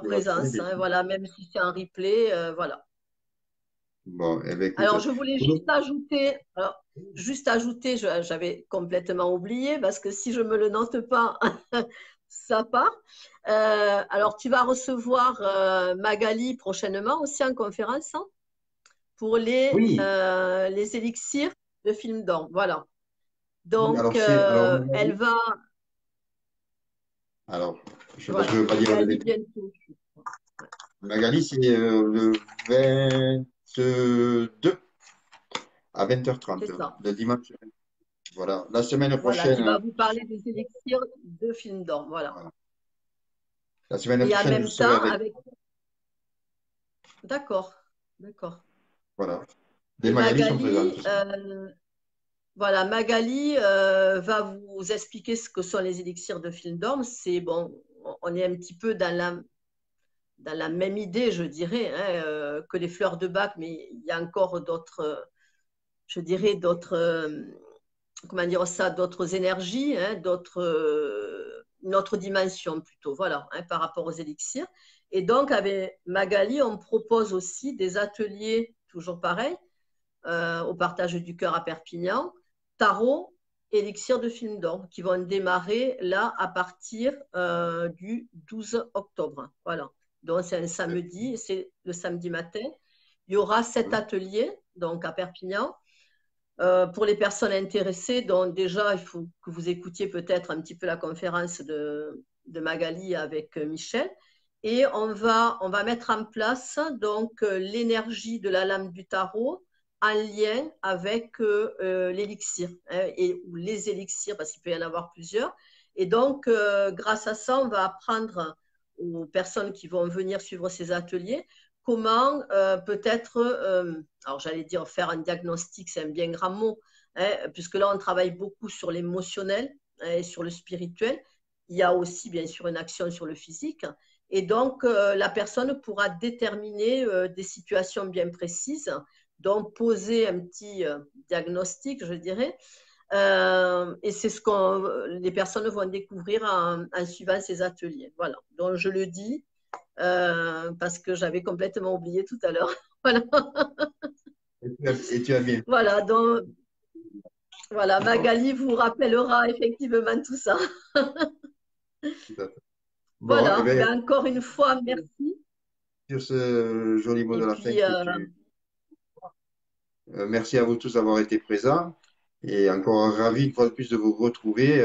C: tourner
B: présence,
C: bien.
B: hein, voilà, même si c'est en replay, voilà.
C: Bon, eh bien, écoute.
B: Alors, je voulais juste ajouter, j'avais complètement oublié parce que si je ne me le note pas, ça part. Alors, tu vas recevoir Magali prochainement aussi en conférence, hein, pour
C: Oui,
B: les élixirs de film d'or. Voilà.
C: oui,
B: Donc,
C: alors
B: elle
C: Magali,
B: va,
C: alors, parce que
B: voilà,
C: je ne veux pas dire de
B: Magali
C: bêtises.
B: bientôt. Ouais,
C: Magali, c'est le 22 à 20h30,
B: c'est ça.
C: le dimanche. Voilà, la semaine
B: Voilà, qui
C: prochaine,
B: va vous parler des élixirs de film d'or. Voilà.
C: voilà. La semaine
B: Et en
C: prochaine, je
B: même
C: serai
B: temps,
C: avec,
B: avec. D'accord, d'accord.
C: voilà. Les
B: Et
C: Magali sont présentes
B: Magali,
C: aussi.
B: voilà, Magali va vous expliquer ce que sont les élixirs de film d'orme. C'est bon, on est un petit peu dans la même idée, je dirais, hein, que les fleurs de bac, mais il y a encore d'autres, je dirais, d'autres, comment dire ça, d'autres énergies, hein, une autre dimension plutôt, voilà, hein, par rapport aux élixirs. Et donc, avec Magali, on propose aussi des ateliers, toujours pareil, au partage du cœur à Perpignan, tarot, élixir de film d'or, qui vont démarrer là à partir du 12 octobre. Voilà. Donc c'est un samedi, c'est le samedi matin. Il y aura cet atelier, donc à Perpignan. Pour les personnes intéressées, donc déjà, il faut que vous écoutiez peut-être un petit peu la conférence de Magali avec Michel. Et on va mettre en place donc l'énergie de la lame du tarot en lien avec l'élixir hein, ou les élixirs, parce qu'il peut y en avoir plusieurs. Et donc, grâce à ça, on va apprendre aux personnes qui vont venir suivre ces ateliers comment peut-être, alors j'allais dire faire un diagnostic, c'est un bien grand mot, hein, puisque là, on travaille beaucoup sur l'émotionnel hein, et sur le spirituel. Il y a aussi, bien sûr, une action sur le physique. Et donc, la personne pourra déterminer des situations bien précises, donc poser un petit diagnostic, je dirais. Et c'est ce que les personnes vont découvrir en suivant ces ateliers. Voilà. Donc, je le dis parce que j'avais complètement oublié tout à l'heure. Voilà.
C: Et tu as bien.
B: Voilà. Donc, voilà. Magali vous rappellera effectivement tout ça.
C: Tout à fait. Bon, eh
B: Voilà.
C: bien,
B: Ben, encore une fois, merci.
C: sur ce joli mot
B: Et
C: de la fin
B: puis,
C: merci à vous tous d'avoir été présents et encore ravi une fois de plus de vous retrouver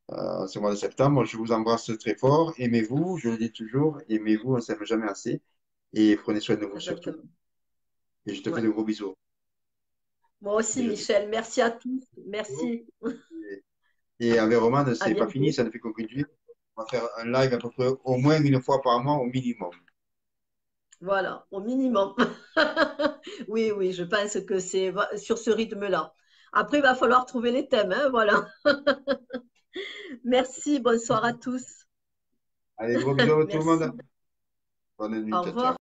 C: ce mois de septembre. Je vous embrasse très fort. Aimez-vous, je le dis toujours, aimez-vous, on ne s'aime jamais assez et prenez soin de vous surtout.
B: exactement.
C: Et je te fais
B: Ouais.
C: de gros bisous.
B: Moi aussi,
C: Et,
B: Michel. Merci à tous. Merci.
C: et avec Roman,
B: À
C: c'est pas fini,
B: bientôt.
C: ça ne fait qu'aujourd'hui. On va faire un live à peu près au moins une fois par mois au minimum.
B: Voilà, au minimum. Oui, oui, je pense que c'est sur ce rythme-là. Après, il va falloir trouver les thèmes, hein, voilà. Merci, bonsoir à tous.
C: Allez, gros bisous à tout le monde.
B: Merci.
C: Bonne nuit,
B: Au
C: ciao, ciao.
B: revoir.